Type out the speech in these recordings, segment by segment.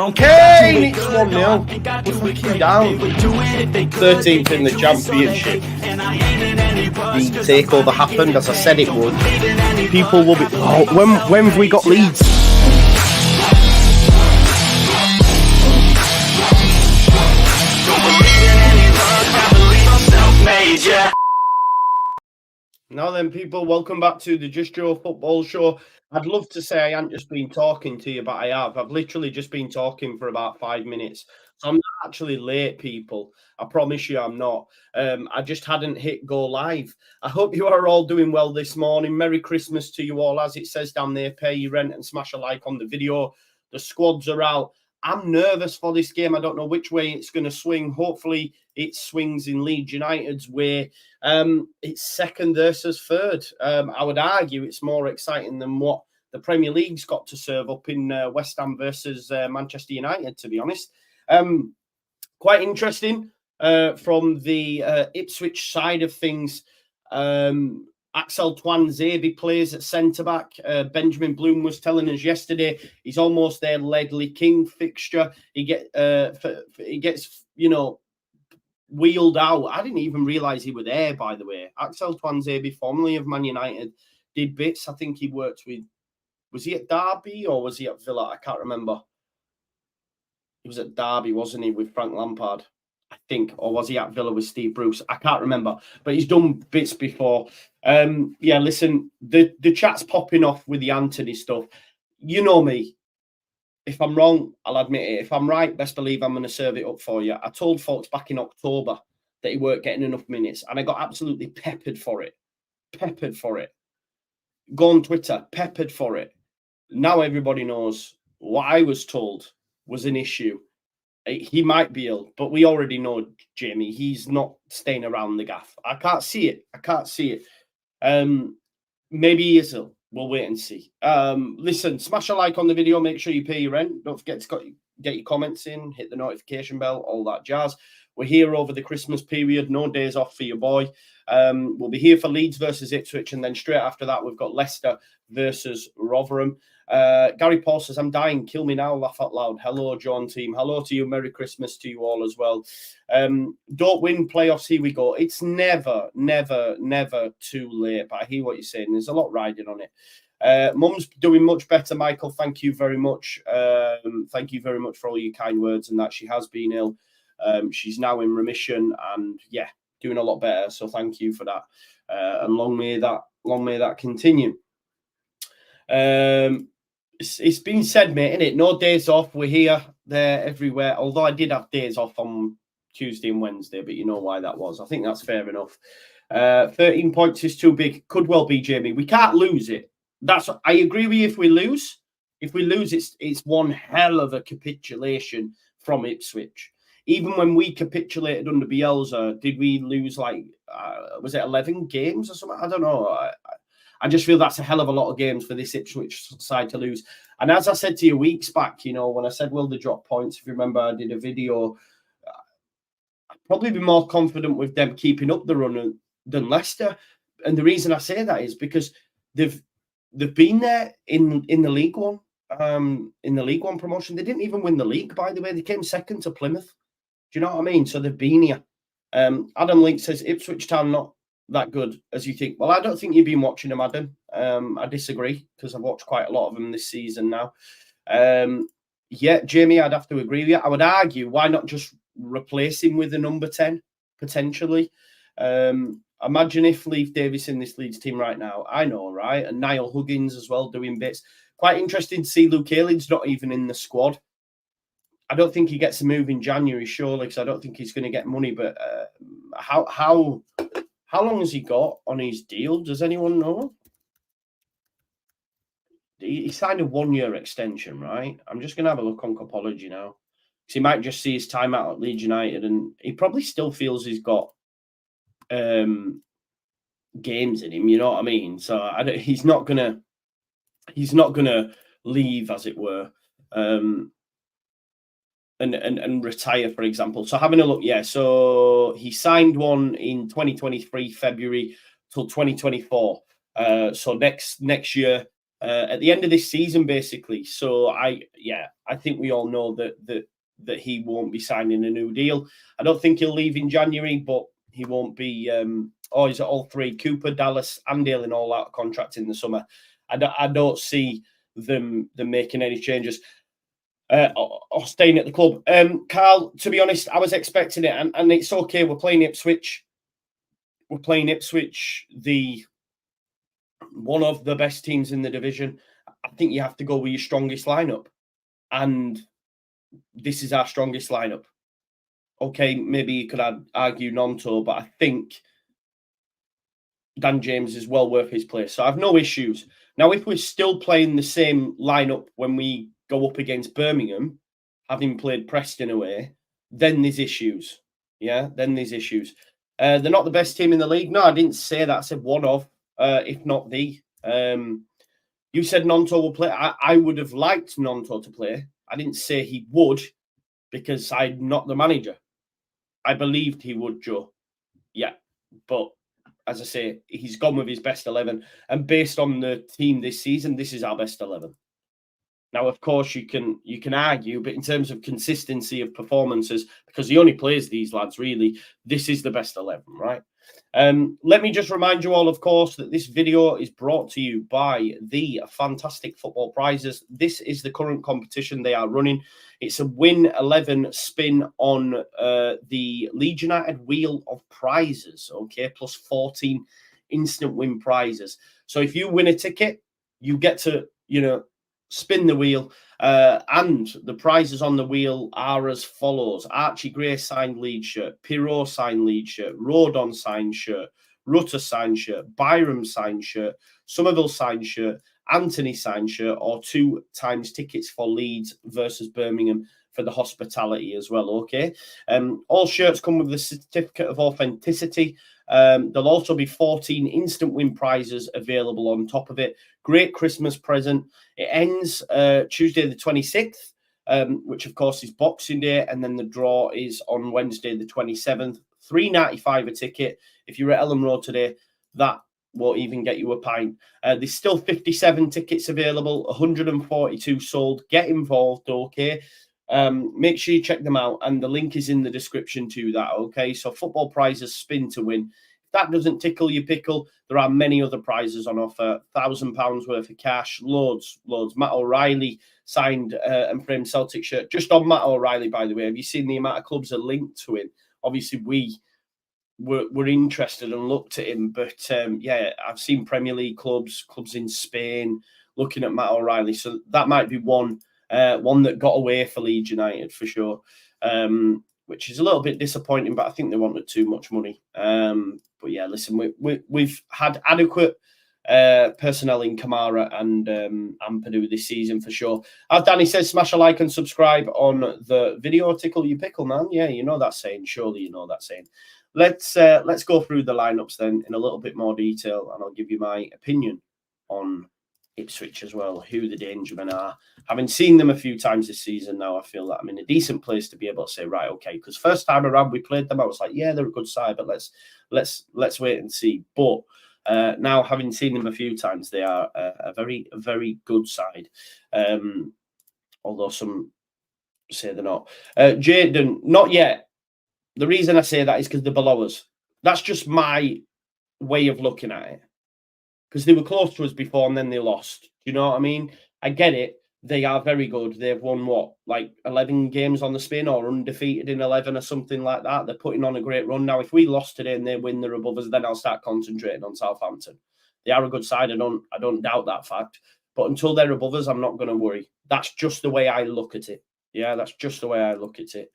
down. Kane, it's 1-0. We're fucking down. 13th in the championship. The takeover happened, as I said it would. People will be... Oh, when have we got Leeds? Now then, people, welcome back to the Just Joe Football Show. I'd love to say I haven't just been talking to you, but I have. I've literally just been talking for about 5 minutes. So I'm not actually late, people. I promise you I'm not. I just hadn't hit go live. I hope you are all doing well this morning. Merry Christmas to you all. As it says down there, pay your rent and smash a like on the video. The squads are out. I'm nervous for this game. I don't know which way it's going to swing. Hopefully it swings in Leeds United's way. It's second versus third. I would argue it's more exciting than what the Premier League's got to serve up in West Ham versus Manchester United, to be honest. Quite interesting from the Ipswich side of things. Axel Tuanzebe plays at centre-back. Benjamin Bloom was telling us yesterday he's almost their Ledley King fixture. He gets, you know, wheeled out. I didn't even realise he was there, by the way. Axel Tuanzebe, formerly of Man United, did bits. I think he worked with... Was he at Derby or was he at Villa? I can't remember. He was at Derby, wasn't he, with Frank Lampard? I think, or was he at Villa with Steve Bruce? I can't remember, but he's done bits before. Yeah, listen, the chat's popping off with the Anthony stuff. You know me. If I'm wrong, I'll admit it. If I'm right, best believe I'm going to serve it up for you. I told folks back in October that he weren't getting enough minutes, and I got absolutely peppered for it. Peppered for it. Go on Twitter, peppered for it. Now everybody knows what I was told was an issue. He might be ill, but we already know, Jamie, he's not staying around the gaff. I can't see it. I can't see it. Maybe he is ill. We'll wait and see. Listen, smash a like on the video. Make sure you pay your rent. Don't forget to get your comments in. Hit the notification bell, all that jazz. We're here over the Christmas period. No days off for your boy. We'll be here for Leeds versus Ipswich, and then straight after that, we've got Leicester versus Rotherham. Gary Paul says, I'm dying. Kill me now. Laugh out loud. Hello, John team. Hello to you. Merry Christmas to you all as well. Don't win playoffs. Here we go. It's never, never, never too late. But I hear what you're saying. There's a lot riding on it. Mum's doing much better, Michael. Thank you very much. Thank you very much for all your kind words and that. She has been ill. She's now in remission and yeah, doing a lot better. So thank you for that. And long may that continue. It's been said, mate, innit? No days off. We're here, there, everywhere. Although I did have days off on Tuesday and Wednesday, but you know why that was. I think that's fair enough. 13 points is too big. Could well be, Jamie. We can't lose it. I agree with you. If we lose, it's one hell of a capitulation from Ipswich. Even when we capitulated under Bielsa, did we lose was it 11 games or something? I don't know. I just feel that's a hell of a lot of games for this Ipswich side to lose. And as I said to you weeks back, you know, when I said, will they drop points? If you remember, I did a video. I'd probably be more confident with them keeping up the run than Leicester. And the reason I say that is because they've been there in the League One, in the League One promotion. They didn't even win the league, by the way. They came second to Plymouth. Do you know what I mean? So they've been here. Adam Link says, Ipswich Town not that good as you think. Well, I don't think you've been watching them, Adam. I disagree because I've watched quite a lot of them this season now. Yeah, Jamie, I'd have to agree with you. I would argue, why not just replace him with a number 10, potentially? Imagine if Leif Davis in this Leeds team right now. I know, right? And Niall Huggins as well doing bits. Quite interesting to see Luke Ayling not even in the squad. I don't think he gets a move in January, surely, because I don't think he's going to get money. But how long has he got on his deal? Does anyone know? He signed a 1-year extension, right? I'm just going to have a look on Copology now. Because he might just see his time out at Leeds United, and he probably still feels he's got games in him, you know what I mean? So he's not gonna leave, as it were, and retire, for example. So having a look, yeah. So he signed one in 2023 February till 2024. So next year at the end of this season, basically. So I think we all know that he won't be signing a new deal. I don't think he'll leave in January, but he won't be. He's at all three: Cooper, Dallas, and Dale all out of contract in the summer. I don't see them making any changes. Or staying at the club. Carl, to be honest, I was expecting it, and it's okay. We're playing Ipswich. We're playing Ipswich, one of the best teams in the division. I think you have to go with your strongest lineup, and this is our strongest lineup. Okay, maybe you could argue Nonto, but I think Dan James is well worth his place. So I have no issues. Now, if we're still playing the same lineup when we go up against Birmingham, having played Preston away, then there's issues. Yeah, then there's issues. They're not the best team in the league. No, I didn't say that. I said one of, if not the. You said Nonto will play. I would have liked Nonto to play. I didn't say he would because I'm not the manager. I believed he would, Joe. Yeah, but as I say, he's gone with his best 11. And based on the team this season, this is our best 11. Now, of course, you can argue, but in terms of consistency of performances, because he only plays these lads, really, this is the best 11, right? Let me just remind you all, of course, that this video is brought to you by the Fantastic Football Prizes. This is the current competition they are running. It's a Win 11 spin on the Leeds United Wheel of Prizes, okay, plus 14 instant win prizes. So if you win a ticket, you get to, spin the wheel, and the prizes on the wheel are as follows: Archie Gray signed Leeds shirt, Pirot signed Leeds shirt, Rodon signed shirt, Rutter signed shirt, Byram signed shirt, Somerville signed shirt, Anthony signed shirt, or 2 times tickets for Leeds versus Birmingham for the hospitality as well. Okay, all shirts come with a certificate of authenticity. There'll also be 14 instant win prizes available on top of it. Great Christmas present. It ends Tuesday the 26th, which of course is Boxing Day, and then the draw is on Wednesday the 27th. $3.95 a ticket. If you're at Ellen Road today, that won't even get you a pint. There's still 57 tickets available, 142 sold. Get involved, okay? Make sure you check them out, and the link is in the description to that, okay? So football prizes, spin to win. If that doesn't tickle your pickle, there are many other prizes on offer. £1,000 worth of cash, loads. Matt O'Reilly signed and framed Celtic shirt. Just on Matt O'Reilly, by the way, have you seen the amount of clubs are linked to him? Obviously, we're interested and looked at him, but yeah, I've seen Premier League clubs in Spain looking at Matt O'Reilly. So that might be one that got away for Leeds United for sure, which is a little bit disappointing, but I think they wanted too much money. But yeah, listen, we've had adequate personnel in Kamara and Ampadu this season for sure. As Danny says, smash a like and subscribe on the video. Tickle your pickle, man. Yeah, you know that saying. Surely you know that saying. Let's go through the lineups then in a little bit more detail, and I'll give you my opinion on Ipswich as well, who the danger men are. Having seen them a few times this season now, I feel that I'm in a decent place to be able to say, right, okay, because first time around we played them, I was like, yeah, they're a good side, but let's wait and see. But now, having seen them a few times, they are a very, very good side. Although some say they're not. Jaden, not yet. The reason I say that is because they're below us. That's just my way of looking at it. Because they were close to us before and then they lost. Do you know what I mean? I get it. They are very good. They've won, what, like 11 games on the spin or undefeated in 11 or something like that. They're putting on a great run. Now, if we lost today and they win, they're above us, then I'll start concentrating on Southampton. They are a good side. I don't doubt that fact. But until they're above us, I'm not going to worry. That's just the way I look at it. Yeah, that's just the way I look at it.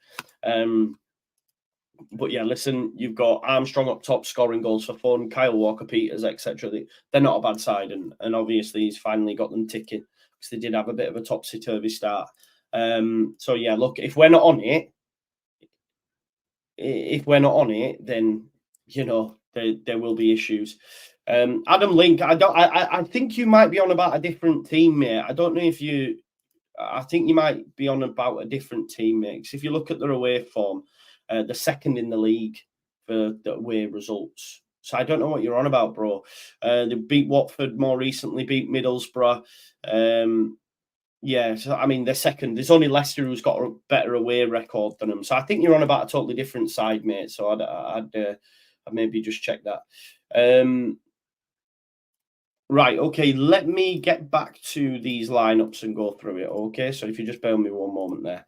But yeah, listen, you've got Armstrong up top scoring goals for fun, Kyle Walker-Peters, etc. They're not a bad side, and obviously he's finally got them ticking because they did have a bit of a topsy-turvy start. So yeah, look, if we're not on it, then there will be issues. Adam Link, I think you might be on about a different team, mate. I don't know if you. I think you might be on about a different team, mate. If you look at their away form. The second in the league for the away results. So I don't know what you're on about, bro. They beat Watford more recently, beat Middlesbrough. Yeah, so I mean, they're second. There's only Leicester who's got a better away record than them. So I think you're on about a totally different side, mate. So I'd maybe just check that. Right, okay, let me get back to these lineups and go through it, okay? So if you just bear with me one moment there.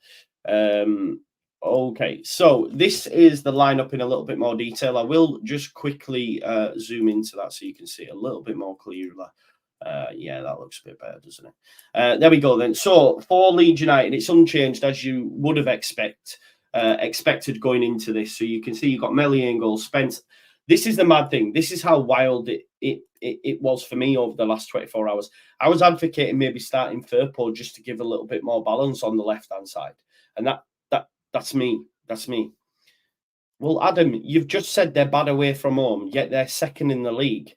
Okay, so this is the lineup in a little bit more detail. I will just quickly zoom into that so you can see it a little bit more clearly. Yeah, that looks a bit better, doesn't it? There we go then. So for Leeds United, it's unchanged as you would have expected going into this. So you can see you've got Melly in goal, Spence. This is the mad thing. This is how wild it was for me over the last 24 hours. I was advocating maybe starting Firpo just to give a little bit more balance on the left-hand side. And that's me. That's me. Well, Adam, you've just said they're bad away from home, yet they're second in the league.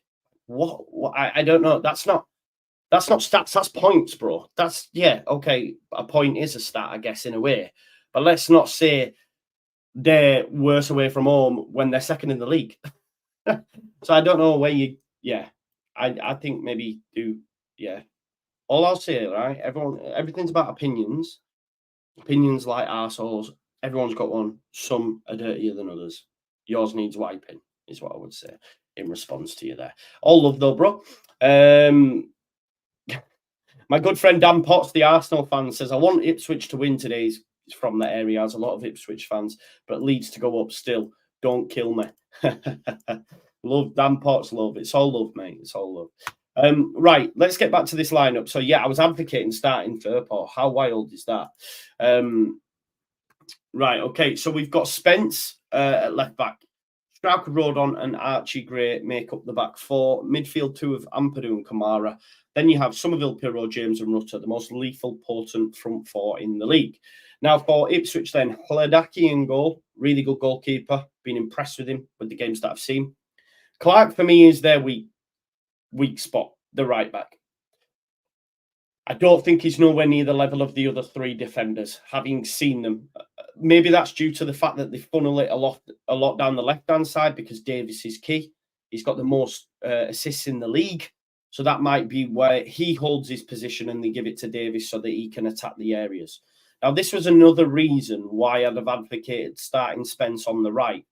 What I don't know. That's not stats, that's points, bro. That's okay. A point is a stat, I guess, in a way. But let's not say they're worse away from home when they're second in the league. So I don't know where you I think maybe all I'll say, right? Everything's about opinions. Opinions like arseholes. Everyone's got one. Some are dirtier than others. Yours needs wiping, is what I would say in response to you there. All love though, bro. My good friend Dan Potts, the Arsenal fan, says, I want Ipswich to win today. He's from that area, has a lot of Ipswich fans, but Leeds to go up still. Don't kill me. Love Dan Potts, love. It's all love, mate. It's all love. Right, let's get back to this lineup. So, yeah, I was advocating starting Firpo. How wild is that? Right, okay. So we've got Spence at left back. Strauch, Rodon and Archie Gray make up the back four. Midfield two of Ampadu and Kamara. Then you have Somerville, Pirro, James and Rutter, the most lethal, potent front four in the league. Now for Ipswich then, Hledaki in goal. Really good goalkeeper. Been impressed with him with the games that I've seen. Clark for me is their weak spot, the right back. I don't think he's nowhere near the level of the other three defenders, having seen them. Maybe that's due to the fact that they funnel it a lot down the left-hand side because Davis is key. He's got the most assists in the league. So that might be where he holds his position and they give it to Davis so that he can attack the areas. Now, this was another reason why I'd have advocated starting Spence on the right.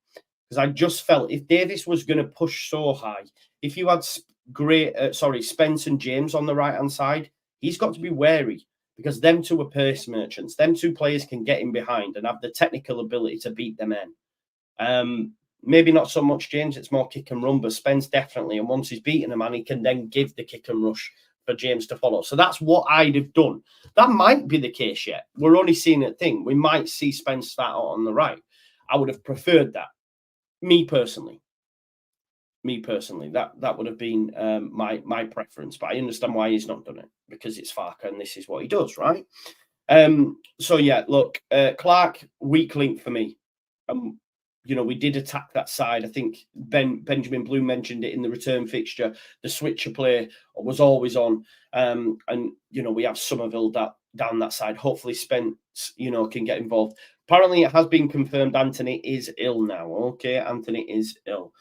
Because I just felt if Davis was going to push so high, if you had Spence and James on the right-hand side, he's got to be wary because them two are pace merchants. Them two players can get in behind and have the technical ability to beat them in. Maybe not so much James, it's more kick and run, but Spence definitely. And once he's beaten a man, he can then give the kick and rush for James to follow. So that's what I'd have done. That might be the case yet. We're only seeing a thing. We might see Spence start out on the right. I would have preferred that. Me personally, that would have been my preference. But I understand why he's not done it because it's Farker and this is what he does, right? So yeah, look, Clark, weak link for me. We did attack that side. I think Benjamin Bloom mentioned it in the return fixture. The switcher play was always on. And, we have Somerville down that side. Hopefully Spence, can get involved. Apparently it has been confirmed Anthony is ill now. Okay, Anthony is ill.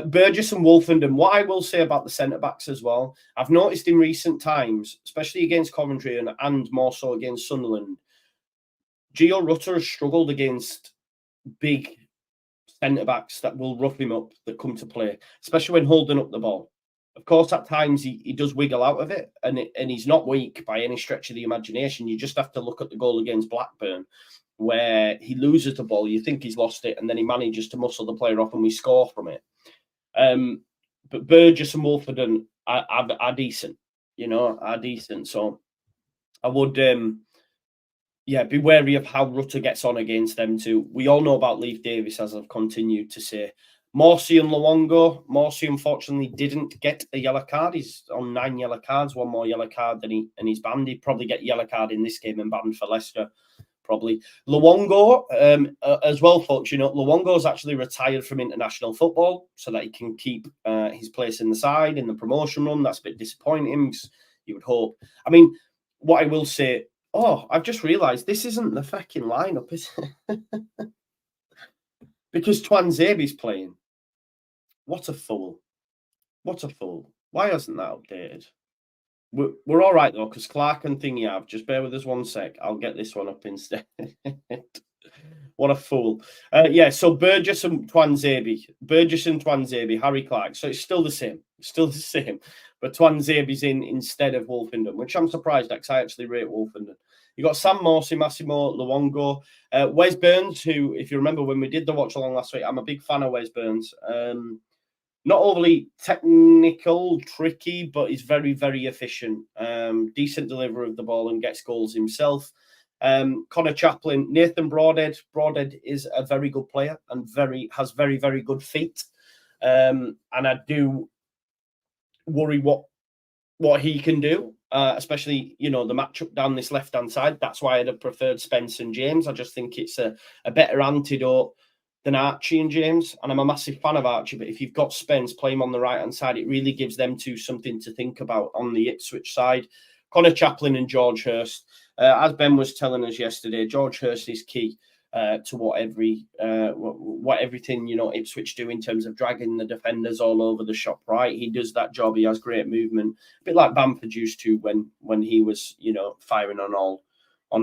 Burgess and Wolfenden. What I will say about the centre-backs as well, I've noticed in recent times, especially against Coventry and more so against Sunderland, Gio Rutter has struggled against big centre-backs that will rough him up, that come to play, especially when holding up the ball. Of course, at times he does wiggle out of it, and he's not weak by any stretch of the imagination. You just have to look at the goal against Blackburn, where he loses the ball, you think he's lost it, and then he manages to muscle the player off and we score from it. But Burgess and Wolfenden are decent, are decent. So I would, be wary of how Rutter gets on against them too. We all know about Leif Davis, as I've continued to say. Morsi and Luongo. Morsi, unfortunately, didn't get a yellow card. He's on 9 yellow cards, 1 more yellow card than he's banned. He'd probably get a yellow card in this game and banned for Leicester. Probably. Luongo, as well, folks, Luongo's actually retired from international football so that he can keep his place in the side in the promotion run. That's a bit disappointing, you would hope. I mean, what I will say, I've just realised this isn't the fucking lineup, is it? Because Twanzebe's playing. What a fool. What a fool. Why hasn't that updated? We're all right, though, because Clark and Thingy have. Just bear with us one sec. I'll get this one up instead. What a fool. Yeah, so Burgess and Twanzebe, Harry Clark. So it's still the same. Still the same. But Twanzebe's in instead of Wolfenden, which I'm surprised at because I actually rate Wolfenden. You got Sam Morsey, Massimo Luongo, Wes Burns, who, if you remember when we did the watch along last week, I'm a big fan of Wes Burns. Not overly technical, tricky, but he's very, very efficient. Decent deliverer of the ball and gets goals himself. Connor Chaplin, Nathan Broadhead. Broadhead is a very good player and has very, very good feet. And I do worry what he can do, especially, the matchup down this left-hand side. That's why I'd have preferred Spence and James. I just think it's a better antidote than Archie and James. And I'm a massive fan of Archie, but if you've got Spence, play him on the right-hand side, it really gives them two something to think about on the Ipswich side. Connor Chaplin and George Hurst. As Ben was telling us yesterday, George Hurst is key to what everything Ipswich do in terms of dragging the defenders all over the shop. Right, he does that job. He has great movement, a bit like Bamford used to when he was firing on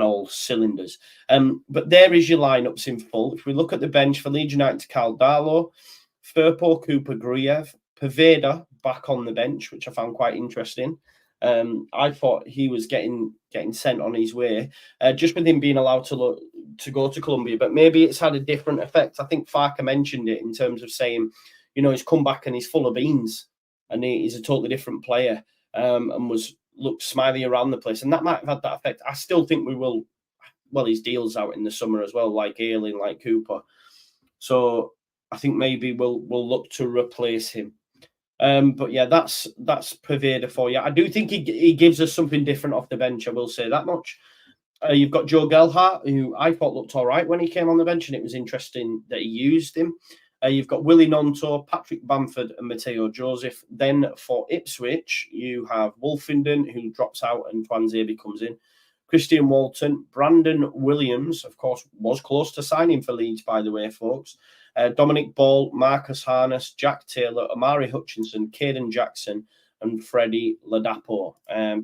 all cylinders. But there is your lineups in full. If we look at the bench for Leeds United, Carl Darlow, Firpo, Cooper, Gruyev, Poveda back on the bench, which I found quite interesting. I thought he was getting sent on his way, just with him being allowed to go to Colombia. But maybe it's had a different effect. I think Farker mentioned it in terms of saying, he's come back and he's full of beans, and he's a totally different player, and looked smiley around the place, and that might have had that effect. I still think we will. Well, his deal's out in the summer as well, like Ayling, like Cooper. So I think maybe we'll look to replace him. But yeah, that's Poveda for you. I do think he gives us something different off the bench. I will say that much. You've got Joe Gelhardt, who I thought looked all right when he came on the bench, and it was interesting that he used him. You've got Willie Nonto, Patrick Bamford, and Matteo Joseph. Then for Ipswich, you have Wolfenden, who drops out, and Twanzebe comes in. Christian Walton, Brandon Williams, of course, was close to signing for Leeds, by the way, folks. Dominic Ball, Marcus Harness, Jack Taylor, Amari Hutchinson, Caden Jackson, and Freddie Ladapo.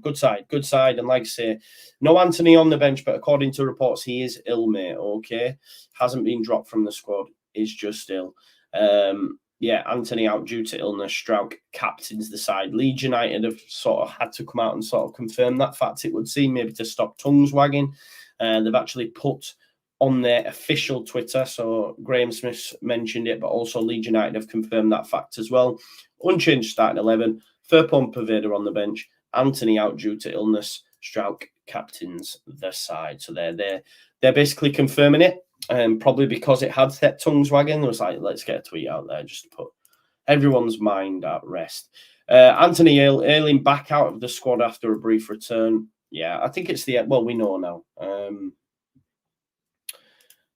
Good side. And like I say, no Anthony on the bench, but according to reports, he is ill, mate. Okay. Hasn't been dropped from the squad. Is just ill. Anthony out due to illness. Strauch captains the side. Leeds United have sort of had to come out and sort of confirm that fact, it would seem, maybe to stop tongues wagging. They've actually put on their official Twitter, so Graham Smith mentioned it, but also Leeds United have confirmed that fact as well. Unchanged starting 11. Firpo and Poveda on the bench. Anthony out due to illness. Strauch captains the side. So they're basically confirming it. Probably because it had set tongues wagging. It was like, let's get a tweet out there just to put everyone's mind at rest. Anthony Ayling back out of the squad after a brief return. Yeah, I think it's we know now.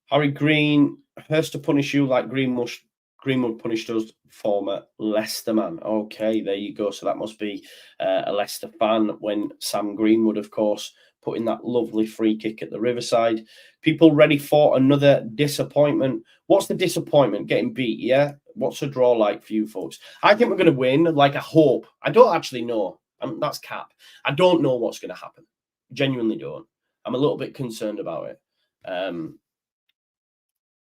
Harry Green, Hurst to punish you like Greenwood punished us, former Leicester man. Okay, there you go. So that must be a Leicester fan when Sam Greenwood, of course, put in that lovely free kick at the Riverside. People ready for another disappointment. What's the disappointment? Getting beat, yeah? What's a draw like for you folks? I think we're going to win, like I hope. I don't actually know. That's cap. I don't know what's going to happen. Genuinely don't. I'm a little bit concerned about it.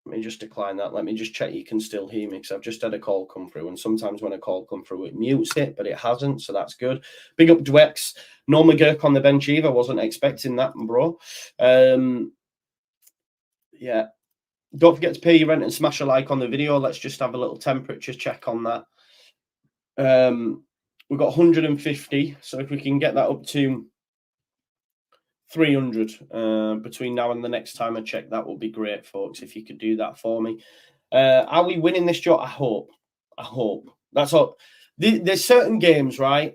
Let me just decline that. Let me just check you can still hear me because I've just had a call come through. And sometimes when a call comes through, it mutes it, but it hasn't. So that's good. Big up Dwex. No McGurk on the bench either. Wasn't expecting that, bro. Yeah. Don't forget to pay your rent and smash a like on the video. Let's just have a little temperature check on that. We've got 150. So if we can get that up to 300 between now and the next time I check, that would be great, folks, if you could do that for me. Are we winning this job? I hope. That's all. There's certain games, right,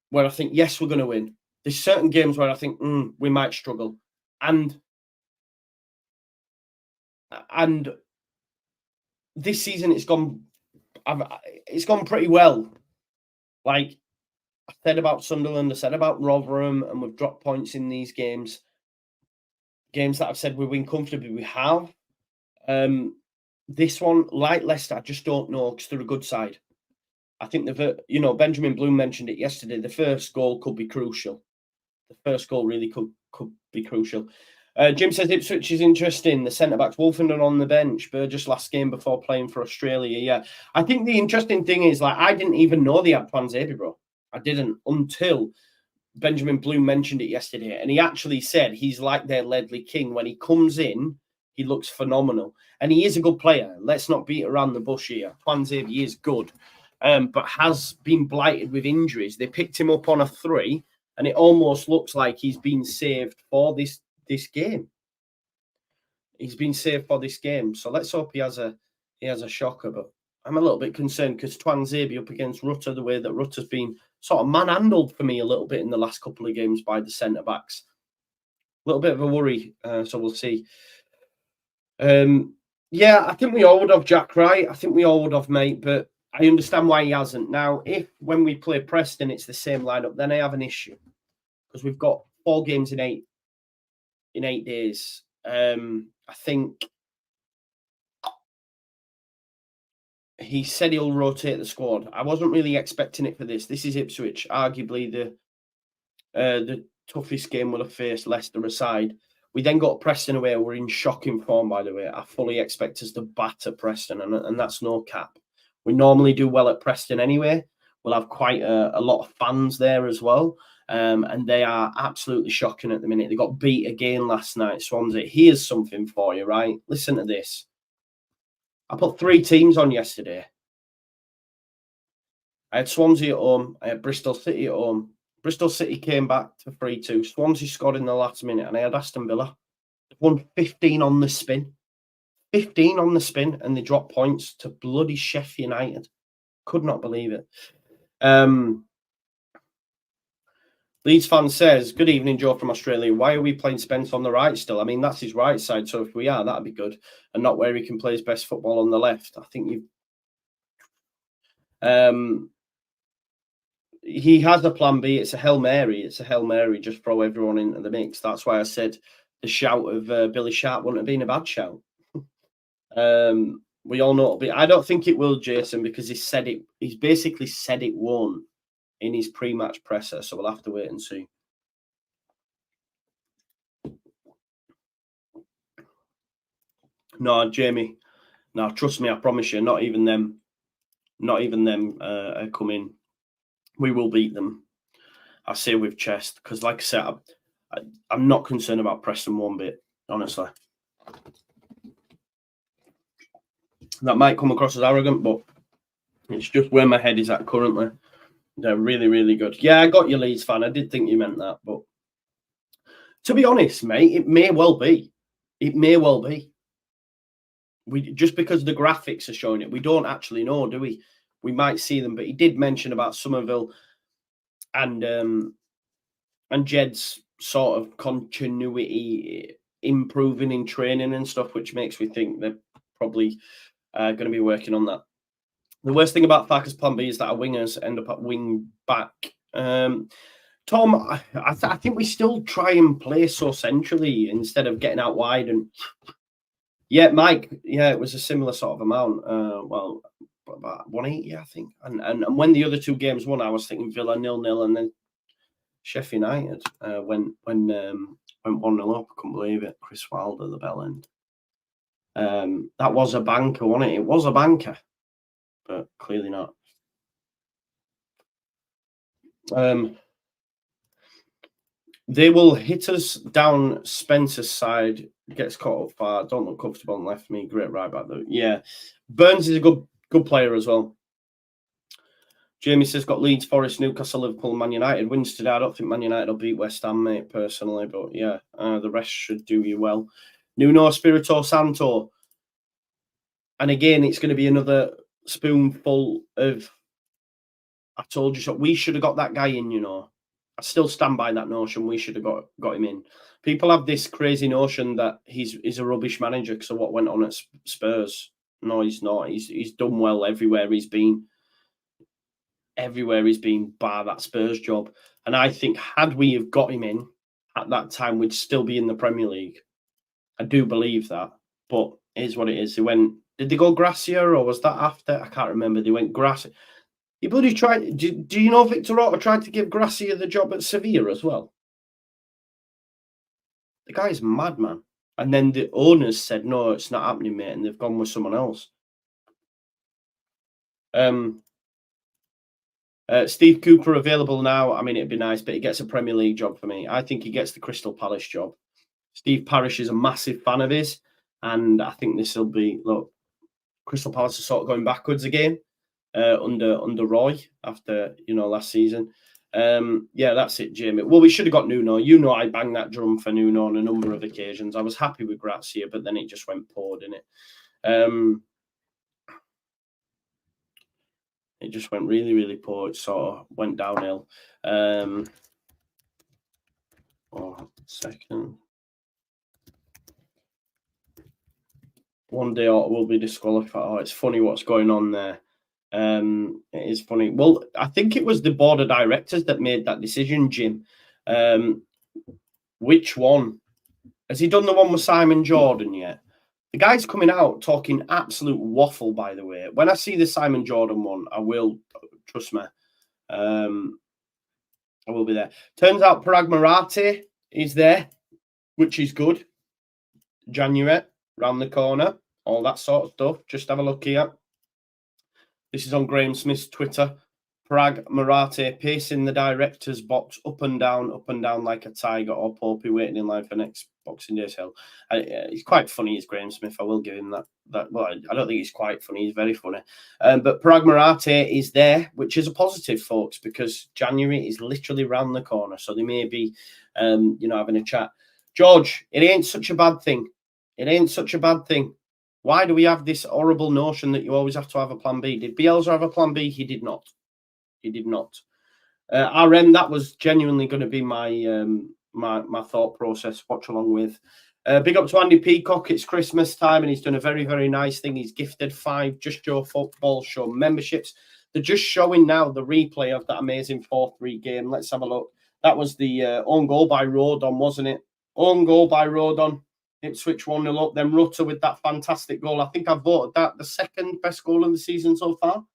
where I think, yes, we're going to win. There's certain games where I think we might struggle. And this season it's gone pretty well. Like I said about Sunderland, I said about Rotherham, and we've dropped points in these games. Games that I've said we win comfortably, we have. This one, like Leicester, I just don't know because they're a good side. I think Benjamin Bloom mentioned it yesterday. The first goal could be crucial. The first goal really could be crucial. Jim says Ipswich is interesting. The centre backs, Wolfenden on the bench. Burgess last game before playing for Australia. Yeah, I think the interesting thing is, like, I didn't even know they had Tuanzebe, bro. I didn't until Benjamin Bloom mentioned it yesterday, and he actually said he's like their Ledley King. When he comes in, he looks phenomenal, and he is a good player. Let's not beat around the bush here. Tuanzebe is good, but has been blighted with injuries. They picked him up on a 3. And it almost looks like he's been saved for this game. He's been saved for this game. So let's hope he has a shocker. But I'm a little bit concerned because Tuanzebe up against Rutter, the way that Rutter's been sort of manhandled for me a little bit in the last couple of games by the centre backs. A little bit of a worry. So we'll see. Yeah, I think we all would have Jack Wright. I think we all would have, mate. But I understand why he hasn't. Now, if when we play Preston, it's the same lineup, then I have an issue because we've got 4 games in 8 days. I think he said he'll rotate the squad. I wasn't really expecting it for this. This is Ipswich, arguably the toughest game we'll have faced, Leicester aside. We then got Preston away. We're in shocking form, by the way. I fully expect us to batter Preston, and that's no cap. We normally do well at Preston anyway. We'll have quite a lot of fans there as well. And they are absolutely shocking at the minute. They got beat again last night, Swansea. Here's something for you, right? Listen to this. I put 3 teams on yesterday. I had Swansea at home. I had Bristol City at home. Bristol City came back to 3-2. Swansea scored in the last minute, and I had Aston Villa. They won 15 on the spin. 15 on the spin, and they dropped points to bloody Sheffield United. Could not believe it. Leeds fan says, good evening, Joe from Australia. Why are we playing Spence on the right still? I mean, that's his right side. So if we are, that'd be good. And not where he can play his best football on the left. I think he has a plan B. It's a Hail Mary. It's a Hail Mary. Just throw everyone into the mix. That's why I said the shout of Billy Sharp wouldn't have been a bad shout. We all know it'll be. I don't think it will, Jason, because he said it. He's basically said it won't in his pre-match presser. So we'll have to wait and see. No, Jamie. No, trust me. I promise you. Not even them. Not even them come in. We will beat them. I say with chest because, like I said, I'm not concerned about Preston one bit. Honestly, that might come across as arrogant, but it's just where my head is at currently. They're really, really good. Yeah, I got you, Leeds fan. I did think you meant that, but to be honest, mate, it may well be. It may well be. We just because the graphics are showing it, we don't actually know, do we? We might see them, but he did mention about Somerville and Jed's sort of continuity improving in training and stuff, which makes me think they're probably going to be working on that. The worst thing about Farkas plan B is that our wingers end up at wing back. Tom, I think we still try and play so centrally instead of getting out wide. And yeah, Mike, yeah, it was a similar sort of amount. Well, about 180, I think. And when the other 2 games won, I was thinking Villa 0-0, and then Sheffield United went 1-0 up. I couldn't believe it. Chris Wilder, the bell end. That was a banker, wasn't it? It was a banker, but clearly not. They will hit us down Spencer's side. Gets caught up far. Don't look comfortable on left. Me, great right back though. Yeah, Burns is a good player as well. Jamie says got Leeds, Forest, Newcastle, Liverpool, Man United wins today. I don't think Man United will beat West Ham, mate, personally, but yeah, the rest should do you well. Nuno Espirito Santo, and again, it's going to be another spoonful of. I told you so. We should have got that guy in, you know. I still stand by that notion. We should have got him in. People have this crazy notion that he's a rubbish manager because of what went on at Spurs. No, he's not. He's done well everywhere he's been. Everywhere he's been, bar that Spurs job. And I think had we have got him in at that time, we'd still be in the Premier League. I do believe that. But it is what it is. Did they go Gracia or was that after? I can't remember. They went Gracia. He bloody tried. Do you know Victor Orta tried to give Gracia the job at Sevilla as well? The guy's mad, man. And then the owners said, no, it's not happening, mate, and they've gone with someone else. Steve Cooper available now. I mean, it'd be nice, but he gets a Premier League job for me. I think he gets the Crystal Palace job. Steve Parish is a massive fan of his, and I think this will be, look, Crystal Palace are sort of going backwards again under Roy after, last season. Yeah, that's it, Jamie. Well, we should have got Nuno. I banged that drum for Nuno on a number of occasions. I was happy with Gracia, but then it just went poor, didn't it? It just went really, really poor. It sort of went downhill. Second. One day Orta will be disqualified. Oh, it's funny what's going on there. It is funny. Well, I think it was the board of directors that made that decision, Jim. Which one? Has he done the one with Simon Jordan yet? The guy's coming out talking absolute waffle, by the way. When I see the Simon Jordan one, I will, trust me. I will be there. Turns out Parag Marate is there, which is good. January, round the corner, all that sort of stuff. Just have a look here. This is on Graham Smith's Twitter. Parag Marate pacing the director's box up and down like a tiger or Popey waiting in line for next Boxing Day sale. He's quite funny, he's Graham Smith. I will give him that. Well, I don't think he's quite funny. He's very funny. But Parag Marate is there, which is a positive, folks, because January is literally round the corner. So they may be, having a chat. George, it ain't such a bad thing. It ain't such a bad thing. Why do we have this horrible notion that you always have to have a plan B? Did Bielsa have a plan B? He did not. He did not. RM, that was genuinely going to be my my thought process. Watch along with. Big up to Andy Peacock. It's Christmas time, and he's done a very, very nice thing. He's gifted 5 Just Joe Football Show memberships. They're just showing now the replay of that amazing 4-3 game. Let's have a look. That was the own goal by Rodon, wasn't it? Own goal by Rodon. Ipswich 1-0 up. Then Rutter with that fantastic goal. I think I voted that the second best goal of the season so far.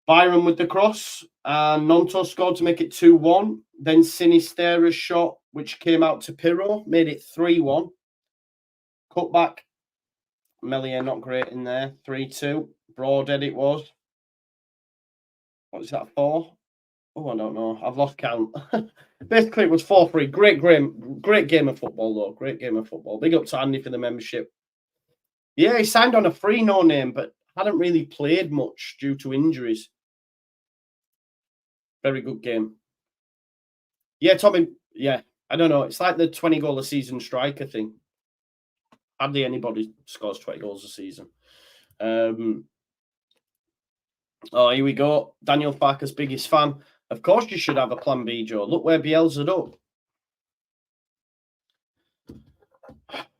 Byron with the cross, and Nonto scored to make it 2-1. Then Sinistera's shot, which came out to Pirro, made it 3-1. Cutback, Melier not great in there, 3-2. Broadhead it was. What is that for? Oh, I don't know. I've lost count. Basically, it was 4-3. Great game of football, though. Great game of football. Big up to Andy for the membership. Yeah, he signed on a free no-name, but hadn't really played much due to injuries. Very good game. Yeah, Tommy, yeah, I don't know. It's like the 20-goal a season striker thing. Hardly anybody scores 20 goals a season. Oh, here we go. Daniel Farker's biggest fan. Of course you should have a plan B, Joe. Look where Bielsa's up.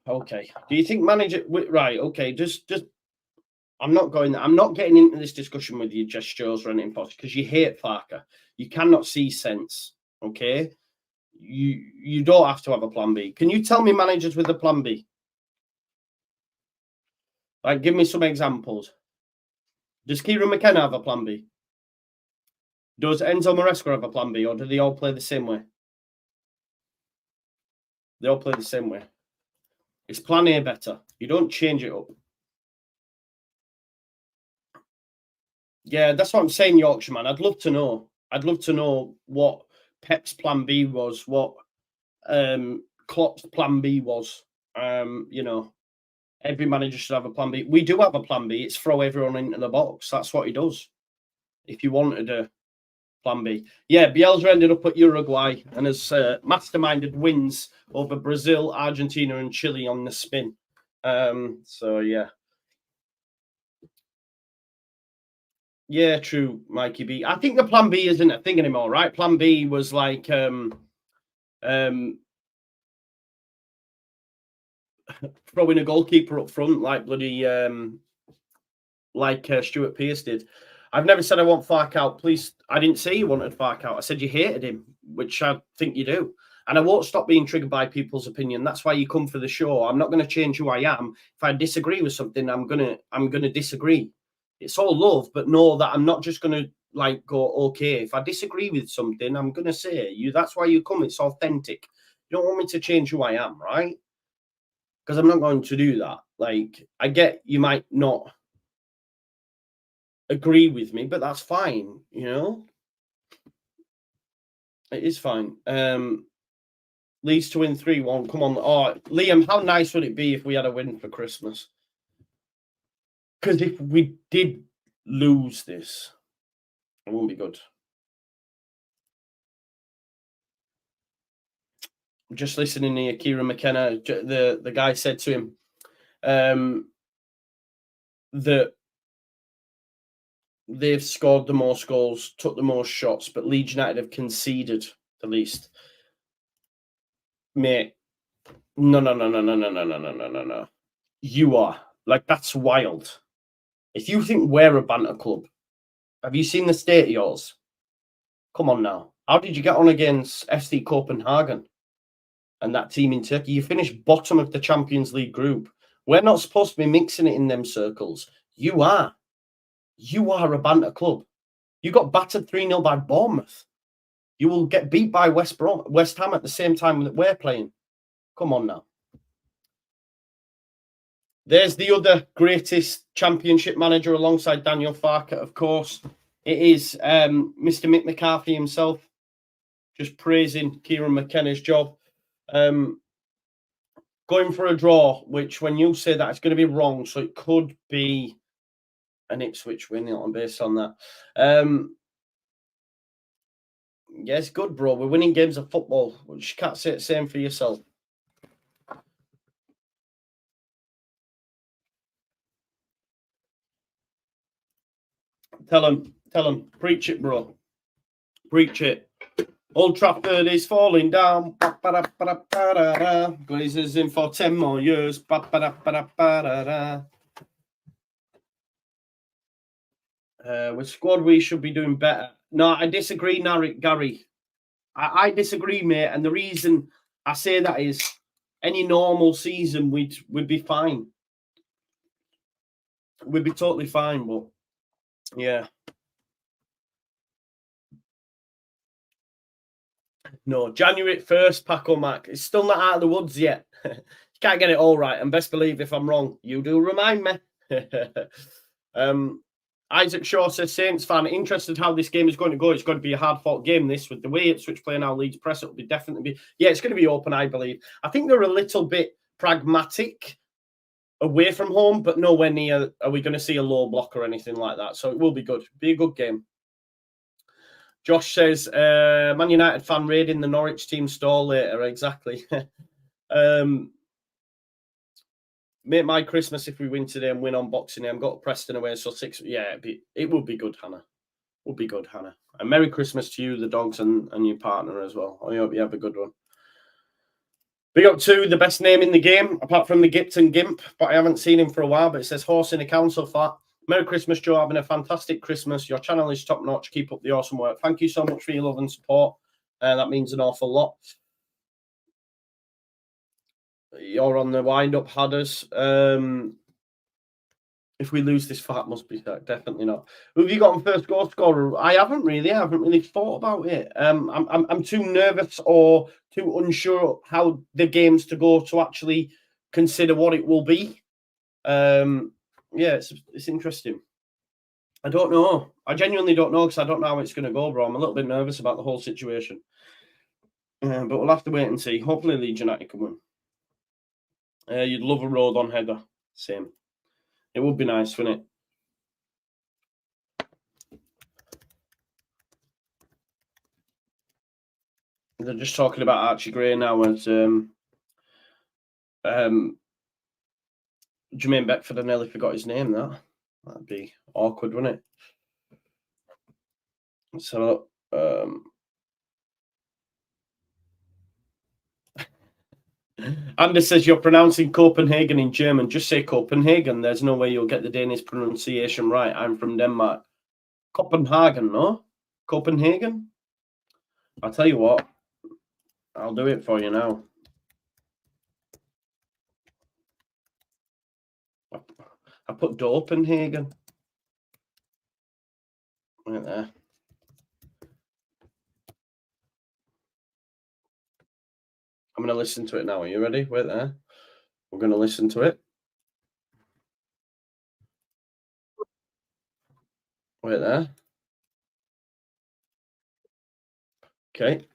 Okay. Do you think manager... Right, okay, just... I'm not getting into this discussion with you, Just Joe's running post, because you hate Farker. You cannot see sense, okay? You don't have to have a plan B. Can you tell me managers with a plan B? Like, give me some examples. Does Kieran McKenna have a plan B? Does Enzo Maresca have a plan B, or do they all play the same way? They all play the same way. Is plan A better? You don't change it up. Yeah, that's what I'm saying, Yorkshire man. I'd love to know. I'd love to know what Pep's plan B was, what Klopp's plan B was. Every manager should have a plan B. We do have a plan B. It's throw everyone into the box. That's what he does. If you wanted a plan B. Yeah, Bielsa ended up at Uruguay and has masterminded wins over Brazil, Argentina and Chile on the spin. So, yeah. Yeah, true, Mikey B. I think the plan B isn't a thing anymore, right? Plan B was like throwing a goalkeeper up front, like bloody Stuart Pearce did. I've never said I want Fark out. Please, I didn't say you wanted Fark out. I said you hated him, which I think you do. And I won't stop being triggered by people's opinion. That's why you come for the show. I'm not going to change who I am. If I disagree with something, I'm gonna disagree. It's all love, but know that I'm not just going to like go, okay, if I disagree with something, I'm going to say you. That's why you come. It's authentic. You don't want me to change who I am, right? Because I'm not going to do that. Like, I get you might not agree with me, but that's fine, you know? It is fine. Leeds to win 3-1. Come on. Oh, Liam, how nice would it be if we had a win for Christmas? Because if we did lose this, it wouldn't be good. Just listening to Kieran McKenna, the guy said to him that they've scored the most goals, took the most shots, but Leeds United have conceded the least. Mate, no. You are. Like, that's wild. If you think we're a banter club, have you seen the state of yours? Come on now. How did you get on against FC Copenhagen and that team in Turkey? You finished bottom of the Champions League group. We're not supposed to be mixing it in them circles. You are. You are a banter club. You got battered 3-0 by Bournemouth. You will get beat by West Ham at the same time that we're playing. Come on now. There's the other greatest Championship manager alongside Daniel Farke, of course. It is Mr. Mick McCarthy himself, just praising Kieran McKenna's job. Going for a draw, which when you say that, it's going to be wrong. So it could be an Ipswich win based on that. Yeah, it's good, bro. We're winning games of football, which you can't say the same for yourself. Tell them, preach it, bro. Preach it. Old Trafford is falling down. Glazers in for 10 more years. With squad, we should be doing better. No, I disagree, Gary. I disagree, mate. And the reason I say that is any normal season, we'd be fine. We'd be totally fine, but yeah. No, January 1st, Paco Mac. It's still not out of the woods yet. You can't get it all right. And best believe if I'm wrong, you do remind me. Isaac Shaw says, Saints fan, interested how this game is going to go. It's going to be a hard-fought game, this, with the way Ipswich play now, Leeds press, it'll be definitely be... Yeah, it's going to be open, I believe. I think they're a little bit pragmatic away from home, but nowhere near are we going to see a low block or anything like that. So it will be good. Be a good game. Josh says, Man United fan raiding the Norwich team store later. Exactly. Make my Christmas if we win today and win on Boxing Day. I've got Preston away, so 6. Yeah, it will be good, Hannah. Will be good, Hannah. And Merry Christmas to you, the dogs, and your partner as well. I hope you have a good one. Big up to the best name in the game, apart from the Gipton Gimp, but I haven't seen him for a while. But it says horse in a council flat. Merry Christmas, Joe. Having a fantastic Christmas. Your channel is top notch. Keep up the awesome work. Thank you so much for your love and support. That means an awful lot. You're on the wind-up, Hadders. If we lose this fight, must be definitely not. Who have you got on first goal scorer? I haven't really thought about it. I'm too nervous or too unsure how the game's to go to actually consider what it will be. Yeah, it's interesting. I don't know. I genuinely don't know because I don't know how it's going to go, bro. I'm a little bit nervous about the whole situation. But we'll have to wait and see. Hopefully, Leeds United can win. You'd love a road on header. Same. It would be nice, wouldn't it? They're just talking about Archie Gray now as Jermaine Beckford. I nearly forgot his name. That'd be awkward, wouldn't it? So, Anders says you're pronouncing Copenhagen in German. Just say Copenhagen. There's no way you'll get the Danish pronunciation right. I'm from Denmark. Copenhagen, no? Copenhagen? I'll tell you what. I'll do it for you now. I put Copenhagen. Right there. I'm going to listen to it now. Are you ready? Wait there. We're going to listen to it. Wait there. Okay.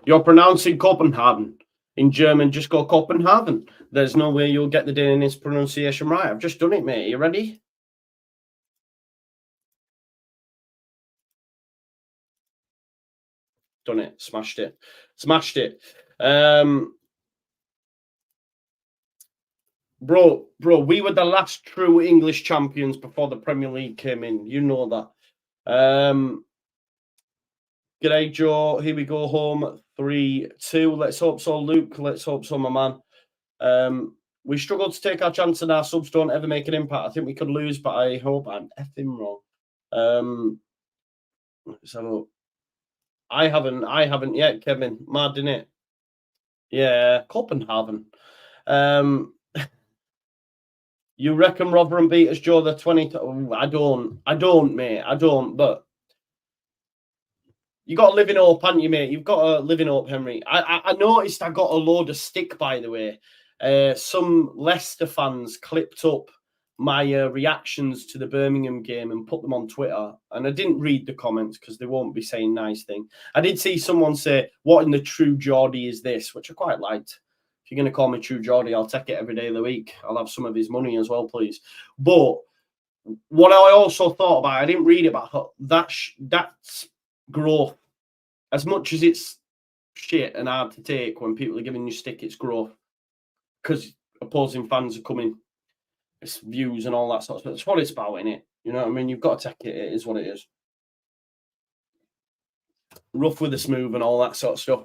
You're pronouncing Copenhagen. In German, just go Copenhagen. There's no way you'll get the Danish pronunciation right. I've just done it, mate. Are you ready? Done it. Smashed it. Smashed it. Bro, we were the last true English champions before the Premier League came in. You know that. G'day, Joe. Here we go home. 3-2. Let's hope so, Luke. Let's hope so, my man. We struggled to take our chance and our subs don't ever make an impact. I think we could lose, but I hope I'm effing wrong. Let's have a look. I haven't yet, Kevin. Mad, innit? Yeah, Copenhagen. You reckon Rotherham beat us, Joe, the 20? I don't, mate. I don't, but you got to live in hope, haven't you, mate? You've got to live in hope, Henry. I noticed I got a load of stick, by the way. Some Leicester fans clipped up my reactions to the Birmingham game and put them on Twitter. And I didn't read the comments because they won't be saying nice things. I did see someone say, "What in the true Geordie is this?" Which I quite liked. If you're going to call me true Geordie, I'll take it every day of the week. I'll have some of his money as well, please. But what I also thought about, I didn't read about that's growth. As much as it's shit and hard to take when people are giving you stick, it's growth. Because opposing fans are coming, it's views and all that sort of stuff. That's what it's about, innit? You know what I mean? You've got to take it. It is what it is. Rough with the smooth and all that sort of stuff.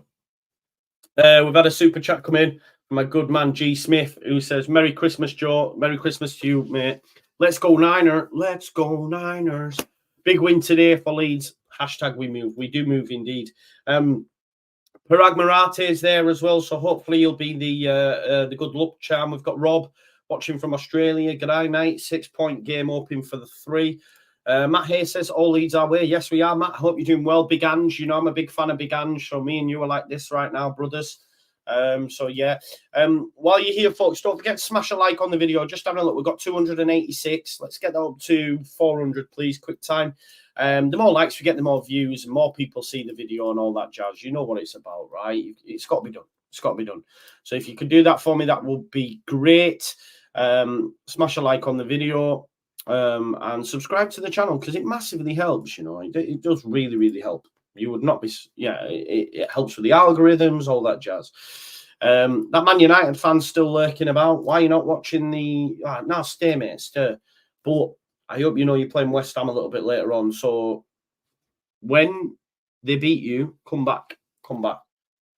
We've had a super chat come in from my good man G Smith, who says, "Merry Christmas, Joe. Merry Christmas to you, mate. Let's go Niner. Let's go Niners. Big win today for Leeds. Hashtag we move. We do move indeed." Parag Marate is there as well, so hopefully he'll be the good luck charm. We've got Rob watching from Australia. G'day, mate. 6-point game open for the 3. Matt Hayes says, "All Leeds our way." Yes, we are, Matt. I hope you're doing well. Big Ange, you know I'm a big fan of Big Ange, so me and you are like this right now, brothers. So yeah. While you're here, folks, don't forget to smash a like on the video. Just having a look. We've got 286. Let's get that up to 400, please. Quick time. The more likes we get, the more views, and more people see the video and all that jazz. You know what it's about, right? It's got to be done. It's got to be done. So if you could do that for me, that would be great. Smash a like on the video. And subscribe to the channel because it massively helps. You know, it does really, really help. You would not be, it helps with the algorithms, all that jazz. That Man United fan's still lurking about. Why are you not watching the? No, stay, mate, stay. But I hope you know you're playing West Ham a little bit later on. So when they beat you, come back.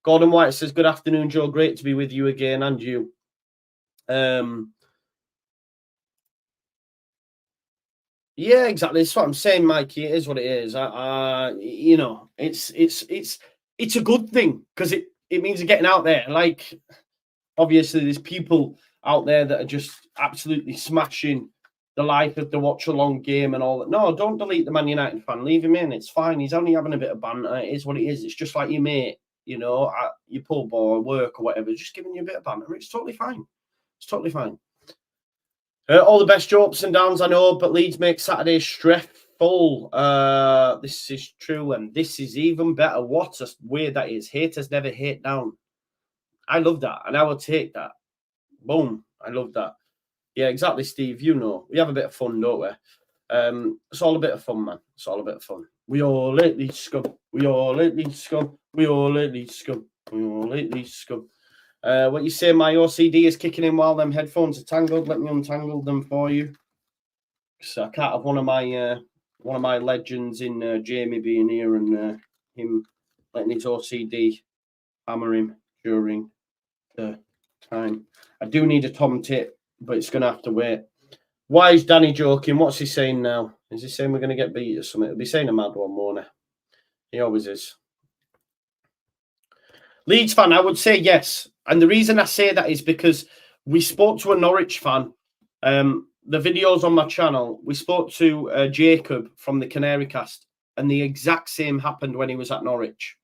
Gordon White says, "Good afternoon, Joe. Great to be with you again, and you." Yeah, exactly. That's what I'm saying, Mikey. It is what it is. You know, it's a good thing because it means you're getting out there. Like, obviously, there's people out there that are just absolutely smashing the life of the Watchalong game and all that. No, don't delete the Man United fan. Leave him in. It's fine. He's only having a bit of banter. It is what it is. It's just like your mate, you know, at your pub or work or whatever, just giving you a bit of banter. It's totally fine. It's totally fine. All the best, Joe, ups and downs, I know, but Leeds make Saturday stressful. This is true, and this is even better. What a way that is. Haters never hate down. I love that, and I will take that. Boom. I love that. Yeah, exactly, Steve. You know, we have a bit of fun, don't we? It's all a bit of fun, man. It's all a bit of fun. We all lately scum. We all lately scum. We all lately scum. We all lately scum. What you say? My OCD is kicking in while them headphones are tangled. Let me untangle them for you. So I can't have one of my legends in Jamie being here and him letting his OCD hammer him during the time. I do need a Tom tip, but it's going to have to wait. Why is Danny joking? What's he saying now? Is he saying we're going to get beat or something? He'll be saying a mad one, won't he? He always is. Leeds fan, I would say yes. And the reason I say that is because we spoke to a Norwich fan the videos on my channel, we spoke to Jacob from the Canary Cast, and the exact same happened when he was at Norwich.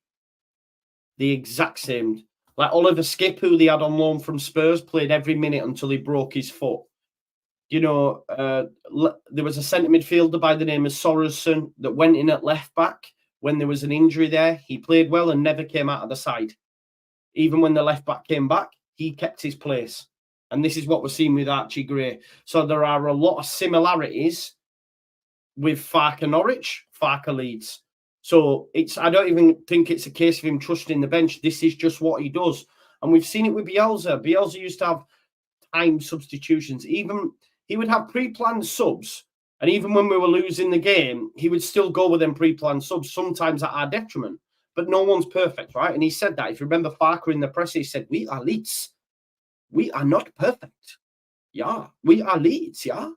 The exact same. Like Oliver Skipp, who they had on loan from Spurs, played every minute until he broke his foot. You know, there was a centre midfielder by the name of Sorensen that went in at left back when there was an injury there. He played well and never came out of the side. Even when the left back came back, he kept his place. And this is what we're seeing with Archie Gray. So there are a lot of similarities with Farke Norwich, Farke Leeds. So I don't even think it's a case of him trusting the bench. This is just what he does. And we've seen it with Bielsa. Bielsa used to have time substitutions. Even he would have pre-planned subs. And even when we were losing the game, he would still go with them pre-planned subs, sometimes at our detriment. But no one's perfect, right? And he said that. If you remember Farke in the press, he said, we are Leeds. We are not perfect. Yeah. We are Leeds, yeah.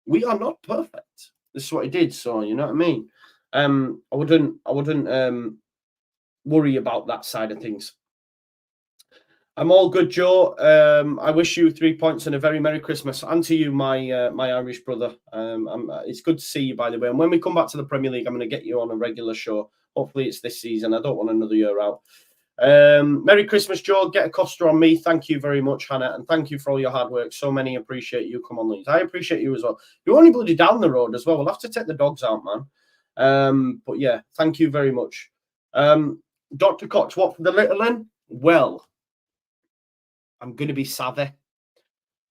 We are not perfect. This is what he did. So, you know what I mean? I wouldn't worry about that side of things. I'm all good, Joe. I wish you 3 points and a very Merry Christmas. And to you, my my Irish brother. It's good to see you, by the way. And when we come back to the Premier League, I'm going to get you on a regular show. Hopefully it's this season. I don't want another year out. Merry Christmas, Joe. Get a Costa on me. Thank you very much, Hannah. And thank you for all your hard work. So many appreciate you. Come on, Leeds. I appreciate you as well. You're only bloody down the road as well. We'll have to take the dogs out, man. But yeah, thank you very much. Dr. Cox, what for the little one? Well, I'm going to be savvy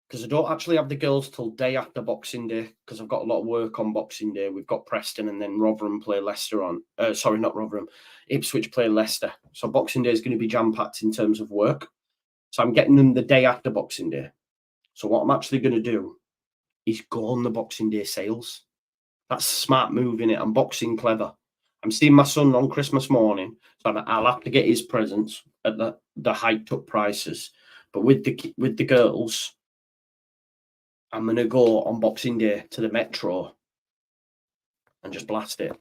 because I don't actually have the girls till day after Boxing Day because I've got a lot of work on Boxing Day. We've got Preston and then Rotherham play Leicester on. Sorry, not Rotherham. Ipswich play Leicester. So Boxing Day is going to be jam-packed in terms of work. So I'm getting them the day after Boxing Day. So what I'm actually going to do is go on the Boxing Day sales. That's a smart move, innit? I'm boxing clever. I'm seeing my son on Christmas morning, so I'll have to get his presents at the hiked up prices. But with the girls, I'm gonna go on Boxing Day to the Metro and just blast it.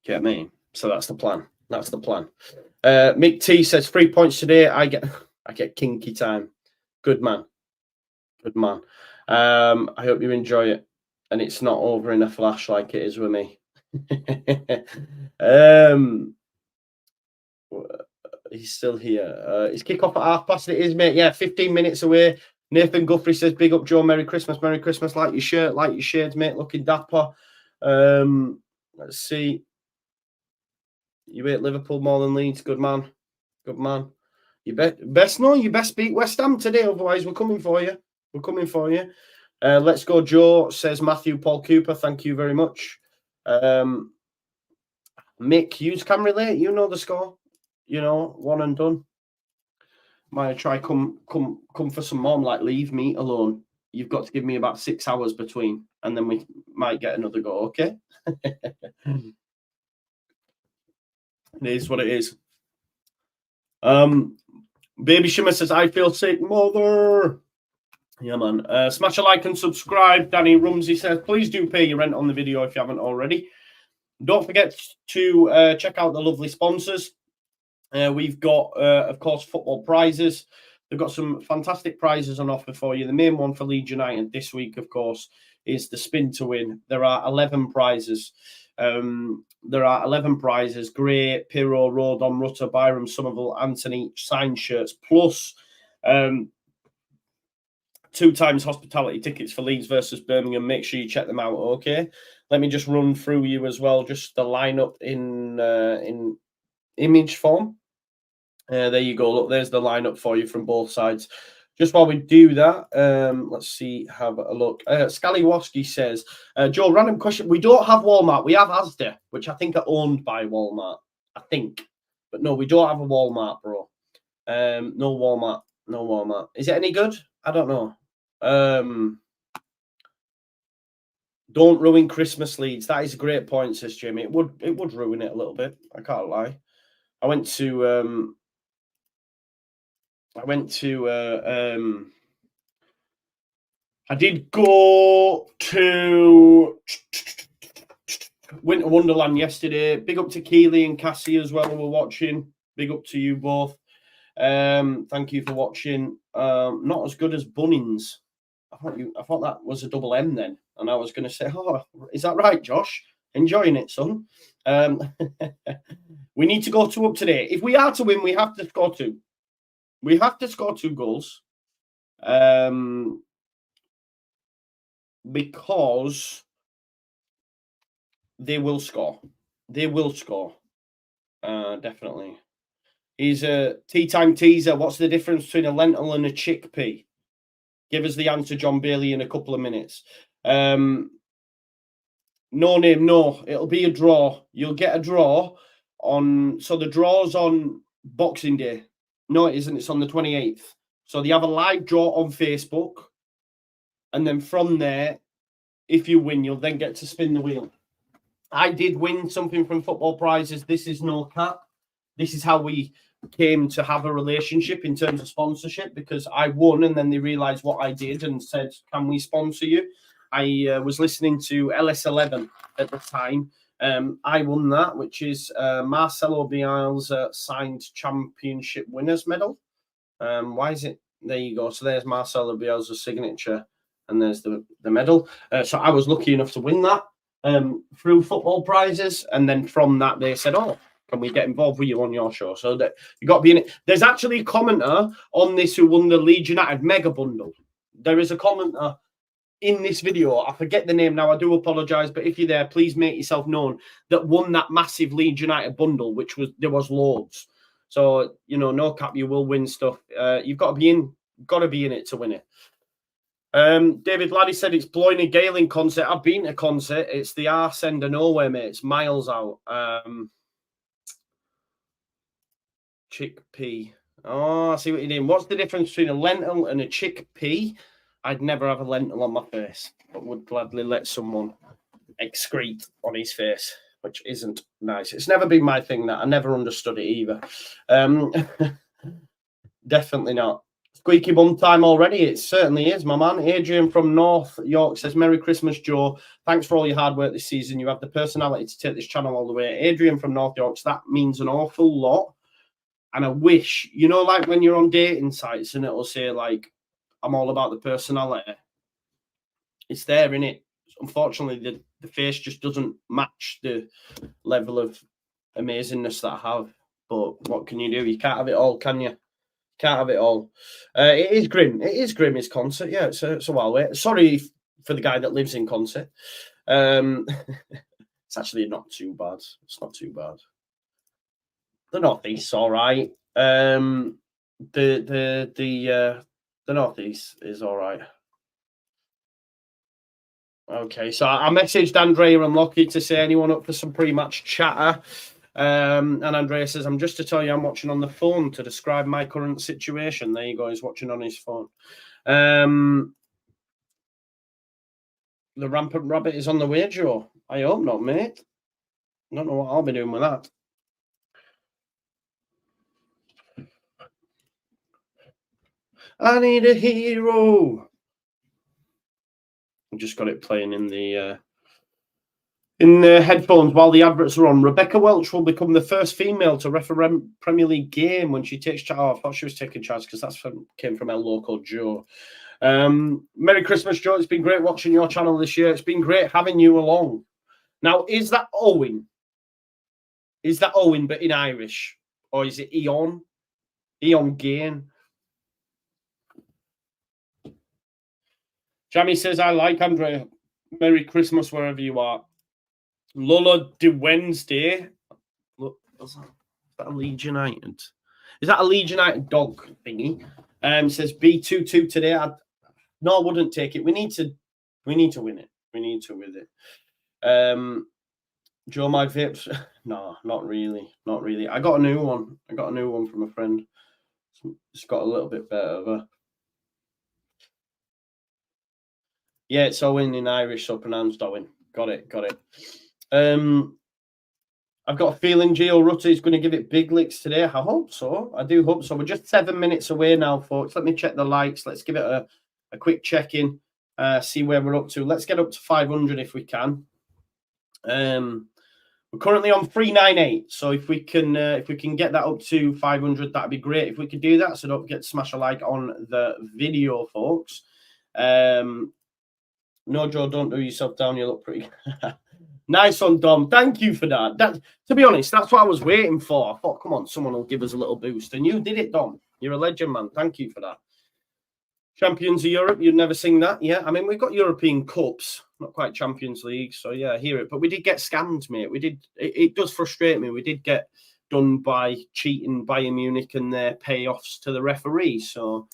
Do you know what I mean? So that's the plan. That's the plan. Mick T says 3 points today. I get kinky time. Good man. Good man. I hope you enjoy it. And it's not over in a flash like it is with me. He's still here. His kick-off at 5:30. It is, mate. Yeah, 15 minutes away. Nathan Guthrie says, big up, Joe. Merry Christmas. Merry Christmas. Like your shirt, like your shades, mate. Looking dapper. Let's see. You hate Liverpool more than Leeds. Good man. Good man. You best beat West Ham today. Otherwise, we're coming for you. We're coming for you. Let's go, Joe, says Matthew Paul Cooper. Thank you very much. Mick Hughes can relate. You know the score. You know, one and done. Might try come for some more. I'm like, leave me alone. You've got to give me about 6 hours between, and then we might get another go. Okay. It is what it is. Baby Shimmer says, I feel sick, mother. Yeah, man. Smash a like and subscribe. Danny Rumsey says, please do pay your rent on the video if you haven't already. Don't forget to check out the lovely sponsors. We've got, of course, football prizes. They've got some fantastic prizes on offer for you. The main one for Leeds United this week, of course, is the spin to win. There are 11 prizes. There are 11 prizes. Gray, Pirro, Rodon, Rutter, Byram, Somerville, Anthony, signed shirts, plus 2 times hospitality tickets for Leeds versus Birmingham. Make sure you check them out, okay? Let me just run through you as well, just the lineup in image form. There you go. Look, there's the lineup for you from both sides. Just while we do that, let's see, have a look. Scallywoski says, Joe, random question. We don't have Walmart. We have Asda, which I think are owned by Walmart. I think. But no, we don't have a Walmart, bro. No Walmart. No Walmart. Is it any good? I don't know. Don't ruin Christmas, Leeds. That is a great point, says Jimmy. It would ruin it a little bit. I can't lie. I did go to Winter Wonderland yesterday. Big up to Keely and Cassie as well who were watching. Big up to you both. Thank you for watching. Not as good as Bunnings. I I thought that was a double M then, and I was going to say, oh, is that right, Josh? Enjoying it, son. We need to go 2 up today. If we are to win, we have to score 2. We have to score 2 goals. Because they will score. They will score. Definitely. He's a tea time teaser. What's the difference between a lentil and a chickpea? Give us the answer, John Bailey, in a couple of minutes. No name, no. It'll be a draw. You'll get a draw on... So the draw's on Boxing Day. No, it isn't. It's on the 28th. So they have a live draw on Facebook. And then from there, if you win, you'll then get to spin the wheel. I did win something from Football Prizes. This is no cap. This is how we came to have a relationship in terms of sponsorship, because I won and then they realized what I did and said, can we sponsor you? I was listening to LS11 at the time. I won that, which is Marcelo Biel's signed championship winners medal. Why is it? There you go. So there's Marcelo Biel's signature and there's the medal. So I was lucky enough to win that through Football Prizes. And then from that, they said, oh, can we get involved with you on your show? So that you got to be in it. There's actually a commenter on this who won the Leeds United mega bundle. There is a commenter in this video. I forget the name now. I do apologize, but if you're there, please make yourself known, that won that massive Leeds United bundle, which was, there was loads. So, you know, no cap, you will win stuff. You've got to be in it to win it. David Laddie said it's blowing a gale in concert. I've been to concert. It's the arse end of nowhere, mate. It's miles out. Chickpea. Oh, I see what you're doing. What's the difference between a lentil and a chickpea? I'd never have a lentil on my face, but would gladly let someone excrete on his face, which isn't nice. It's never been my thing. That I never understood it either. Definitely not. Squeaky bum time already. It certainly is, my man. Adrian from North York says, Merry Christmas, Joe. Thanks for all your hard work this season. You have the personality to take this channel all the way. Adrian from North York, so that means an awful lot. And I wish, you know, like when you're on dating sites and it'll say, like, I'm all about the personality. It's there, innit? Unfortunately, the face just doesn't match the level of amazingness that I have. But what can you do? You can't have it all, can you? Can't have it all. It is grim. It is grim, his concert. Yeah, it's a while away. Sorry for the guy that lives in concert. It's actually not too bad. It's not too bad. The Northeast's all right. The Northeast is all right. Okay, so I messaged Andrea and Lockie to say anyone up for some pre-match chatter. And Andrea says, I'm just to tell you I'm watching on the phone to describe my current situation. There you go, he's watching on his phone. The Rampant Rabbit is on the way, Joe. I hope not, mate. I don't know what I'll be doing with that. I need a hero. I just got it playing in the headphones while the adverts are on. Rebecca Welch will become the first female to referee Premier League game when she takes charge. Oh, I thought she was taking charge because that's came from our local Joe. Merry Christmas, Joe. It's been great watching your channel this year. It's been great having you along. Now, is that Owen? Is that Owen, but in Irish? Or is it Eon? Eon Gain? Jamie says, I like Andrea. Merry Christmas wherever you are. Lola de Wednesday. Look, is that a Leeds United? Is that a Leeds United dog thingy? Says B22 today. No, I wouldn't take it. We need to win it. We need to win it. Joe, my vapes. No, not really. Not really. I got a new one. I got a new one from a friend. It's got a little bit better of a. Yeah, it's Owen in Irish, so pronounced Owen. Got it. I've got a feeling Gio Rutter is going to give it big licks today. I hope so. I do hope so. We're just 7 minutes away now, folks. Let me check the likes. Let's give it a quick check-in, see where we're up to. Let's get up to 500 if we can. We're currently on 398, so if we can get that up to 500, that'd be great. If we could do that, so don't forget to smash a like on the video, folks. No, Joe, don't do yourself down. You look pretty. Nice one, Dom. Thank you for that. To be honest, that's what I was waiting for. I thought, come on, someone will give us a little boost. And you did it, Dom. You're a legend, man. Thank you for that. Champions of Europe, you'd never sing that. Yeah, I mean, we've got European Cups, not quite Champions League. So, yeah, I hear it. But we did get scammed, mate. We did. It does frustrate me. We did get done by cheating Bayern Munich and their payoffs to the referee. So,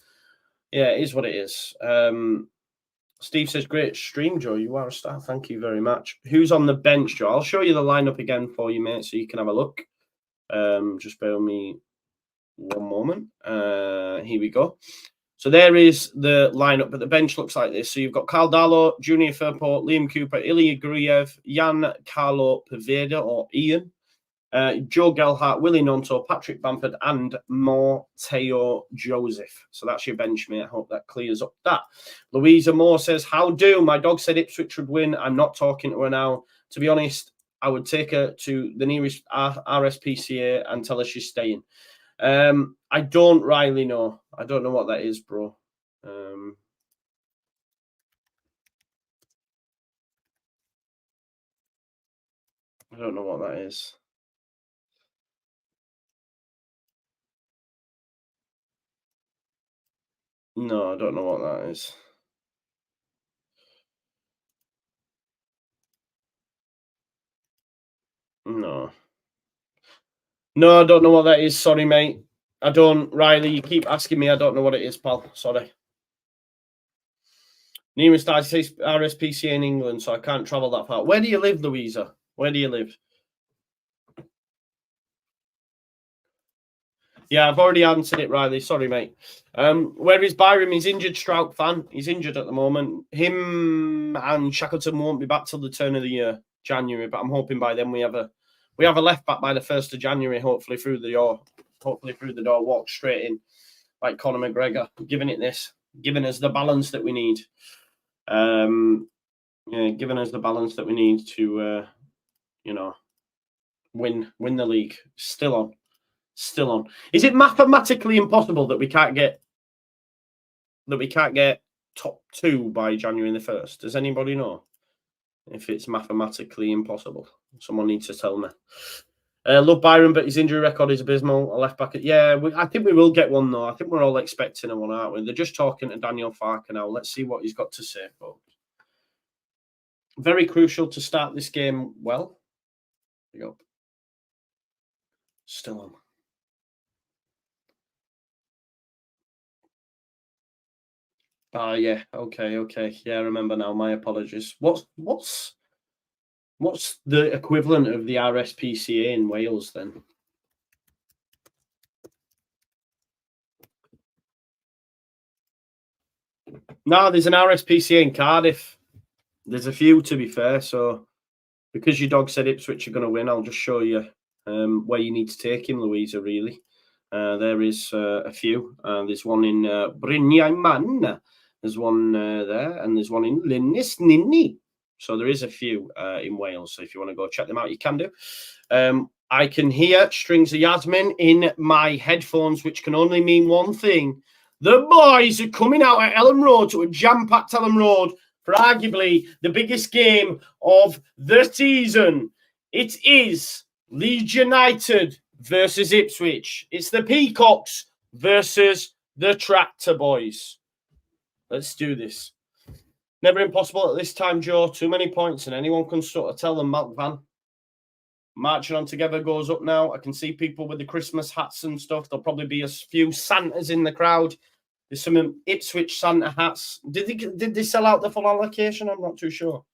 yeah, it is what it is. Steve says, great stream, Joe. You are a star. Thank you very much. Who's on the bench, Joe? I'll show you the lineup again for you, mate, so you can have a look. Just bear with me one moment. Here we go. So there is the lineup, but the bench looks like this. So you've got Carl Darlow, Junior Firpo, Liam Cooper, Ilya Gruyev, Jan Carlo Poveda, or Ian, Joe Gelhardt, Willie Nonto, Patrick Bamford, and Mateo Joseph. So that's your bench, mate. I hope that clears up that. Louisa Moore says, how do? My dog said Ipswich would win. I'm not talking to her now. To be honest, I would take her to the nearest RSPCA and tell her she's staying. I don't really know. I don't know what that is, bro. I don't know what that is. No, I don't know what that is. No. No, I don't know what that is. Sorry, mate. I don't, Riley. You keep asking me. I don't know what it is, pal. Sorry. Nearest RSPCA in England, so I can't travel that far. Where do you live, Louisa? Where do you live? Yeah, I've already answered it, Riley. Sorry, mate. Where is Byram? He's injured, Strout fan. He's injured at the moment. Him and Shackleton won't be back till the turn of the year, January. But I'm hoping by then we have a left back by the 1st of January. Hopefully through the door, walk straight in, like Conor McGregor, giving us the balance that we need. Giving us the balance that we need to, win the league. Still on. Is it mathematically impossible that we can't get top 2 by January the 1st? Does anybody know if it's mathematically impossible? Someone needs to tell me. Love Byron, but his injury record is abysmal. A left back. I think we will get one though. I think we're all expecting a one, aren't we? They're just talking to Daniel Farker now. Let's see what he's got to say, folks. Very crucial to start this game well. There you go. Still on. Yeah. Okay. Yeah, I remember now. My apologies. What's the equivalent of the RSPCA in Wales then? No, there's an RSPCA in Cardiff. There's a few, to be fair. So because your dog said Ipswich are going to win, I'll just show you where you need to take him, Louisa, really. There is a few. There's one in Brynjaiman. There's one there, and there's one in Linnisnini. So there is a few in Wales. So if you want to go check them out, you can do. I can hear Strings of Yasmin in my headphones, which can only mean one thing. The boys are coming out at Ellen Road to a jam-packed Ellen Road for arguably the biggest game of the season. It is Leeds United versus Ipswich. It's the Peacocks versus the Tractor Boys. Let's do this. Never impossible at this time, Joe. Too many points, and anyone can sort of tell them. Malk Van marching on together goes up now. I can see people with the Christmas hats and stuff. There'll probably be a few Santas in the crowd. There's some Ipswich Santa hats. Did they sell out the full allocation? I'm not too sure.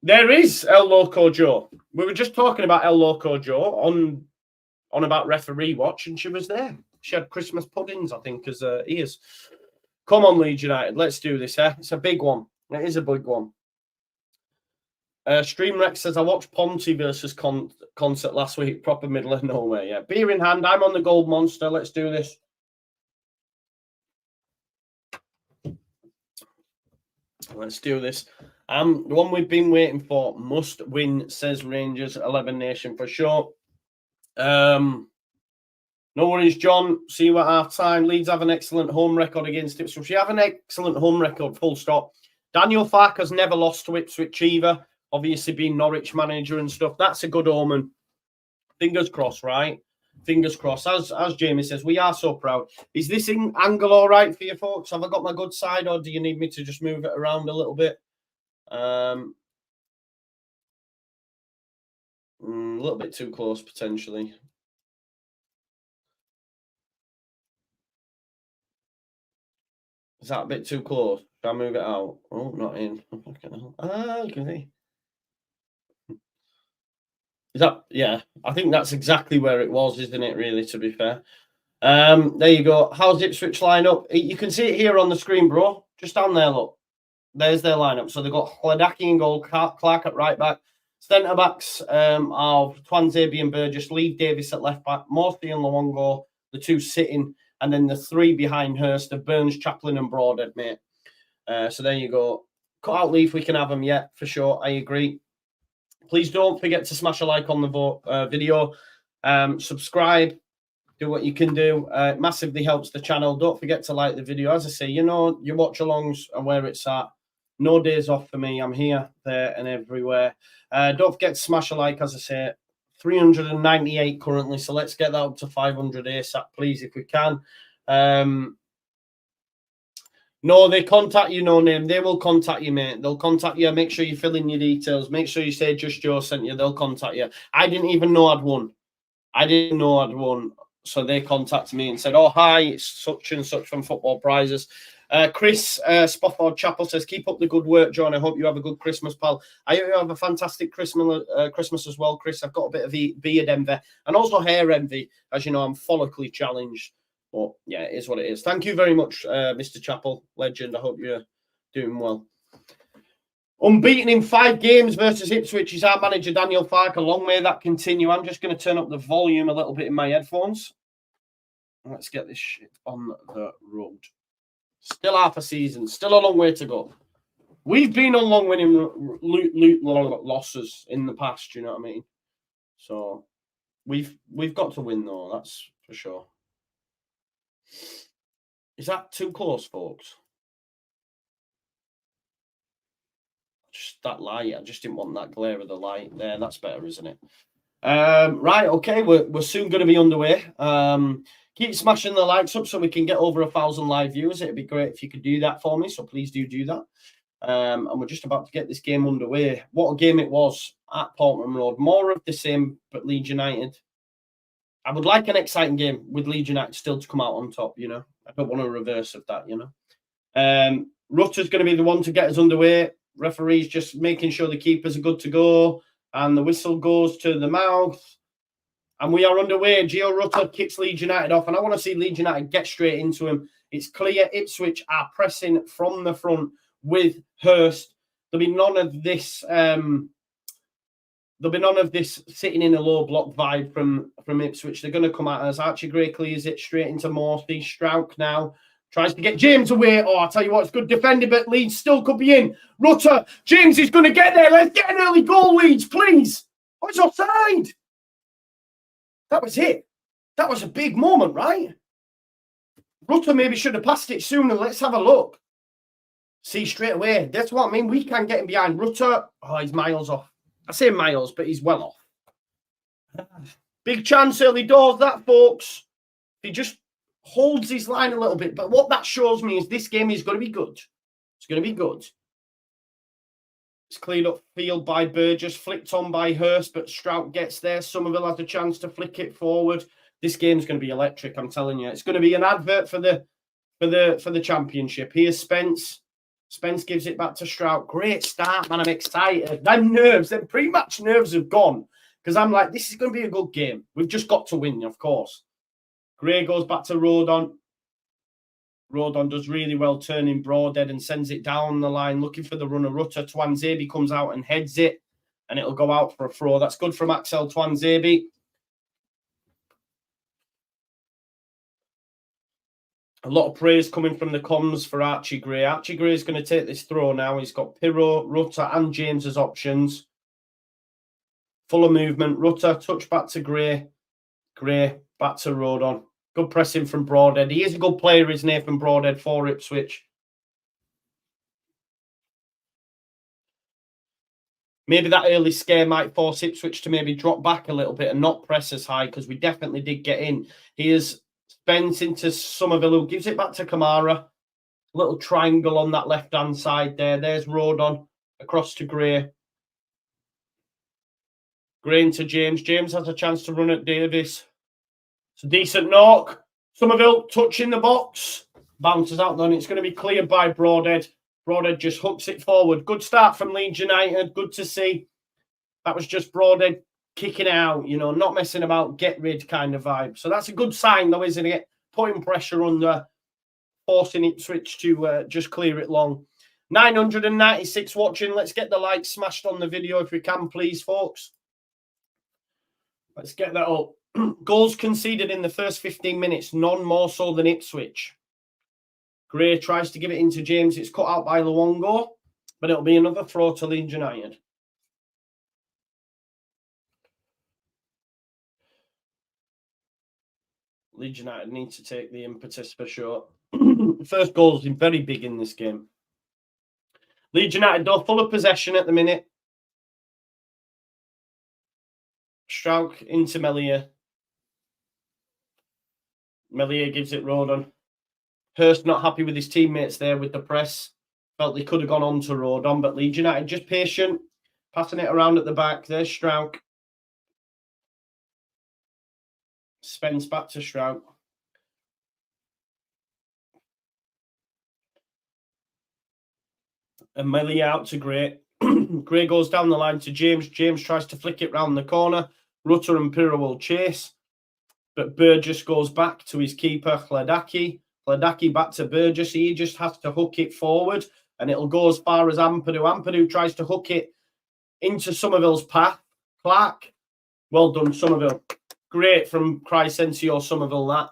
There is El Loco Joe. We were just talking about El Loco Joe on about referee watch, and she was there. She had Christmas puddings, I think, as ears. Come on, Leeds United. Let's do this, eh? It's a big one. It is a big one. Stream Rex says, I watched Ponte versus concert last week. Proper middle of nowhere, yeah. Beer in hand. I'm on the Gold Monster. Let's do this. Let's do this. The one we've been waiting for. Must win, says Rangers 11 Nation for sure. No worries, John. See you at half time. Leeds have an excellent home record against Ipswich. You have an excellent home record, full stop. Daniel Farker's never lost to Ipswich either. Obviously, being Norwich manager and stuff. That's a good omen. Fingers crossed, right? Fingers crossed. As Jamie says, we are so proud. Is this angle all right for you folks? Have I got my good side, or do you need me to just move it around a little bit? A little bit too close, potentially. Is that a bit too close? Should I move it out? Oh, not in. Ah, you can see. Is that, yeah, I think that's exactly where it was, isn't it, really, to be fair? There you go. How's Ipswich line up? You can see it here on the screen, bro. Just down there, look. There's their lineup. So they've got Hladaki in goal, Clark at right back. Centre backs of Twanzebe and Burgess, Lee Davis at left back, Morphy and Luongo, the two sitting, and then the three behind Hurst of Burns, Chaplin, and Broadhead, mate. So there you go. Cut out Leaf, we can have them, yeah, for sure. I agree. Please don't forget to smash a like on the video. Subscribe. Do what you can do. It massively helps the channel. Don't forget to like the video. As I say, you know, your watch-alongs and where it's at. No days off for me. I'm here, there, and everywhere. Don't forget to smash a like, as I say. 398 currently, so let's get that up to 500 ASAP, please, if we can. No, they contact you, no name. They will contact you, mate. They'll contact you. Make sure you fill in your details. Make sure you say Just Joe sent you. They'll contact you. I didn't even know I'd won. So they contacted me and said, oh, hi, it's such and such from Football Prizes. Chris Spofford Chapel says, keep up the good work, John. I hope you have a good Christmas, pal. I hope you have a fantastic Christmas as well, Chris. I've got a bit of beard envy and also hair envy. As you know, I'm follically challenged. But yeah, it is what it is. Thank you very much, Mr. Chapel, legend. I hope you're doing well. Unbeaten in 5 games versus Ipswich is our manager, Daniel Farker. Long may that continue. I'm just going to turn up the volume a little bit in my headphones. Let's get this shit on the road. Still half a season. Still a long way to go. We've been on long winning losses in the past, you know what I mean? So we've got to win, though. That's for sure. Is that too close, folks? Just that light. I just didn't want that glare of the light there. That's better, isn't it? Right, okay. We're soon going to be underway. Keep smashing the likes up so we can get over 1,000 live viewers. It'd be great if you could do that for me. So please do that. And we're just about to get this game underway. What a game it was at Portman Road. More of the same, but Leeds United. I would like an exciting game with Leeds United still to come out on top, you know. I don't want a reverse of that, you know. Rutter's going to be the one to get us underway. Referee's just making sure the keepers are good to go. And the whistle goes to the mouth. And we are underway. Gio Rutter kicks Leeds United off. And I want to see Leeds United get straight into him. It's clear Ipswich are pressing from the front with Hurst. There'll be none of this... There'll be none of this sitting in a low block vibe from Ipswich. They're going to come at us. Archie Gray clears it straight into Morphy. Strauch now tries to get James away. Oh, I'll tell you what, it's good defending, but Leeds still could be in. Rutter, James is going to get there. Let's get an early goal, Leeds, please. Oh, it's offside. That was it. That was a big moment, right? Rutter maybe should have passed it sooner. Let's have a look. See straight away. That's what I mean. We can't get him behind. Rutter, oh, he's miles off. I say miles, but he's well off. Big chance early doors, that, folks. He just holds his line a little bit. But what that shows me is this game is going to be good. It's going to be good. It's cleared up field by Burgess, flicked on by Hurst, but Strout gets there. Somerville has a chance to flick it forward. This game's going to be electric, I'm telling you. It's going to be an advert for the championship. Here's Spence. Spence gives it back to Strout. Great start, man. I'm excited. Them pre-match nerves have gone because I'm like, this is going to be a good game. We've just got to win, of course. Gray goes back to Rodon. Rodon does really well turning Broadhead and sends it down the line, looking for the runner. Rutter. Twanzebe comes out and heads it, and it'll go out for a throw. That's good from Axel Twanzebe. A lot of praise coming from the comms for Archie Gray. Archie Gray is going to take this throw now. He's got Pirro, Rutter, and James as options. Full of movement. Rutter, touch back to Gray. Gray Back to Rodon. Good pressing from Broadhead. He is a good player, isn't he, from Broadhead for Ipswich. Maybe that early scare might force Ipswich to maybe drop back a little bit and not press as high, because we definitely did get in. Here's Spence into Somerville, who gives it back to Kamara. Little triangle on that left-hand side there. There's Rodon across to Gray. Gray into James. James has a chance to run at Davis. It's a decent knock. Somerville touching the box. Bounces out then. It's going to be cleared by Broadhead. Broadhead just hooks it forward. Good start from Leeds United. Good to see. That was just Broadhead kicking out, you know, not messing about, get rid kind of vibe. So that's a good sign, though, isn't it? Putting pressure under, forcing Ipswich to just clear it long. 996 watching. Let's get the likes smashed on the video if we can, please, folks. Let's get that up. Goals conceded in the first 15 minutes, none more so than Ipswich. Gray tries to give it into James. It's cut out by Luongo, but it'll be another throw to Leeds United. Leeds United need to take the impetus for sure. The first goal is very big in this game. Leeds United, though, full of possession at the minute. Strauch into Meslier. Meslier gives it Rodon. Hurst not happy with his teammates there with the press. Felt they could have gone on to Rodon, but Leeds United just patient. Passing it around at the back. There's Strauch. Spence back to Strauch. And Meslier out to Gray. Gray goes down the line to James. James tries to flick it round the corner. Rutter and Pirro will chase. But Burgess goes back to his keeper, Hledaki. Hledaki back to Burgess. He just has to hook it forward, and it'll go as far as Ampadu. Ampadu tries to hook it into Somerville's path. Clark. Well done, Somerville. Great from Crysencio Somerville, that.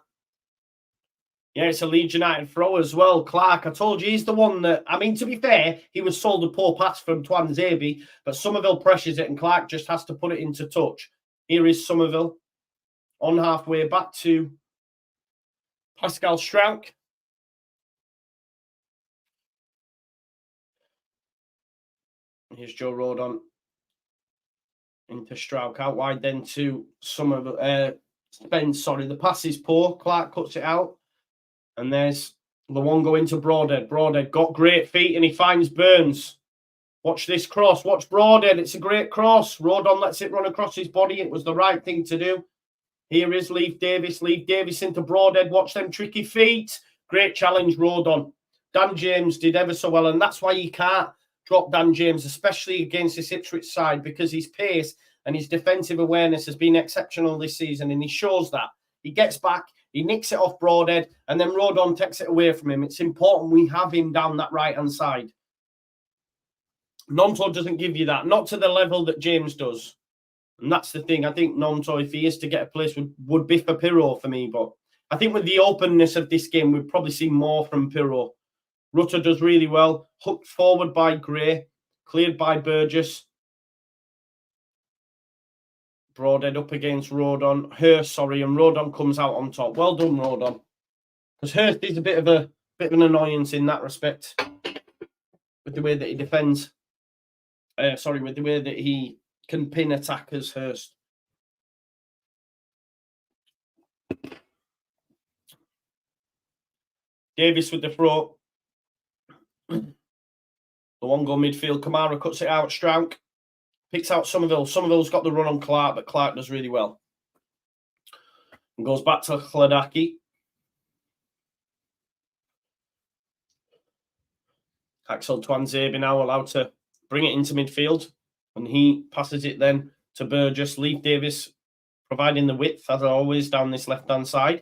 Yeah, it's a Leeds United throw as well. Clark, I told you, he's the one that, I mean, to be fair, he was sold a poor pass from Twanzebe, but Somerville pressures it and Clark just has to put it into touch. Here is Somerville on halfway back to Pascal Strauch. Here's Joe Rodon into Strauch. Out wide then to Somerville. Spence, sorry. The pass is poor. Clark cuts it out. And there's Luongo into Broadhead. Broadhead got great feet and he finds Burns. Watch this cross. Watch Broadhead. It's a great cross. Rodon lets it run across his body. It was the right thing to do. Here is Leif Davis. Leif Davis into Broadhead. Watch them tricky feet. Great challenge, Rodon. Dan James did ever so well, and that's why you can't drop Dan James, especially against this Ipswich side, because his pace and his defensive awareness has been exceptional this season, and he shows that. He gets back, he nicks it off Broadhead, and then Rodon takes it away from him. It's important we have him down that right-hand side. Nonto doesn't give you that, not to the level that James does. And that's the thing. I think Nonto, if he is to get a place, would be for Pirro for me. But I think with the openness of this game, we'd probably see more from Pirro. Rutter does really well. Hooked forward by Gray. Cleared by Burgess. Broadhead up against Rodon. Hurst, sorry, and Rodon comes out on top. Well done, Rodon. Because Hurst is a bit of an annoyance in that respect. With the way that he defends. With the way that he can pin attackers, Hurst. Davis with the throw. The one go midfield. Kamara cuts it out. Strauch picks out Somerville. Somerville's got the run on Clark, but Clark does really well. And goes back to Hledaki. Axel Twanzebe now allowed to bring it into midfield. And he passes it then to Burgess. Leif Davis providing the width, as always, down this left-hand side.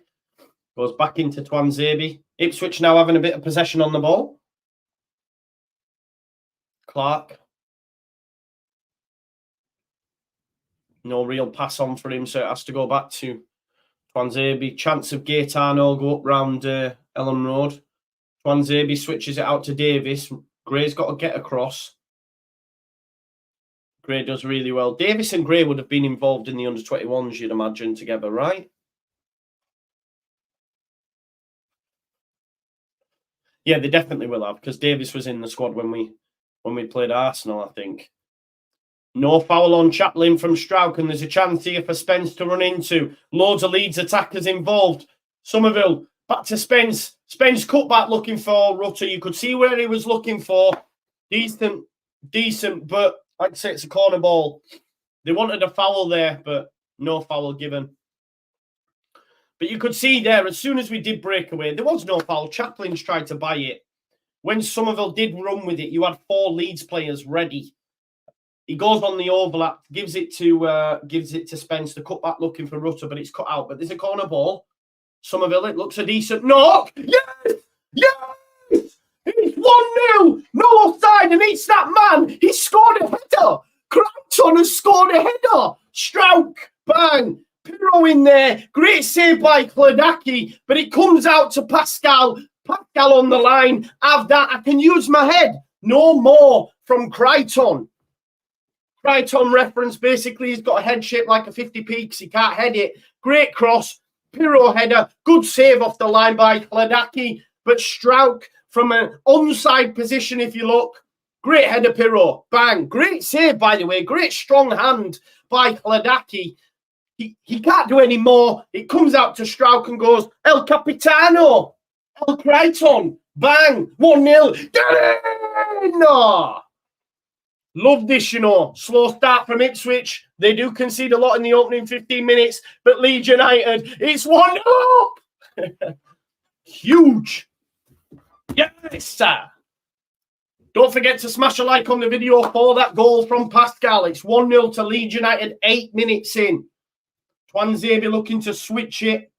Goes back into Twanzebe. Ipswich now having a bit of possession on the ball. Clark. No real pass on for him, so it has to go back to Twanzebe. Chance of Gaetano go up round Ellen Road. Twanzebe switches it out to Davis. Gray's got to get across. Gray does really well. Davis and Gray would have been involved in the under-21s, you'd imagine, together, right? Yeah, they definitely will have, because Davis was in the squad when we played Arsenal, I think. No foul on Chaplin from Strauch, and there's a chance here for Spence to run into. Loads of Leeds attackers involved. Somerville back to Spence. Spence cut back looking for Rutter. You could see where he was looking for. Decent, but like I say, it's a corner ball. They wanted a foul there, but no foul given. But you could see there, as soon as we did break away, there was no foul. Chaplin's tried to buy it. When Somerville did run with it, you had 4 Leeds players ready. He goes on the overlap, gives it to Spence. The cutback looking for Rutter, but it's cut out. But there's a corner ball. Somerville, it looks a decent knock. Yes! Yes! It's 1-0. No offside, and it's that man. He scored a header. Crichton has scored a header. Strauch, bang. Pirro in there. Great save by Kledaki, but it comes out to Pascal. Pascal on the line. Have that. I can use my head. No more from Crichton. Crichton reference, basically, he's got a head shape like a 50p because he can't head it. Great cross. Pirro header. Good save off the line by Kledaki, but Strauch from an onside position, if you look. Great header, Pirro. Bang. Great save, by the way. Great strong hand by Kledaki. He can't do any more. It comes out to Strauch and goes, El Capitano. El Crichton. Bang. 1-0. Get in! No. Love this, you know. Slow start from Ipswich. They do concede a lot in the opening 15 minutes, but Leeds United, it's 1-0. Huge. Yes, sir. Don't forget to smash a like on the video for that goal from Pascal. It's 1-0 to Leeds United, 8 minutes in. Twanzebe looking to switch it.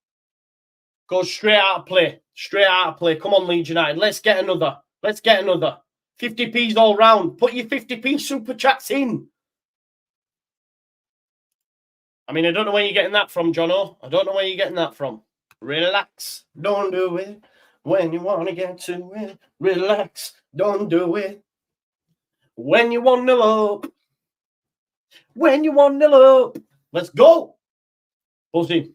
Goes straight out of play. Straight out of play. Come on, Leeds United. Let's get another. Let's get another. 50p's all round. Put your 50p super chats in. I mean, I don't know where you're getting that from, Jono. I don't know where you're getting that from. Relax. Don't do it when you want to get to it. Relax. Don't do it when you want to up. When you want to up. Let's go. Buzzy.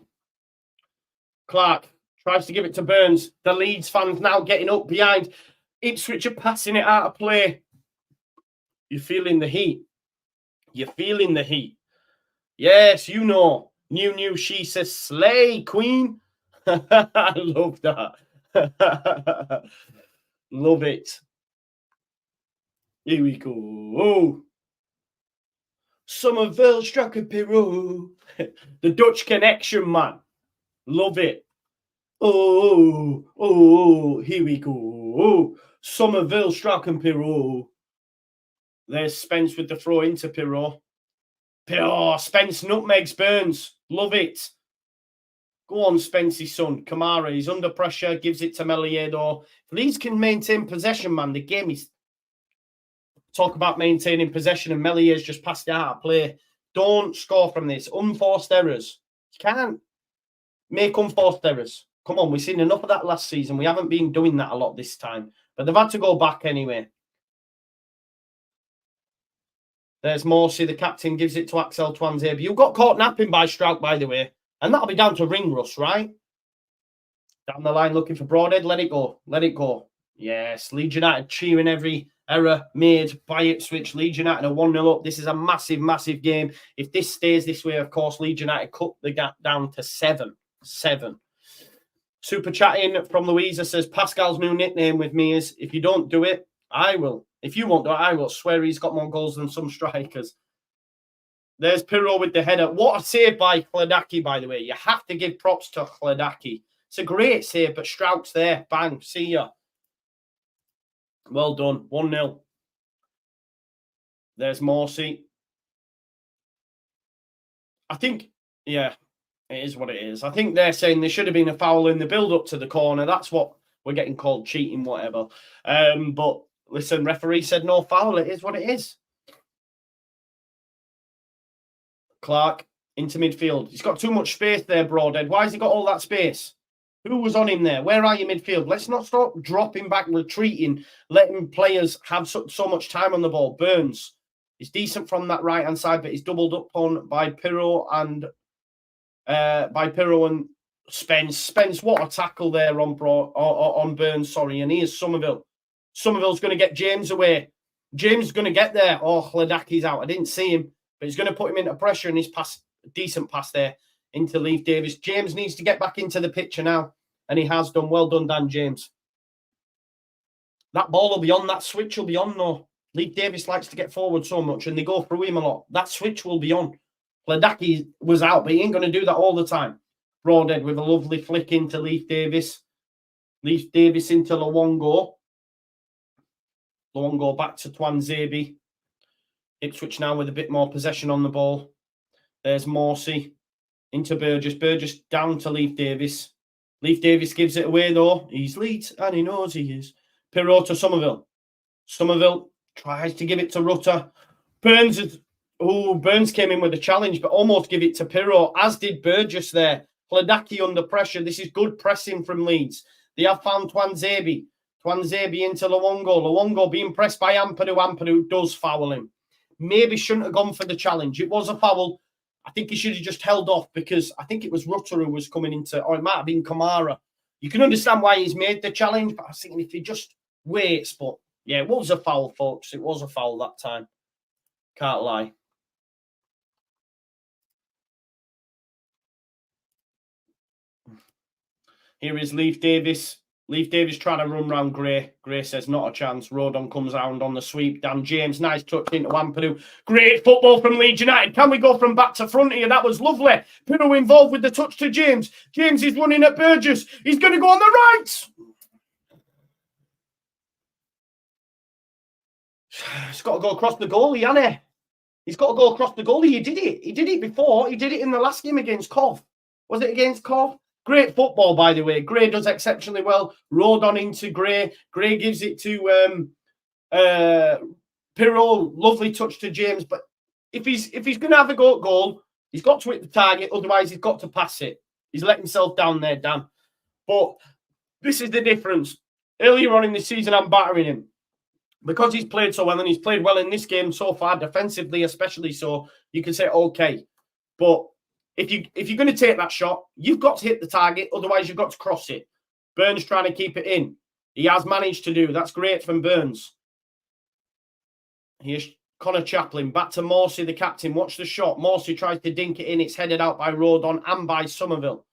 Clark tries to give it to Burns. The Leeds fans now getting up behind. Ipswich are passing it out of play. You're feeling the heat. You're feeling the heat. Yes, you know. New, she says, slay, queen. I love that. Love it. Here we go. Oh. Somerville struck a Pirro. The Dutch connection, man. Love it. Oh, here we go. Oh, Somerville struck and Pirro. There's Spence with the throw into Pirro. Spence nutmegs Burns. Love it. Go on, Spence's son. Kamara, he's under pressure. Gives it to Meliedo. If Leeds can maintain possession, man, the game is... Talk about maintaining possession, and Melier's just passed it out of play. Don't score from this. Unforced errors. You can't make unforced errors. Come on, we've seen enough of that last season. We haven't been doing that a lot this time. But they've had to go back anyway. There's Morsey, the captain, gives it to Axel Twanzebe. You got caught napping by Strauch, by the way. And that'll be down to ring rust, right? Down the line looking for Broadhead. Let it go. Let it go. Yes, Leeds United cheering every error made by Ipswich. Leeds United are 1-0 up. This is a massive, massive game. If this stays this way, of course, Leeds United cut the gap down to 7. Super chatting from Louisa says, Pascal's new nickname with me is, if you don't do it, I will. If you won't do it, I will. Swear he's got more goals than some strikers. There's Pirro with the header. What a save by Kledaki, by the way. You have to give props to Kledaki. It's a great save, but Strauch's there. Bang. See ya. Well done. 1-0. There's Morsey. I think, yeah, it is what it is. I think they're saying there should have been a foul in the build-up to the corner. That's what we're getting called cheating, whatever. But listen, referee said no foul. It is what it is. Clark into midfield. He's got too much space there, Broadhead. Why has he got all that space? Who was on him there? Where are you midfield? Let's not stop dropping back, retreating, letting players have so much time on the ball. Burns is decent from that right-hand side, but he's doubled up on by Pirro and Spence, what a tackle there on Burns, sorry. And here's Somerville. Somerville's going to get James away. James is going to get there. Oh, Hledaki's out. I didn't see him, but he's going to put him into pressure, and his pass, decent pass there into Leif Davis. James needs to get back into the picture now, and he has done. Well done, Dan James. That ball will be on. That switch will be on, though. Leif Davis likes to get forward so much, and they go through him a lot. That switch will be on. Hledaki was out, but he ain't going to do that all the time. Broadhead with a lovely flick into Leif Davis. Leif Davis into Luongo. Luongo back to Twanzebe. Ipswich now with a bit more possession on the ball. There's Morsey into Burgess. Burgess down to Leif Davis. Leif Davis gives it away, though. He's Leeds, and he knows he is. Pirot to Somerville. Somerville tries to give it to Rutter. Burns came in with a challenge, but almost give it to Pirot, as did Burgess there. Hledaki under pressure. This is good pressing from Leeds. They have found Twanzebe. Twanzebe into Luongo. Luongo being pressed by Ampadu. Ampadu does foul him. Maybe shouldn't have gone for the challenge. It was a foul. I think he should have just held off, because I think it was Rutter who was coming into, or it might have been Kamara. You can understand why he's made the challenge, but I was thinking if he just waits, but yeah, it was a foul, folks. It was a foul that time. Can't lie. Here is Leif Davis. Leif Davis trying to run round Gray. Gray says, not a chance. Rodon comes around on the sweep. Dan James, nice touch into Ampadu. Great football from Leeds United. Can we go from back to front here? That was lovely. Pirou involved with the touch to James. James is running at Burgess. He's going to go on the right. He's got to go across the goalie, hasn't he? He's got to go across the goalie. He did it. He did it before. He did it in the last game against Cov. Was it against Cov? Great football, by the way. Gray does exceptionally well. Rodon into Gray. Gray gives it to Pirou. Lovely touch to James. But if he's going to have a go at goal, he's got to hit the target. Otherwise, he's got to pass it. He's let himself down there, Dan. But this is the difference. Earlier on in the season, I'm battering him. Because he's played so well, and he's played well in this game so far, defensively especially so, you can say, okay. But if you're going to take that shot, you've got to hit the target. Otherwise, you've got to cross it. Burns trying to keep it in. He has managed to do. That's great from Burns. Here's Connor Chaplin. Back to Morsey, the captain. Watch the shot. Morsey tries to dink it in. It's headed out by Rodon and by Somerville.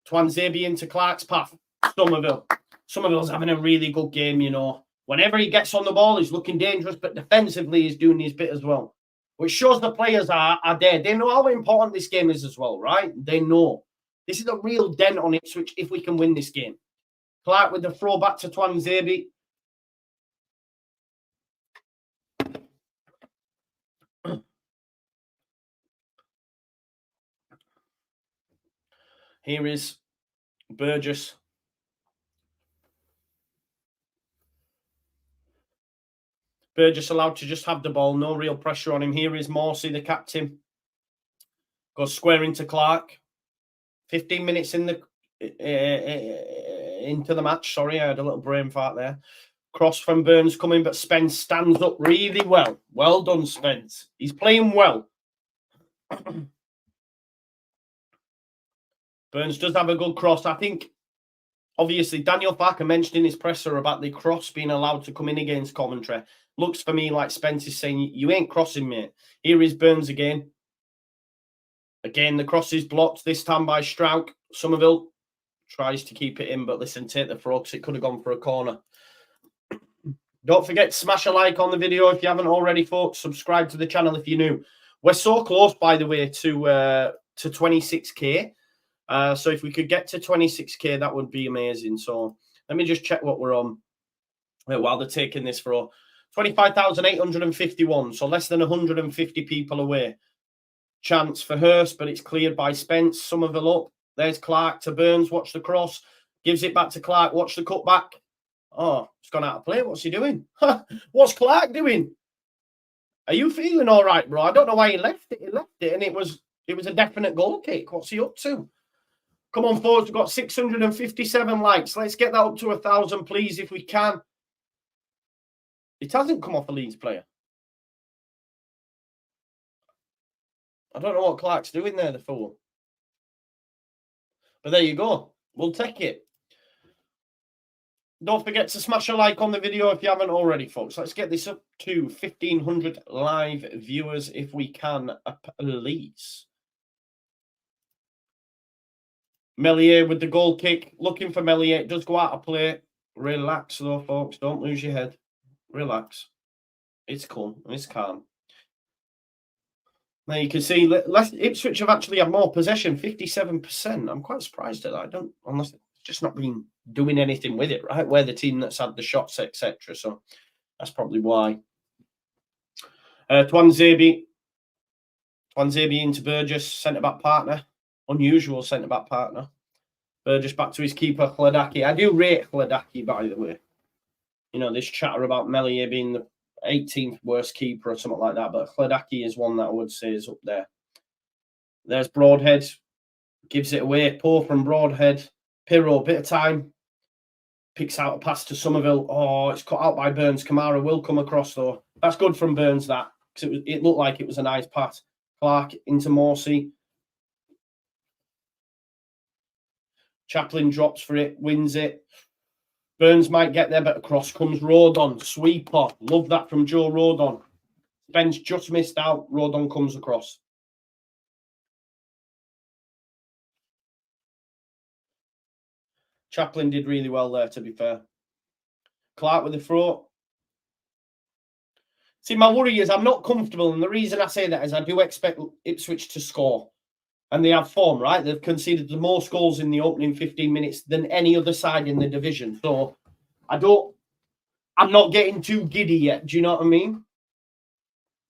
Twanzebe into Clark's path. Somerville. Somerville's having a really good game, you know. Whenever he gets on the ball, he's looking dangerous, but defensively, he's doing his bit as well. Which shows the players are there. They know how important this game is as well, right? They know. This is a real dent on Ipswich if we can win this game. Clark with the throw back to Twanzebe. Here is Burgess. Burgess allowed to just have the ball. No real pressure on him. Here is Morsey, the captain. Goes square into Clark. 15 minutes in the into the match. Sorry, I had a little brain fart there. Cross from Burns coming, but Spence stands up really well. Well done, Spence. He's playing well. Burns does have a good cross. I think, obviously, Daniel Farker mentioned in his presser about the cross being allowed to come in against Coventry. Looks for me like Spence is saying, you ain't crossing, mate. Here is Burns again. Again, the cross is blocked, this time by Strauch. Somerville tries to keep it in, but listen, take the throw because it could have gone for a corner. Don't forget to smash a like on the video if you haven't already, folks. Subscribe to the channel if you're new. We're so close, by the way, to 26K. So if we could get to 26K, that would be amazing. So let me just check what we're on while they're taking this for 25,851. So less than 150 people away. Chance for Hurst, but it's cleared by Spence. Somerville up. There's Clark to Burns. Watch the cross. Gives it back to Clark. Watch the cutback. Oh, it's gone out of play. What's he doing? What's Clark doing? Are you feeling all right, bro? I don't know why he left it. He left it, and it was a definite goal kick. What's he up to? Come on, folks. We've got 657 likes. Let's get that up to 1,000, please, if we can. It hasn't come off a Leeds player. I don't know what Clark's doing there, the fool. But there you go. We'll take it. Don't forget to smash a like on the video if you haven't already, folks. Let's get this up to 1,500 live viewers if we can, please. Melier with the goal kick. Looking for Melier. It does go out of play. Relax, though, folks. Don't lose your head. Relax. It's cool. It's calm. Now you can see Ipswich have actually had more possession, 57%. I'm quite surprised at that. Unless it's just not been doing anything with it, right? We're the team that's had the shots, etc. So that's probably why. Twanzebe into Burgess, centre-back partner. Unusual centre-back partner. Burgess back to his keeper, Hladaki. I do rate Hladaki, by the way. You know, this chatter about Melier being the 18th worst keeper or something like that, but Hladaki is one that I would say is up there. There's Broadhead. Gives it away. Poor from Broadhead. Pirro, bit of time. Picks out a pass to Somerville. Oh, it's cut out by Burns. Kamara will come across, though. That's good from Burns, that. Because it looked like it was a nice pass. Clark into Morsey. Chaplin drops for it. Wins it. Burns might get there, but across comes Rodon. Sweeper. Love that from Joe Rodon. Spence just missed out. Rodon comes across. Chaplin did really well there, to be fair. Clark with the throw. See, my worry is I'm not comfortable, and the reason I say that is I do expect Ipswich to score. And they have form, right? They've conceded the most goals in the opening 15 minutes than any other side in the division. So I'm not getting too giddy yet. Do you know what I mean?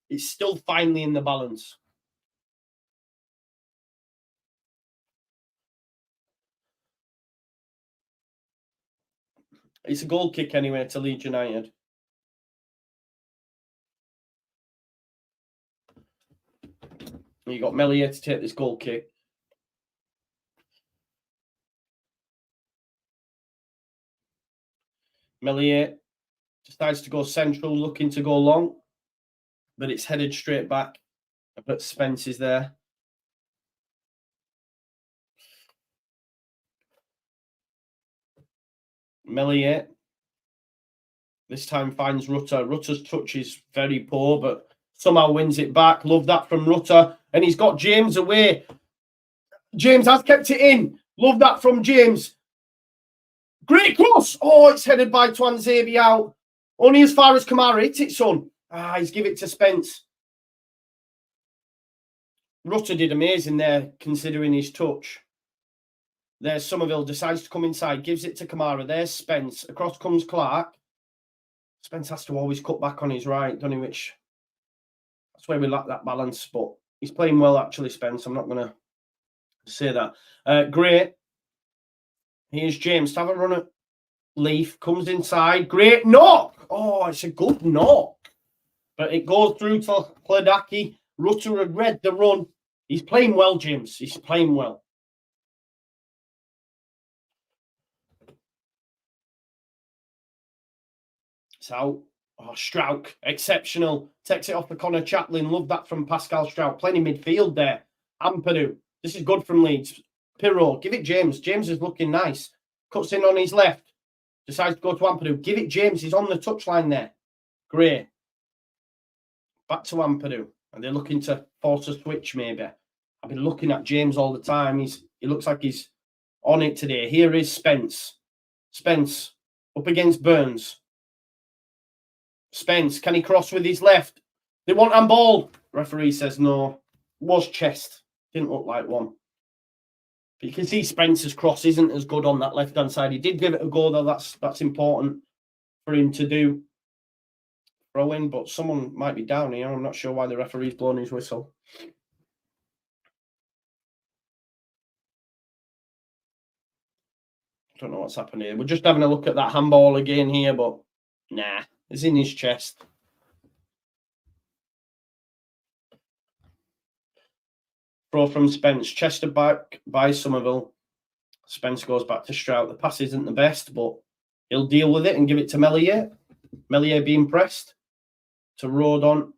It's still finely in the balance. It's a goal kick anyway to Leeds United. You got Melier to take this goal kick. Melier decides to go central, looking to go long, but it's headed straight back. But Spence is there. Melier this time finds Rutter. Rutter's touch is very poor, but somehow wins it back. Love that from Rutter. And he's got James away. James has kept it in. Love that from James. Great cross. Oh, it's headed by Twanzebe out. Only as far as Kamara hits it, son. He's give it to Spence. Rutter did amazing there, considering his touch. There's Somerville, decides to come inside, gives it to Kamara. There's Spence. Across comes Clark. Spence has to always cut back on his right, doesn't he? Which, that's where we lack that balance. But he's playing well, actually, Spence. I'm not going to say that. Great. Here's James to have a run at Leaf. Comes inside. Great knock. Oh, it's a good knock. But it goes through to Hladaki. Rutter had read the run. He's playing well, James. He's playing well. It's out. Oh, Strauch, exceptional. Takes it off the corner. Chaplin, love that from Pascal Strauch. Playing in midfield there. Ampadu. This is good from Leeds. Pirro, give it James. James is looking nice. Cuts in on his left. Decides to go to Ampadu. Give it James. He's on the touchline there. Great. Back to Ampadu. And they're looking to force a switch, maybe. I've been looking at James all the time. He looks like he's on it today. Here is Spence. Spence up against Burns. Spence, can he cross with his left? They want handball. Referee says no. Was chest. Didn't look like one. But you can see Spence's cross isn't as good on that left-hand side. He did give it a go, though. That's important for him to do. Throw in, but someone might be down here. I'm not sure why the referee's blowing his whistle. Don't know what's happened here. We're just having a look at that handball again here, but nah, it's in his chest. Throw from Spence, chested back by Somerville. Spence goes back to Strout. The pass isn't the best, but he'll deal with it and give it to Melier. Melier being pressed to Rodon.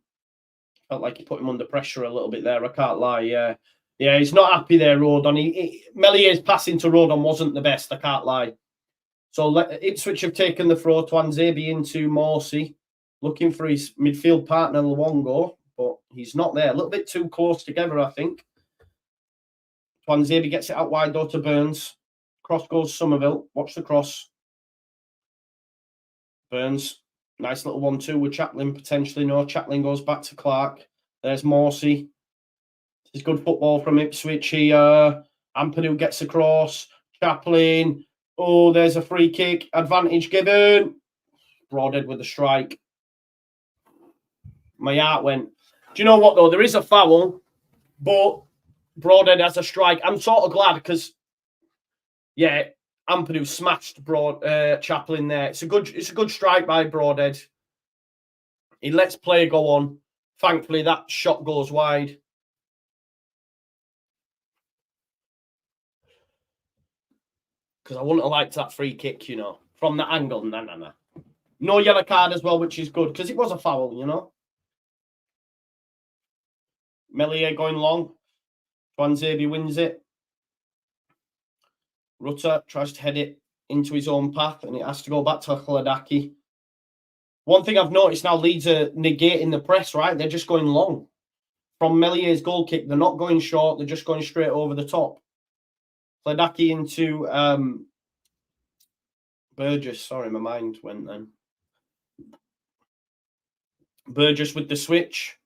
Felt like he put him under pressure a little bit there. I can't lie. Yeah, Yeah, he's not happy there, Rodon. Mellier's passing to Rodon wasn't the best, I can't lie. So Ipswich have taken the throw. Twanzebe into Morsey, looking for his midfield partner, Luongo, but he's not there. A little bit too close together, I think. Twanzebe gets it out wide, though, to Burns. Cross goes Somerville. Watch the cross. Burns. Nice little 1-2 with Chaplin, potentially. No, Chaplin goes back to Clark. There's Morsey. It's good football from Ipswich here. Ampadu gets across. Chaplin. Oh, there's a free kick. Advantage given. Broadhead with the strike. My heart went. Do you know what, though? There is a foul, but Broadhead has a strike. I'm sort of glad because, yeah, Ampadu smashed Chaplin there. It's a good strike by Broadhead. He lets play go on. Thankfully, that shot goes wide. Because I wouldn't have liked that free kick, you know, from that angle. No. No yellow card as well, which is good because it was a foul, you know. Mellier going long. Twanzebe wins it. Rutter tries to head it into his own path, and it has to go back to Khladaki. One thing I've noticed now, Leeds are negating the press, right? They're just going long. From Mellier's goal kick, they're not going short. They're just going straight over the top. Khladaki into Burgess. Sorry, my mind went then. Burgess with the switch.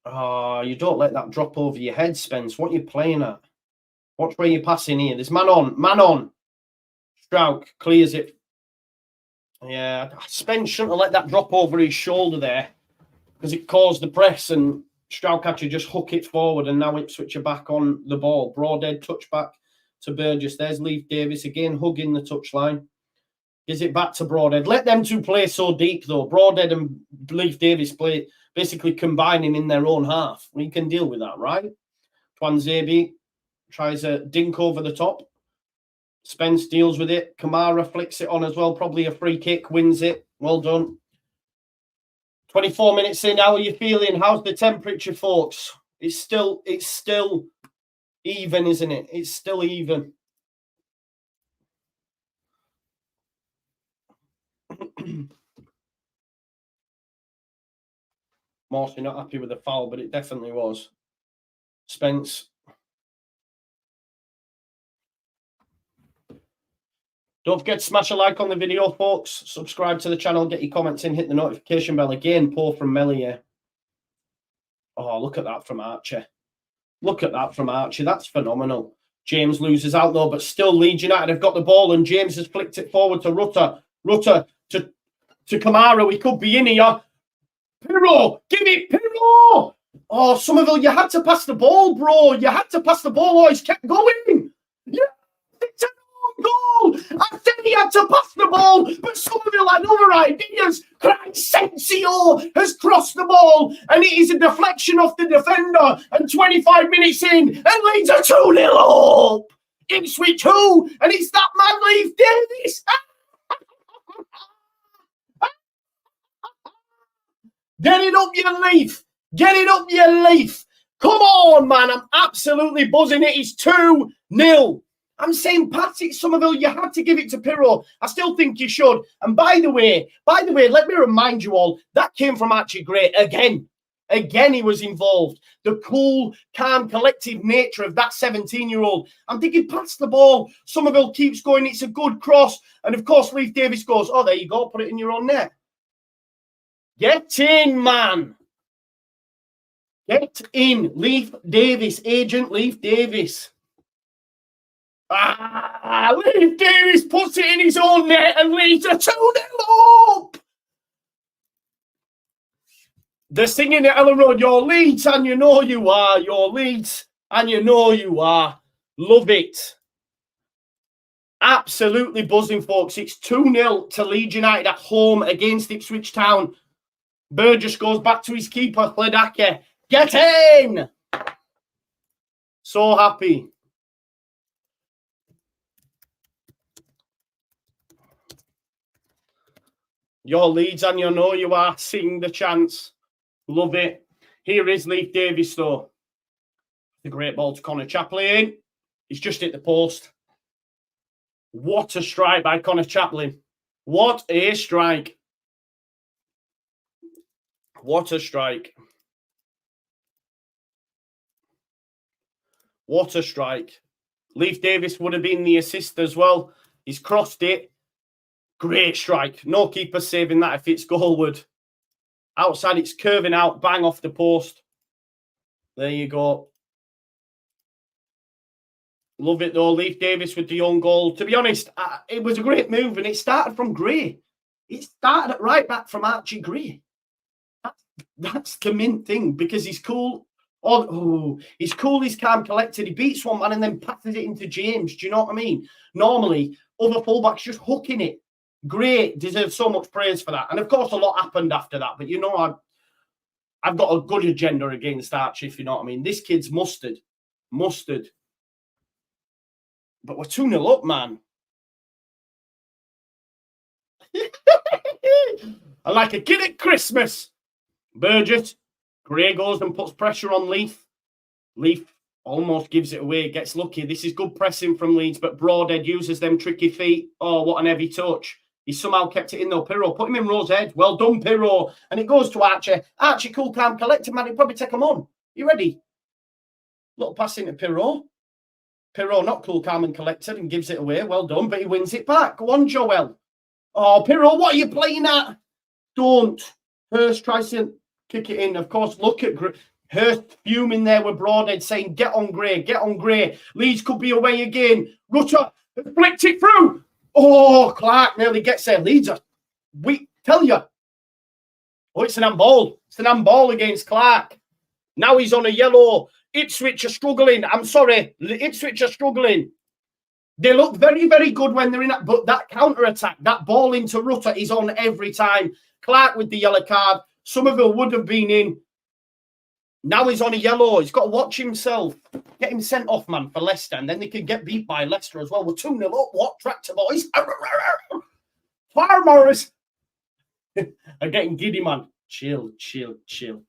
Oh, you don't let that drop over your head, Spence. What are you playing at? Watch where you're passing here. There's man on. Man on. Strauch clears it. Yeah, Spence shouldn't have let that drop over his shoulder there because it caused the press and Strauch had to just hook it forward and now Ipswich are back on the ball. Broadhead touchback to Burgess. There's Leif Davis again hugging the touchline. Gives it back to Broadhead. Let them two play so deep though. Broadhead and Leif Davis play basically combining in their own half. We can deal with that, right? Twanzebe tries a dink over the top. Spence deals with it. Kamara flicks it on as well. Probably a free kick. Wins it. Well done. 24 minutes in. How are you feeling? How's the temperature, folks? It's still even, isn't it? It's still even. Morsey not happy with the foul, but it definitely was. Spence. Don't forget to smash a like on the video, folks. Subscribe to the channel, get your comments in, hit the notification bell. Again, pour from Mellier. Oh, look at that from Archie. Look at that from Archie. That's phenomenal. James loses out, though, but still Leeds United have got the ball, and James has flicked it forward to Rutter. Rutter to Kamara. We could be in here. Pirro! Give it, Pirro! Oh, Somerville, you had to pass the ball, bro. You had to pass the ball, or he's kept going. Yeah, it's a goal. I said he had to pass the ball, but Somerville had other ideas. Crescencio has crossed the ball, and it is a deflection off the defender. And 25 minutes in, and Leeds are 2-0 up. Ipswich 2, and it's that man, Leif Davis. Get it up, you Leaf. Get it up, you Leaf. Come on, man. I'm absolutely buzzing it. It's 2-0. I'm saying, Patrick Somerville, you had to give it to Pirro. I still think you should. And by the way, let me remind you all, that came from Archie Gray again. Again, he was involved. The cool, calm, collective nature of that 17-year-old. I'm thinking, pass the ball. Somerville keeps going. It's a good cross. And, of course, Leif Davis goes, oh, there you go. Put it in your own net. Get in, man. Get in. Leif Davis, agent Leif Davis. Leif Davis puts it in his own net and Leeds are 2-0 up. They're singing at Ellen Road, your Leeds, and you know you are. Your Leeds, and you know you are. Love it. Absolutely buzzing, folks. It's 2-0 to Leeds United at home against Ipswich Town. Burgess goes back to his keeper, Khladaki. Get in! So happy. Your Leeds, and you know you are. Sing the chants. Love it. Here is Leif Davis, though. I The great ball to Connor Chaplin. He's just hit the post. What a strike by Connor Chaplin. What a strike. What a strike. What a strike. Leif Davis would have been the assist as well. He's crossed it. Great strike. No keeper saving that if it's goalward. Outside, it's curving out. Bang off the post. There you go. Love it though. Leif Davis with the own goal. To be honest, it was a great move and it started from Gray. It started at right back from Archie Gray. That's the mint thing because he's cool. He's cool, he's calm, collected. He beats one man and then passes it into James. Do you know what I mean? Normally, other fullbacks just hooking it. Gray deserves so much praise for that. And of course, a lot happened after that. But you know, I've got a good agenda against Archie, if you know what I mean. This kid's mustard. Mustard. But we're 2-0 up, man. I like a kid at Christmas. Burgess. Gray goes and puts pressure on Leaf. Leaf almost gives it away, gets lucky. This is good pressing from Leeds, but Broadhead uses them tricky feet. Oh, what an heavy touch. He somehow kept it in though. Pirro, put him in Rowe's head. Well done, Pirro. And it goes to Archie. Archie, cool, calm, collected, man. He'll probably take him on. You ready? Little pass into Pirro. Pirro, not cool, calm and collected, and gives it away. Well done, but he wins it back. Go on, Joel. Oh, Pirro, what are you playing at? Don't. Hurst tries to kick it in. Of course, look at Hurst fuming there with Broadhead saying, get on Gray, get on Gray. Leeds could be away again. Rutter flicked it through. Oh, Clark nearly gets there. Leeds are, we tell you. Oh, it's an handball. It's an handball against Clark. Now he's on a yellow. Ipswich are struggling. I'm sorry. Ipswich are struggling. They look very, very good when they're in that, but that counter-attack, that ball into Rutter is on every time. Clark with the yellow card. Somerville would have been in. Now he's on a yellow. He's got to watch himself. Get him sent off, man, for Leicester. And then they can get beat by Leicester as well. We're 2-0 up. What? Tractor boys. Farmers. I'm getting giddy, man. Chill, chill, chill.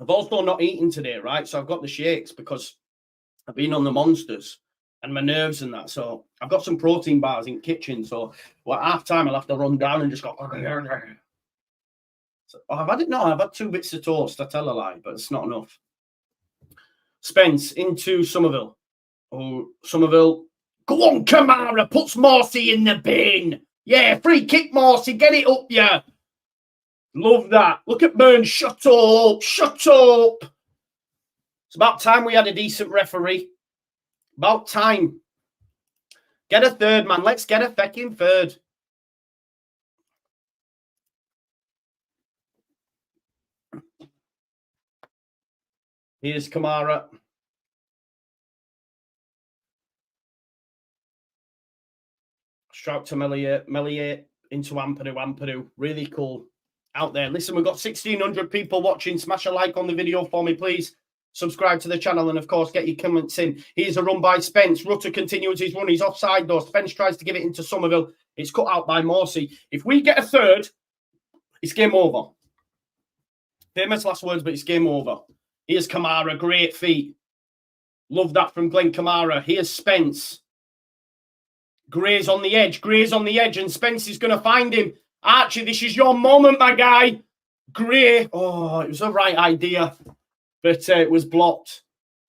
I've also not eaten today, right? So I've got the shakes because I've been on the monsters and my nerves and that. So I've got some protein bars in the kitchen. So at half time, I'll have to run down and just go. So, I've had it. No, I've had 2 bits of toast. I tell a lie, but it's not enough. Spence into Somerville. Oh, Somerville. Go on, Kamara. Puts Morsey in the bin. Yeah, free kick, Morsey. Get it up, yeah. Love that. Look at Burns. Shut up. Shut up. It's about time we had a decent referee. About time. Get a third, man. Let's get a fecking third. Here's Kamara. Strout to Melier. Melier into Ampadu. Ampadu. Really cool. Out there. Listen, we've got 1,600 people watching. Smash a like on the video for me, please. Subscribe to the channel and, of course, get your comments in. Here's a run by Spence. Rutter continues his run. He's offside, though. Spence tries to give it into Somerville. It's cut out by Morsey. If we get a third, it's game over. Famous last words, but it's game over. Here's Kamara. Great feet. Love that from Glenn Kamara. Here's Spence. Gray's on the edge. Gray's on the edge, and Spence is going to find him. Archie, this is your moment, my guy. Gray. Oh, it was the right idea. But it was blocked.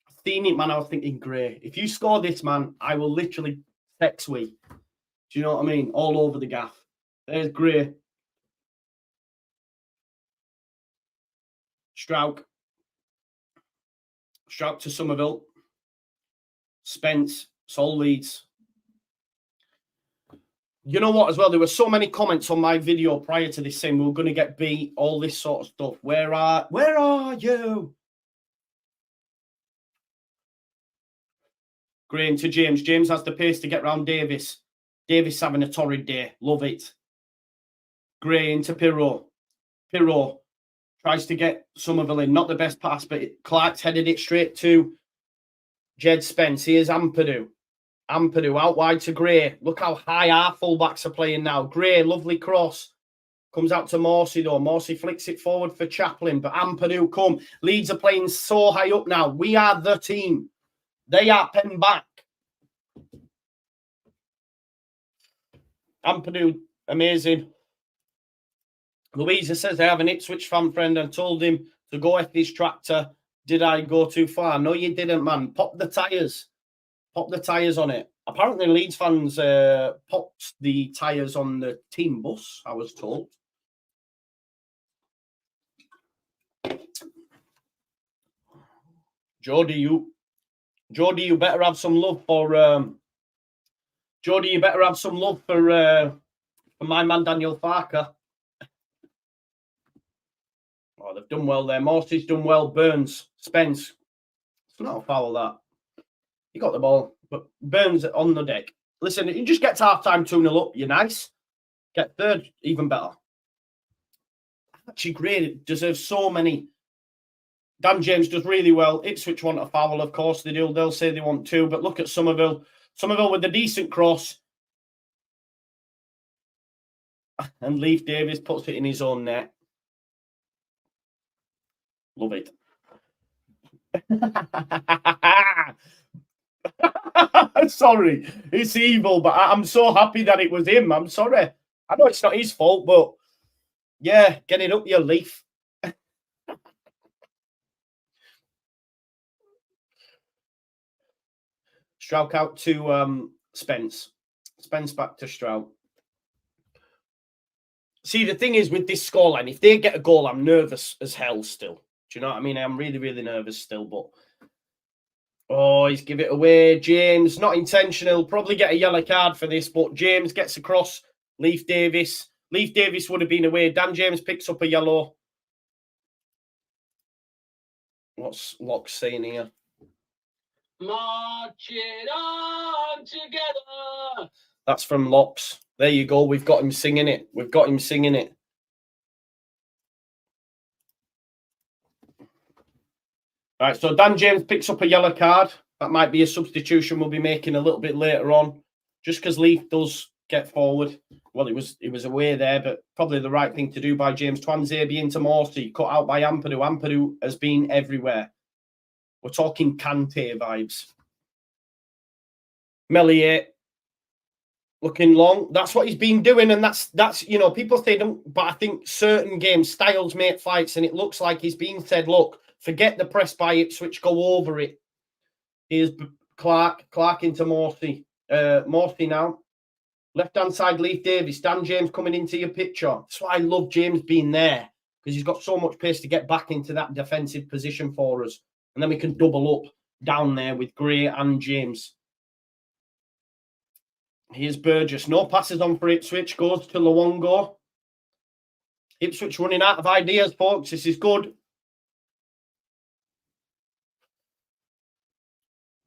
I've seen it, man. I was thinking, Gray. If you score this, man, I will literally text we. Do you know what I mean? All over the gaff. There's Gray. Strouk. Strouk to Somerville. Spence. Sol Leeds. You know what, as well? There were so many comments on my video prior to this saying we were going to get beat, all this sort of stuff. Where are you? Graham to James. James has the pace to get round Davis. Davis having a torrid day. Love it. Gray into Pirro. Pirro tries to get Somerville in. Not the best pass, but Clark's headed it straight to Jed Spence. Here's Ampadu. Ampadu out wide to Gray. Look how high our fullbacks are playing now. Gray, lovely cross. Comes out to Morsey, though. Morsey flicks it forward for Chaplin, but Ampadu come. Leeds are playing so high up now. We are the team. They are pen back. Ampadu, amazing. Louisa says, I have an Ipswich fan friend and told him to go F his tractor. Did I go too far? No, you didn't, man. Pop the tyres. Pop the tyres on it. Apparently, Leeds fans popped the tyres on the team bus, I was told. Jody, you better have some love for... Jody, you better have some love for my man, Daniel Farker. Oh, they've done well there. Morsey's done well. Burns, Spence. It's not a foul, that. You got the ball, but Burns on the deck. Listen, you just get to half-time 2-0 up. You're nice. Get third, even better. Actually, great. It deserves so many. Dan James does really well. Ipswich want a foul, of course they do. They'll say they want two, but look at Somerville. Somerville with a decent cross. And Leif Davis puts it in his own net. Love it. Sorry, it's evil, but I'm so happy that it was him. I'm sorry. I know it's not his fault, but yeah, get it up your Leaf. Strauch out to Spence. Spence back to Strauch. See, the thing is with this scoreline, if they get a goal, I'm nervous as hell still. Do you know what I mean? I'm really, really nervous still, but... Oh, he's give it away. James, not intentional. Probably get a yellow card for this, but James gets across. Leif Davis. Leif Davis would have been away. Dan James picks up a yellow. What's Locke saying here? March it on together. That's from Locks. There you go. We've got him singing it. We've got him singing it. Right, so Dan James picks up a yellow card. That might be a substitution we'll be making a little bit later on, just because Leaf does get forward. Well, it was away there, but probably the right thing to do by James. Twanzebe into Morsey, cut out by Ampadu. Ampadu has been everywhere. We're talking Kante vibes. Melier looking long. That's what he's been doing, and that's you know, people say don't, but I think certain games styles make fights, and it looks like he's been said, look, forget the press by Ipswich, go over it. Here's Clark into Morsey. Morsey now. Left-hand side, Leif Davis. Dan James coming into your picture. That's why I love James being there, because he's got so much pace to get back into that defensive position for us. And then we can double up down there with Gray and James. Here's Burgess. No passes on for Ipswich. Goes to Luongo. Ipswich running out of ideas, folks. This is good.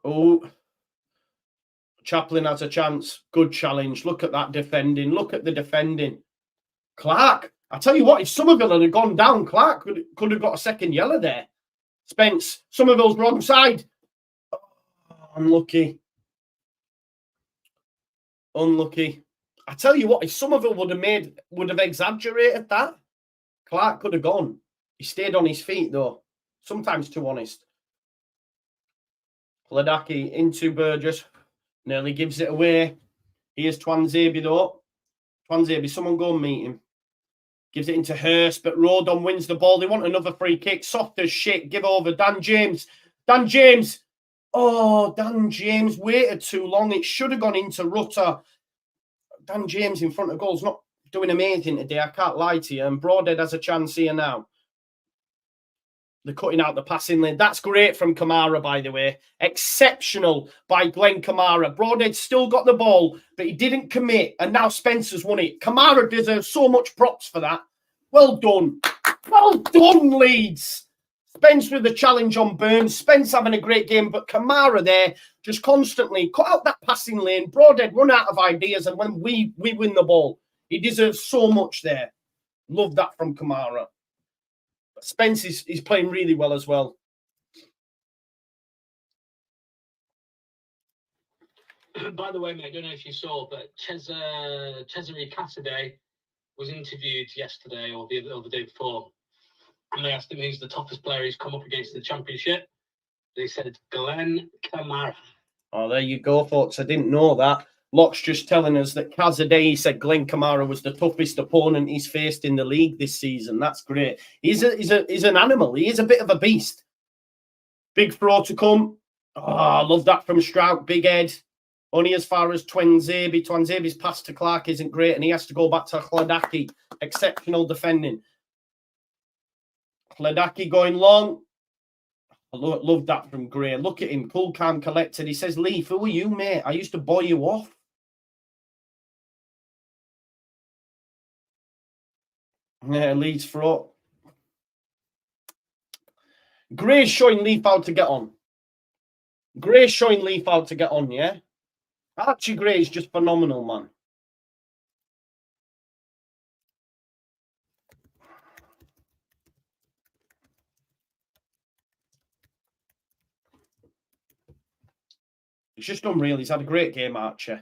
Oh, Chaplin has a chance. Good challenge. Look at that defending. Look at the defending. Clark. I tell you what, if Somerville had gone down, Clark could have got a second yellow there. Spence. Somerville's wrong side. Oh, unlucky. Unlucky. I tell you what, if Somerville would have exaggerated that, Clark could have gone. He stayed on his feet, though. Sometimes too honest. Ladaki into Burgess. Nearly gives it away. Here's Twanzebe, though. Twanzebe, someone go and meet him. Gives it into Hurst, but Rodon wins the ball. They want another free kick. Soft as shit. Give over. Dan James. Dan James. Oh, Dan James waited too long. It should have gone into Rutter. Dan James in front of goal's not doing amazing today. I can't lie to you. And Broadhead has a chance here now. They're cutting out the passing lane. That's great from Kamara, by the way. Exceptional by Glenn Kamara. Broadhead still got the ball, but he didn't commit. And now Spencer's won it. Kamara deserves so much props for that. Well done. Well done, Leeds. Spence with the challenge on Burns. Spence having a great game, but Kamara there just constantly cut out that passing lane. Broadhead run out of ideas, and when we win the ball, he deserves so much there. Love that from Kamara. Spence is playing really well as well. By the way, mate, I don't know if you saw, but Cesare Casadei was interviewed yesterday or the day before, and I asked him who's the toughest player he's come up against in the Championship. They said Glenn Kamara. Oh, there you go, folks. I didn't know that. Locke's just telling us that Kazadei said Glenn Kamara was the toughest opponent he's faced in the league this season. That's great. He's an animal. He is a bit of a beast. Big throw to come. Oh, I love that from Strout. Big head. Only as far as Twanzebe. Twanzebe's pass to Clark isn't great, and he has to go back to Hladaki. Exceptional defending. Hladaki going long. I love that from Gray. Look at him, cool, calm, collected. He says, Leaf, who are you, mate? I used to buy you off. Yeah, Leeds throat. Gray's showing Leaf how to get on. Gray's showing Leaf how to get on, yeah? Archie Gray is just phenomenal, man. It's just unreal. He's had a great game, Archie.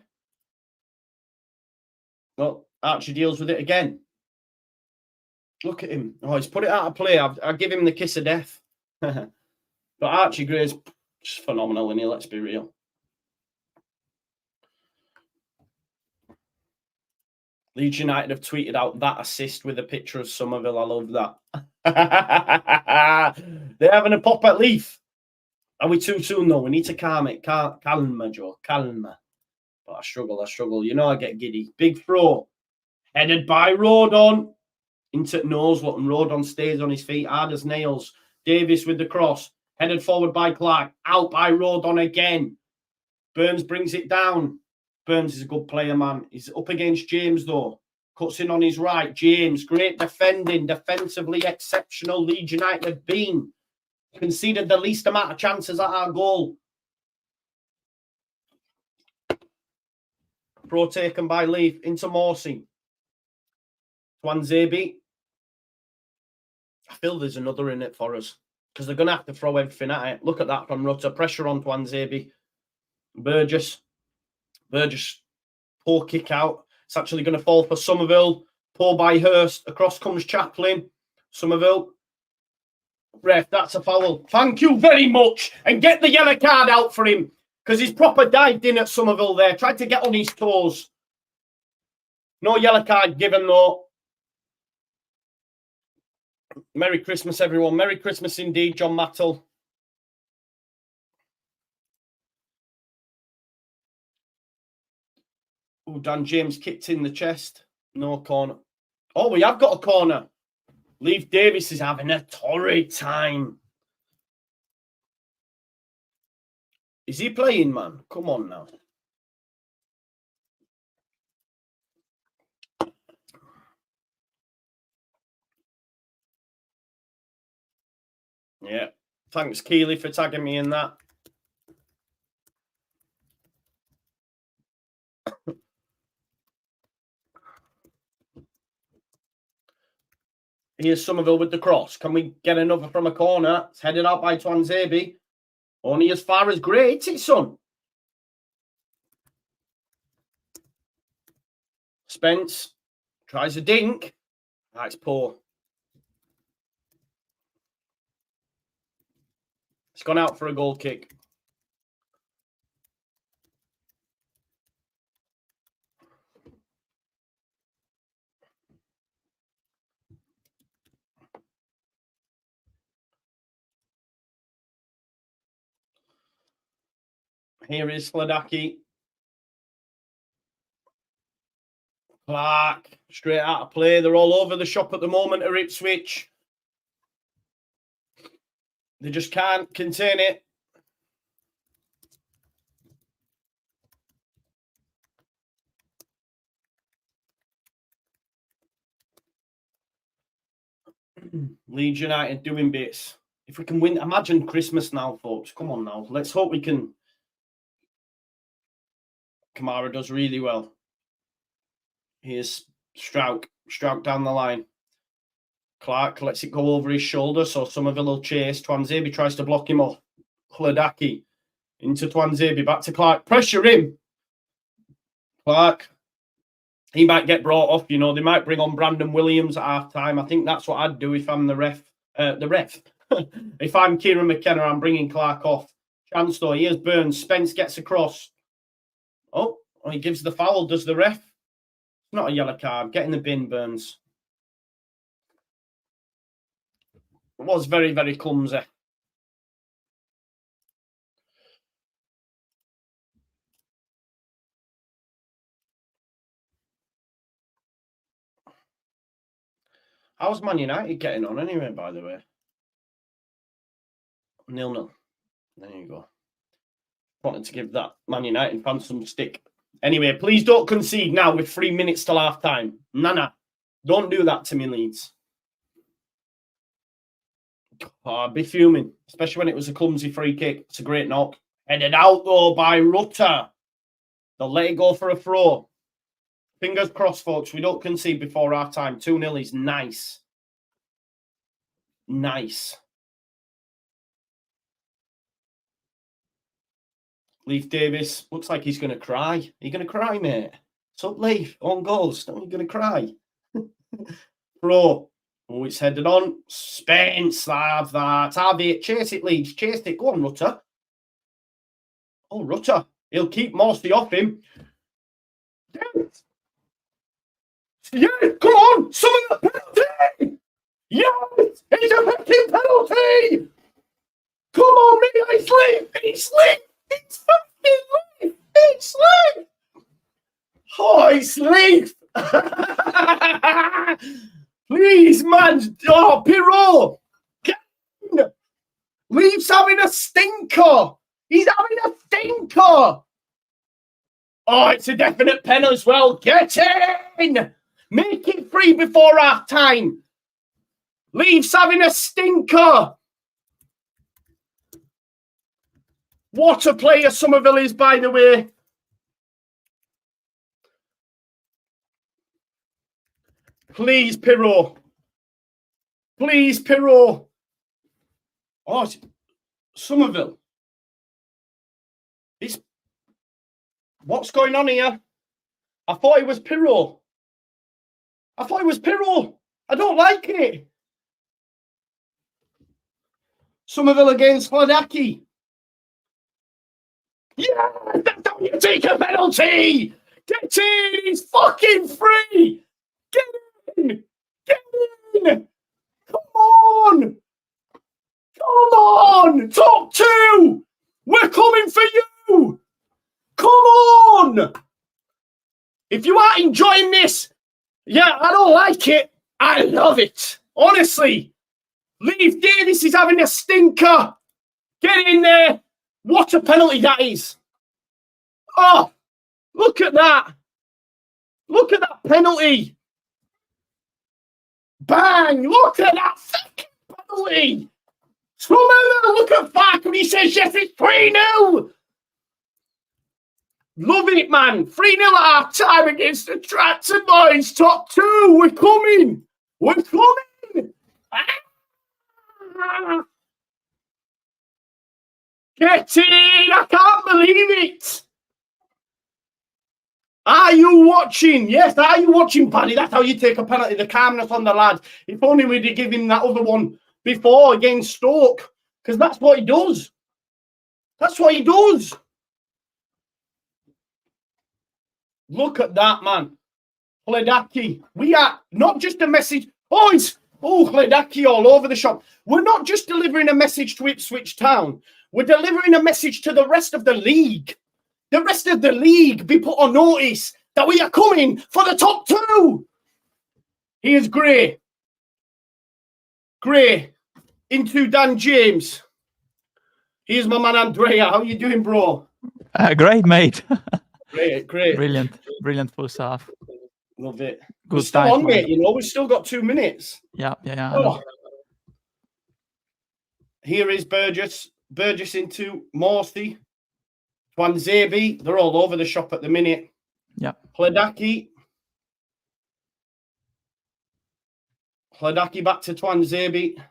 Well, Archie deals with it again. Look at him. Oh, he's put it out of play. I give him the kiss of death. But Archie Gray's just phenomenal, isn't he? Let's be real. Leeds United have tweeted out that assist with a picture of Somerville. I love that. They're having a pop at Leaf. Are we too soon, though? We need to calm it. Calma, Joe. Calma. But I struggle. You know I get giddy. Big throw. Headed by Rodon. Into nose, and Rodon stays on his feet. Hard as nails. Davis with the cross. Headed forward by Clark. Out by Rodon again. Burns brings it down. Burns is a good player, man. He's up against James, though. Cuts in on his right. James, great defending. Defensively exceptional. Leeds United have been. Conceded the least amount of chances at our goal. Pro taken by Leaf into Morsey. Twanzebe. I feel there's another in it for us because they're going to have to throw everything at it. Look at that from Rutter. Pressure on Twanzebe. Burgess, poor kick out. It's actually going to fall for Somerville. Poor by Hurst. Across comes Chaplin. Somerville. Ref, that's a foul. Thank you very much. And get the yellow card out for him because he's proper dived in at Somerville there. Tried to get on his toes. No yellow card given, though. Merry Christmas, everyone. Merry Christmas indeed, John Mattel. Oh, Dan James kicked in the chest. No corner. Oh, we have got a corner. Leif Davis is having a torrid time. Is he playing, man? Come on now. Yeah. Thanks, Keeley, for tagging me in that. Here's Somerville with the cross. Can we get another from a corner? It's headed out by Twanzebe. Only as far as Gray. It's his son. Spence tries a dink. That's poor. It's gone out for a goal kick. Here is Hladaki. Clark, straight out of play. They're all over the shop at the moment at Ipswich. They just can't contain it. Leeds United doing bits. If we can win, imagine Christmas now, folks. Come on now. Let's hope we can. Kamara does really well. Here's Strout down the line. Clark lets it go over his shoulder, so Somerville will chase. Twanzebe tries to block him off. Hladaki into Twanzebe, back to Clark. Pressure him. Clark he might get brought off. You know, they might bring on Brandon Williams at half-time. I think that's what I'd do if I'm the ref. If I'm Kieran McKenna, I'm bringing Clark off. Chance though, here's Burns. Spence gets across. Oh, he gives the foul. Does the ref? It's not a yellow card. Get in the bin, Burns. It was very, very clumsy. How's Man United getting on anyway, by the way? 0-0. There you go. Wanted to give that Man United fan some stick. Anyway, please don't concede now with 3 minutes till half-time. Nah. Don't do that to me, Leeds. Oh, I'd be fuming, especially when it was a clumsy free kick. It's a great knock. Headed out, though, by Rutter. They'll let it go for a throw. Fingers crossed, folks. We don't concede before half-time. 2-0 is nice. Nice. Leif Davis looks like he's going to cry. Are you going to cry, mate? What's up, Leif? On goals. Are you going to cry? Bro. Oh, it's headed on. Spence, have that. Have it. Chase it, Leeds. Chase it. Go on, Rutter. Oh, Rutter. He'll keep Morsey off him. Yeah, come on. Some of the penalty. Yes, it's a fucking penalty. Come on, me. It's Leif. It's Leif. It's fucking Leif. It's Leif. Oh, it's Leif. Please, man. Oh, Pirot. Get in. Leif's having a stinker. He's having a stinker. Oh, it's a definite pen as well. Get in. Make it free before half time. Leif's having a stinker. What a player Somerville is, by the way. Please, Pirot. Please, Pirot. Oh, Somerville. What's going on here? I thought it was Pirot. I don't like it. Somerville against Hladaki. Yeah, that's how you take a penalty. Get in. He's fucking free. Get in. Get in. Come on. Come on. Top two. We're coming for you. Come on. If you aren't enjoying this, yeah, I don't like it. I love it. Honestly. Leif Davis is having a stinker. Get in there. What a penalty that is. Oh, look at that. Look at that penalty. Bang. Look at that fucking penalty. Somerville, look at Fark when he says, yes, it's 3-0. Loving it, man. 3-0 at half time against the Stratton boys. Top two. We're coming. We're coming. Ah. Get in. I can't believe it. Are you watching? Yes, are you watching, Paddy? That's how you take a penalty. The calmness on the lad. If only we'd give him that other one before against Stoke. Because that's what he does. That's what he does. Look at that, man. Hladaki. We are not just a message. Oh, it's Hladaki all over the shop. We're not just delivering a message to Ipswich Town. We're delivering a message to the rest of the league. The rest of the league be put on notice that we are coming for the top two. Here's Gray. Gray into Dan James. Here's my man Andrea. How you doing, bro? Great, mate. Great. Brilliant first half. Love it. Good We're still time, on, man. mate. You know, we've still got 2 minutes. Yeah. Oh. Here is Burgess. Burgess into Morsey. Twanzebe. They're all over the shop at the minute. Yeah. Hladaki back to Twanzebe.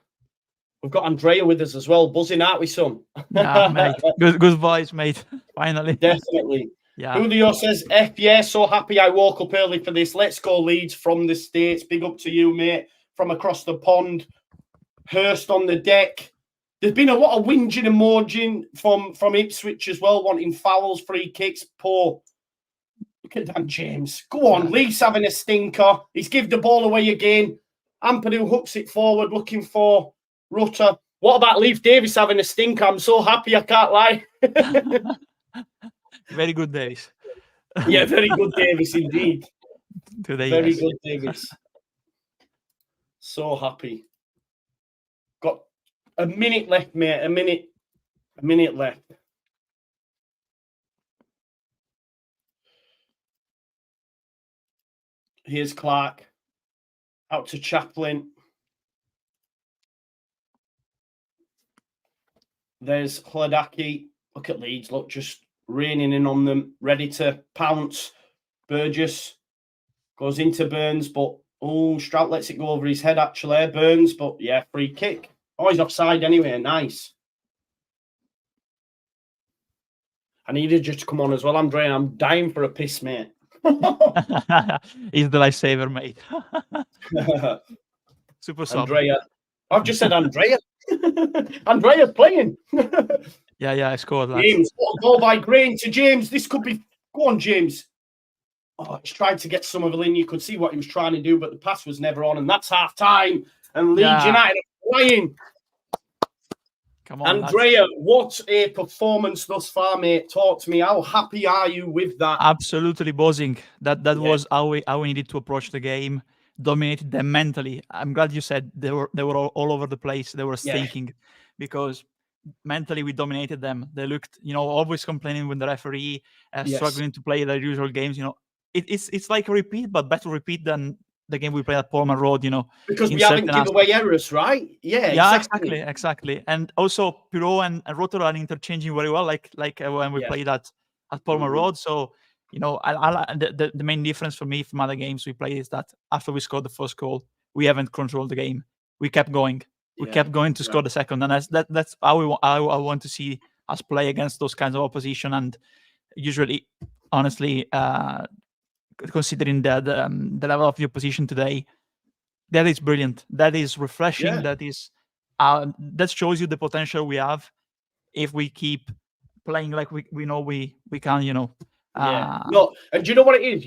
We've got Andrea with us as well, buzzing, aren't we, son? Yeah, mate. Good voice, mate. Finally. Definitely. Yeah. Julio says, F yeah, so happy I woke up early for this. Let's go Leeds from the States. Big up to you, mate, from across the pond. Hurst on the deck. There's been a lot of whinging and mourning from Ipswich as well, wanting fouls, free kicks. Poor. Look at Dan James. Go on, Leeds having a stinker. He's give the ball away again. Ampadu hooks it forward, looking for Rutter. What about Leif Davis having a stinker? I'm so happy, I can't lie. Very good days. Yeah, very good Davis indeed. Today, Very yes. good Davis. So happy. Got a minute left, mate. A minute left. Here's Clark. Out to Chaplin. There's Hladaki. Look at Leeds. Look, just raining in on them. Ready to pounce. Burgess goes into Burns, but Strout lets it go over his head, actually. Burns, but yeah, free kick. Oh, he's offside anyway. Nice. I needed you to come on as well, Andre. I'm dying for a piss, mate. He's the lifesaver, mate. Super sub. Andrea. I've just said Andrea. Andrea's playing. Yeah, I scored that. James, what a goal by Grain to James. This could be... Go on, James. Oh, he's trying to get Somerville in. You could see what he was trying to do, but the pass was never on, and that's half time. And Leeds United are playing. Come on, Andrea, what a performance thus far, mate. Talk to me. How happy are you with that? Absolutely buzzing. That was how we needed to approach the game. Dominated them mentally. I'm glad you said they were all over the place. They were thinking, because mentally we dominated them. They looked, always complaining with the referee, struggling to play their usual games. It's like a repeat, but better repeat than the game we played at Portman Road. Because we haven't given away errors, right? Yeah, exactly. And also Pirot and Rotor are interchanging very well, like when we played at Portman Road. So the main difference for me from other games we played is that after we scored the first goal, we haven't controlled the game. We kept going. We kept going to score the second, and that's how I want to see us play against those kinds of opposition. And usually, honestly, considering the level of the opposition today, that is brilliant. That is refreshing. That is that shows you the potential we have if we keep playing like we know we can. No, and do you know what it is?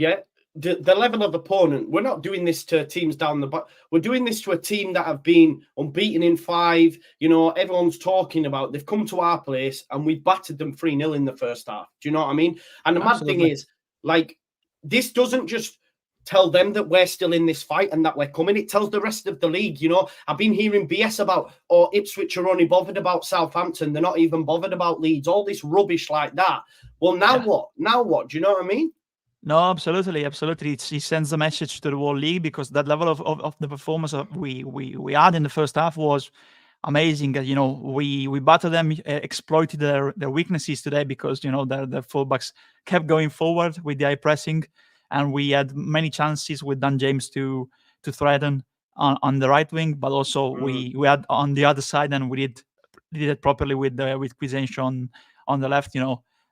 The level of opponent, we're not doing this to teams down the back. We're doing this to a team that have been unbeaten in 5. Everyone's talking about they've come to our place and we battered them 3-0 in the first half. Do you know what I mean? And the mad thing is, like, this doesn't just tell them that we're still in this fight and that we're coming. It tells the rest of the league. I've been hearing BS about, Ipswich are only bothered about Southampton. They're not even bothered about Leeds. All this rubbish like that. Well, now what? Now what? Do you know what I mean? No, absolutely. It sends a message to the whole league, because that level of the performance we had in the first half was amazing. We battered them, exploited their weaknesses today, because their fullbacks kept going forward with the high pressing, and we had many chances with Dan James to threaten on the right wing, but also we had on the other side, and we did it properly with Quisencio on the left.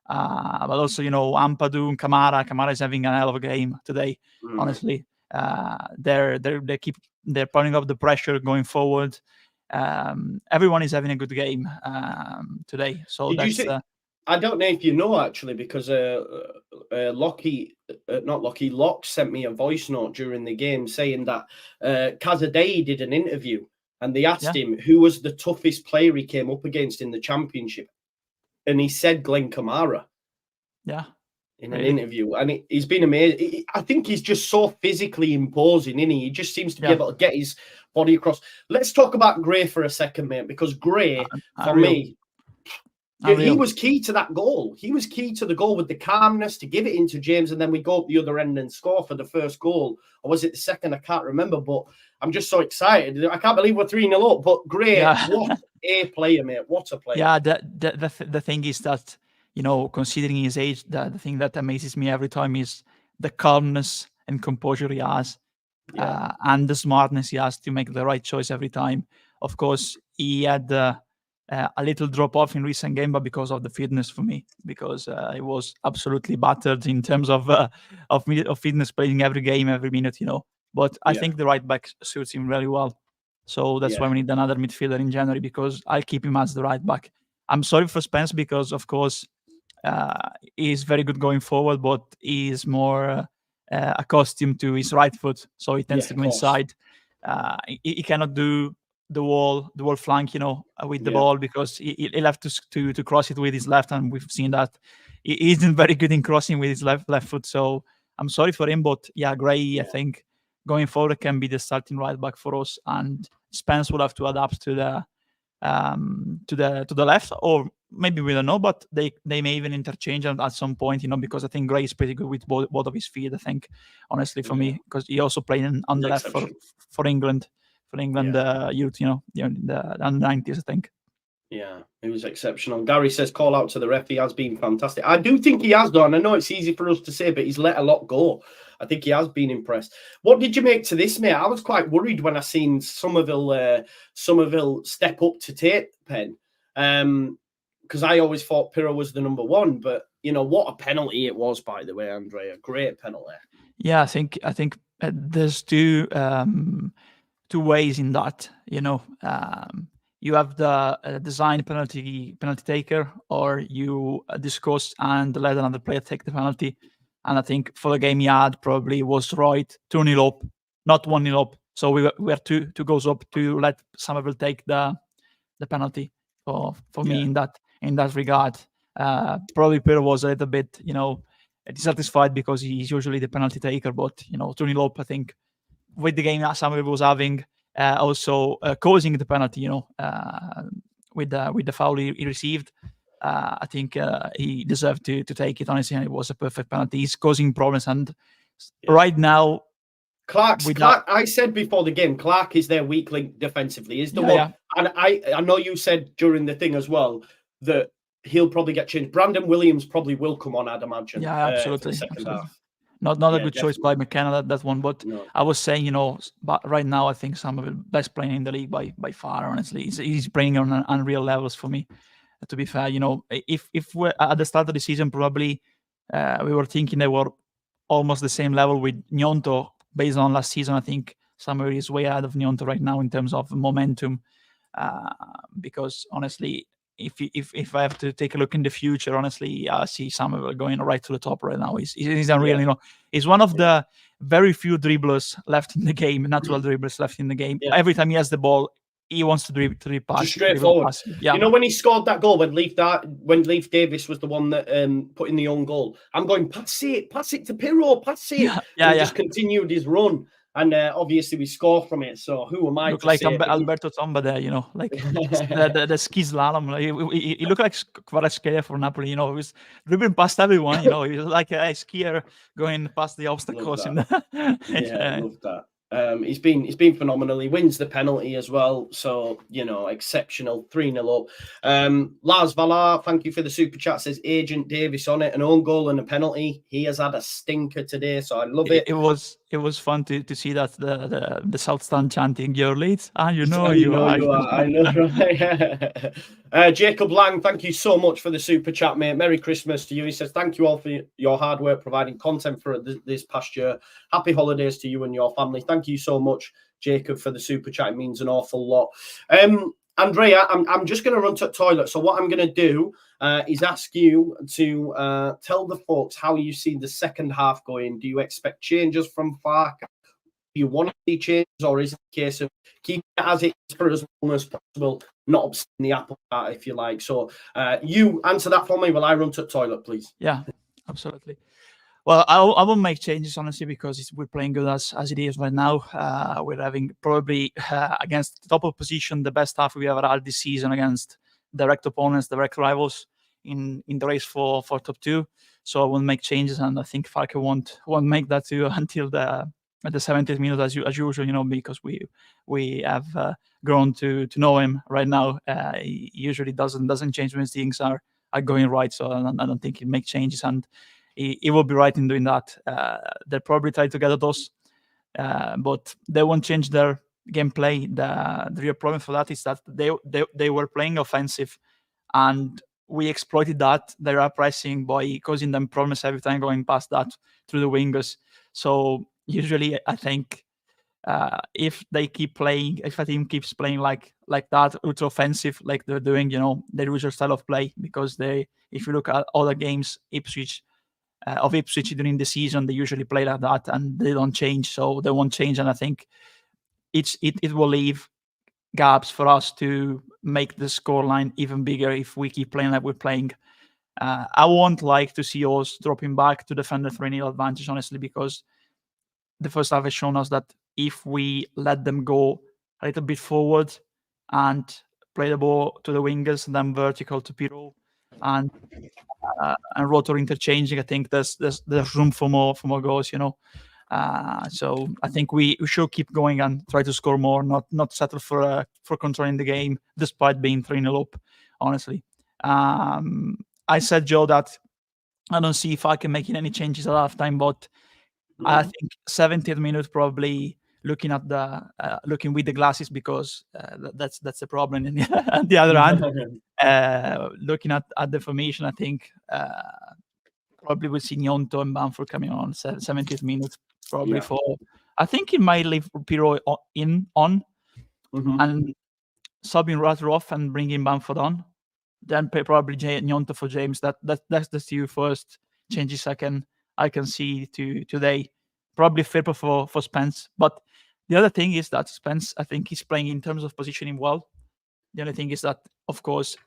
But also, Ampadu and Kamara is having an hell of a game today. Honestly, they're putting up the pressure going forward. Everyone is having a good game today. So I don't know if you know, actually, because Locke sent me a voice note during the game saying that Cazadei did an interview, and they asked him who was the toughest player he came up against in the Championship. And he said Glenn Kamara. Yeah. In an interview. And he's been amazing. I think he's just so physically imposing, isn't he? He just seems to be able to get his body across. Let's talk about Gray for a second, mate, because Gray, for me, he was key to that goal. He was key to the goal with the calmness to give it into James, and then we go up the other end and score for the first goal. Or was it the second? I can't remember, but I'm just so excited. I can't believe we're 3-0 up. But Gray, what a player, mate. What a player. Yeah, the thing is that, considering his age, the thing that amazes me every time is the calmness and composure he has, and the smartness he has to make the right choice every time. Of course, he had a little drop off in recent game, but because of the fitness for me, because it was absolutely battered in terms of fitness, playing every game, every minute, But I think the right back suits him very well. So that's why we need another midfielder in January, because I'll keep him as the right back. I'm sorry for Spence, because of course he's very good going forward, but he's more accustomed to his right foot, so he tends to go inside. He cannot do the wall flank, with the ball, because he'll have to cross it with his left, and we've seen that he isn't very good in crossing with his left foot. So I'm sorry for him, but Gray, I think going forward can be the starting right back for us, and Spence will have to adapt to the left, or maybe we don't know, but they may even interchange at some point, because I think Gray is pretty good with both of his feet, I think, honestly, for me, because he also played on the left for England youth, the under 90s, I think. Yeah, he was exceptional. Gary says, call out to the ref. He has been fantastic. I do think he has done. I know it's easy for us to say, but he's let a lot go. I think he has been impressed. What did you make to this, mate? I was quite worried when I seen Somerville step up to take Penn, because I always thought Pirro was the number one. But what a penalty it was, by the way, Andrea. Great penalty. Yeah, I think there's two ways in that. You have the design penalty taker, or you discuss and let another player take the penalty. And I think for the game he had, probably was right 2-0 up, not 1-0 up. So we were two goals up to let Somerville take the penalty. For me in that regard, probably Pirro was a little bit dissatisfied, because he's usually the penalty taker. But 2-0 up, I think, with the game that Somerville was having, also causing the penalty, with the foul he received. I think he deserved to take it, honestly, and it was a perfect penalty. He's causing problems, and right now, Clark, I said before the game, Clark is their weak link defensively. Is the one, and I know you said during the thing as well that he'll probably get changed. Brandon Williams probably will come on, I'd imagine. Yeah, absolutely. Half. Not a good choice by McKenna, that one. But I was saying, but right now I think some of the best playing in the league by far. Honestly, he's playing on unreal levels for me. To be fair, if we're at the start of the season, probably we were thinking they were almost the same level with Gnonto based on last season. I think Samuel is way ahead of Gnonto right now in terms of momentum, because honestly, if I have to take a look in the future, honestly, I see Samuel going right to the top right now. He's unreal. He's one of the very few dribblers left in the game, natural dribblers left in the game. Every time he has the ball, he wants to dribble pass. Just straightforward. Yeah. When he scored that goal, when Leif Davis was the one that put in the own goal, I'm going, pass it to Pirro, pass it. Just continued his run. And obviously we score from it. So who am I? Look like Alberto Tomba there, like the ski slalom. He looked like Kvaratskhelia for Napoli. He was dribbling past everyone. He was like a skier going past the obstacles. I love that. He's been phenomenal. He wins the penalty as well, so exceptional. 3-0 up. Lars Valar, thank you for the super chat. Says Agent Davis on it, an own goal and a penalty. He has had a stinker today, so I love it. It was fun to see that the South Stand chanting "Your Leeds," and you are. I know, right? Jacob Lang, thank you so much for the super chat, mate. Merry Christmas to you. He says thank you all for your hard work providing content for this past year. Happy holidays to you and your family. Thank you so much, Jacob, for the super chat. It means an awful lot. Andrea, I'm just going to run to the toilet. So what I'm going to do is ask you to tell the folks how you see the second half going. Do you expect changes from Fark? Do you want to see changes, or is it a case of keep it as it is for as long as possible, not upsetting the apple cart, if you like? So you answer that for me while I run to the toilet, please. Yeah, absolutely. Well, I won't make changes, honestly, because we're playing good as it is right now. We're having probably against the top of position the best half we ever had this season against direct opponents, direct rivals in the race for top two. So I won't make changes, and I think Farke won't make that too until the 70th minute as usual. Because we have grown to know him right now. He usually doesn't change when things are going right. So I don't think he'll make changes, and he will be right in doing that. They'll probably try to get at us, but they won't change their gameplay. The real problem for that is that they were playing offensive, and we exploited that. They are pressing by causing them problems every time going past that through the wingers. So usually, I think if they keep playing, if a team keeps playing like that, ultra offensive, like they're doing, they lose their style of play, because if you look at other games, Ipswich during the season, they usually play like that, and they don't change, so they won't change. And I think it will leave gaps for us to make the scoreline even bigger if we keep playing like we're playing. I won't like to see us dropping back to defend the 3-0 advantage, honestly, because the first half has shown us that if we let them go a little bit forward and play the ball to the wingers and then vertical to Pirou and rotor interchanging, I think there's room for more goals, So I think we should keep going and try to score more, not settle for controlling the game despite being 3-0 up, honestly. I said, Joe, that I don't see if I can make any changes at halftime, but I think 70th minute, probably looking with the glasses, because that's the problem. And on the other hand, looking at the formation, I think probably we'll see Gnonto and Bamford coming on 70th minute, probably I think he might leave Pirou on and subbing Rutter off and bringing Bamford on. Then probably Gnonto for James. That's the two first changes I can see today. Probably Firpo for Spence. But the other thing is that Spence, I think, he's playing in terms of positioning well. The only thing is that, of course,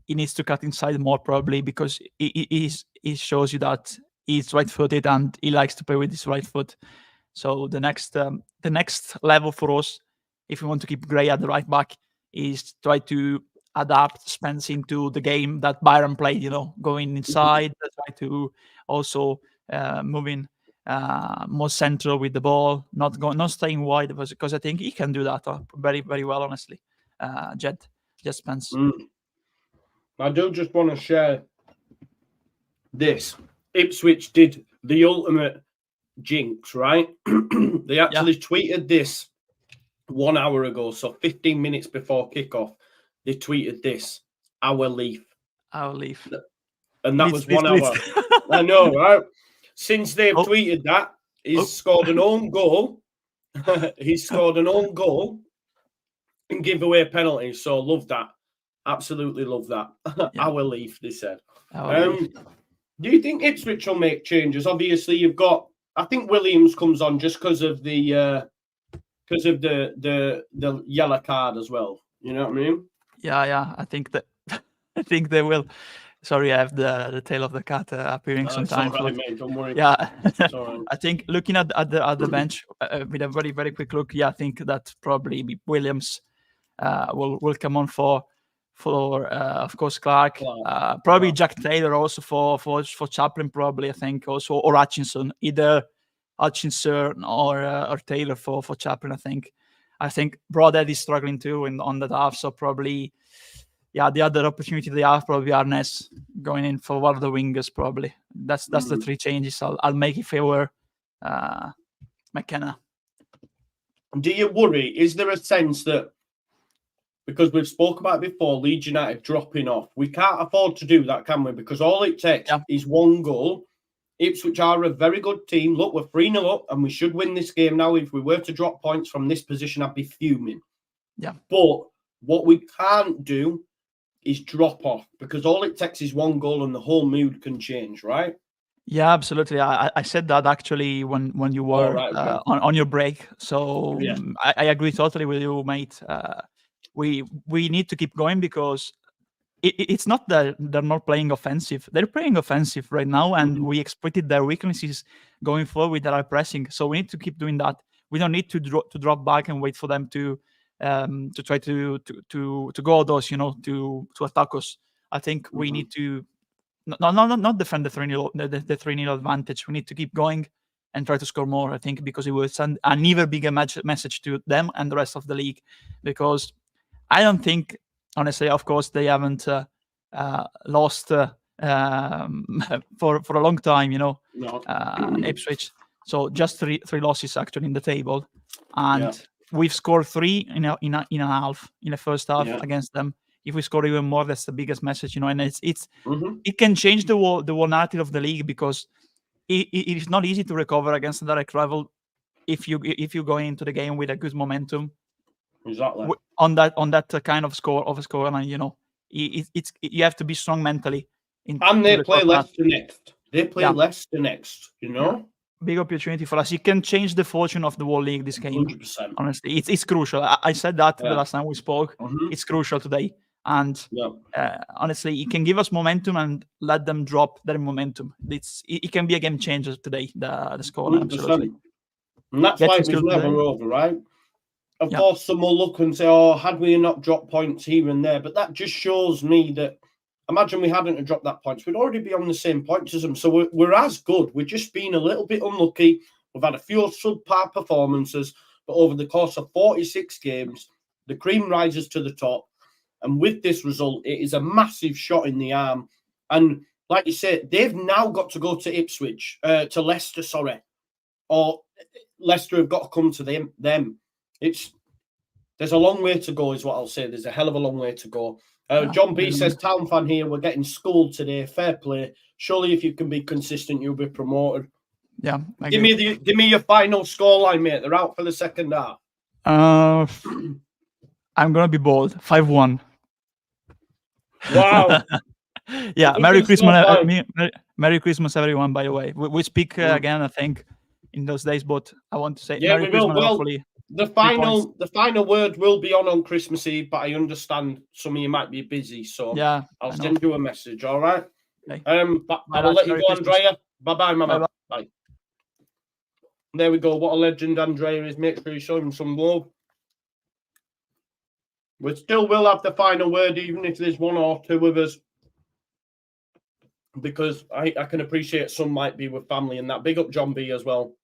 he needs to cut inside more, probably, because he shows you that he's right-footed and he likes to play with his right foot. So the next level for us, if we want to keep Gray at the right back, is try to adapt Spence into the game that Byron played, going inside, try to also moving more central with the ball, not staying wide, because I think he can do that very, very well, honestly. Jed Spence. I do just want to share this. Ipswich did the ultimate jinx, right? They actually tweeted this 1 hour ago, so 15 minutes before kickoff. They tweeted this: "Our Leaf." Our Leaf. And that was 1 hour. I know, right? Since they've tweeted that, he's scored an own goal. He's scored an own goal and give away penalties. So love that. Absolutely love that. Our Leaf, they said. Do you think Ipswich will make changes? Obviously, you've got, I think Williams comes on just because of the yellow card as well. You know what I mean? Yeah. I think they will. Sorry, I have the tail of the cat appearing sometimes. Right, mate, don't worry. Yeah, I think looking at the bench with a very, very quick look, I think that probably Williams will come on for of course Clark. Probably Jack Taylor also for Chaplin, probably, I think, also, or Hutchinson, either Hutchinson or Taylor for Chaplin. I think Broadhead is struggling too on that half, so probably. Yeah, the other opportunity they have probably Arnes going in for one of the wingers, probably. That's the three changes I'll make if I were McKenna. Do you worry? Is there a sense that, because we've spoke about it before, Leeds United dropping off, we can't afford to do that, can we? Because all it takes is one goal. Ipswich are a very good team. Look, we're 3-0 up and we should win this game now. If we were to drop points from this position, I'd be fuming. Yeah. But what we can't do is drop off, because all it takes is one goal and the whole mood can change, right? Yeah, absolutely. I said that actually when you were on your break. So I agree totally with you, mate. We need to keep going, because it's not that they're not playing offensive. They're playing offensive right now, and we exploited their weaknesses going forward with their pressing. So we need to keep doing that. We don't need to drop back and wait for them to try to go at us, to attack us. I think we need to not defend the 3-0 advantage. We need to keep going and try to score more, I think, because it will send an even bigger message to them and the rest of the league. Because I don't think, honestly, of course, they haven't lost for a long time, Ipswich. So just three losses actually in the table. And we've scored 3 in a half in the first half against them. If we score even more, that's the biggest message, and it can change the whole narrative of the league, because it is not easy to recover against a direct rival if you go into the game with a good momentum. Exactly. On that kind of score, and you have to be strong mentally. And they play Leicester next. They play Leicester next. Big opportunity for us. It can change the fortune of the whole league. This game, 100%. Honestly, it's crucial. I said that the last time we spoke. It's crucial today, and honestly, it can give us momentum and let them drop their momentum. It can be a game changer today. The score, 100%. absolutely. And that's why it was never over, right? Of course, some will look and say, "Oh, had we not dropped points here and there?" But that just shows me that, imagine we hadn't dropped that points, we'd already be on the same points as them. So we're as good. We're just been a little bit unlucky. We've had a few subpar performances, but over the course of 46 games, the cream rises to the top. And with this result, it is a massive shot in the arm. And like you said, they've now got to go to Ipswich, to Leicester, sorry. Or Leicester have got to come to them. There's a long way to go, is what I'll say. There's a hell of a long way to go. John B says, "Town fan here. We're getting schooled today. Fair play. Surely, if you can be consistent, you'll be promoted." Yeah. Give me your final scoreline, mate. They're out for the second half. I'm gonna be bold. 5-1. Wow. Yeah. Merry Christmas. Merry Christmas, everyone. By the way, we speak again, I think, in those days. But I want to say, Merry Christmas. Well, the final word will be on Christmas Eve, but I understand some of you might be busy, so I'll send you a message. All right. Okay. But I will let you go, Andrea. Bye, Mama. Bye. There we go. What a legend Andrea is. Make sure you show him some love. We still will have the final word, even if there's one or two of us, because I can appreciate some might be with family and that. Big up John B as well.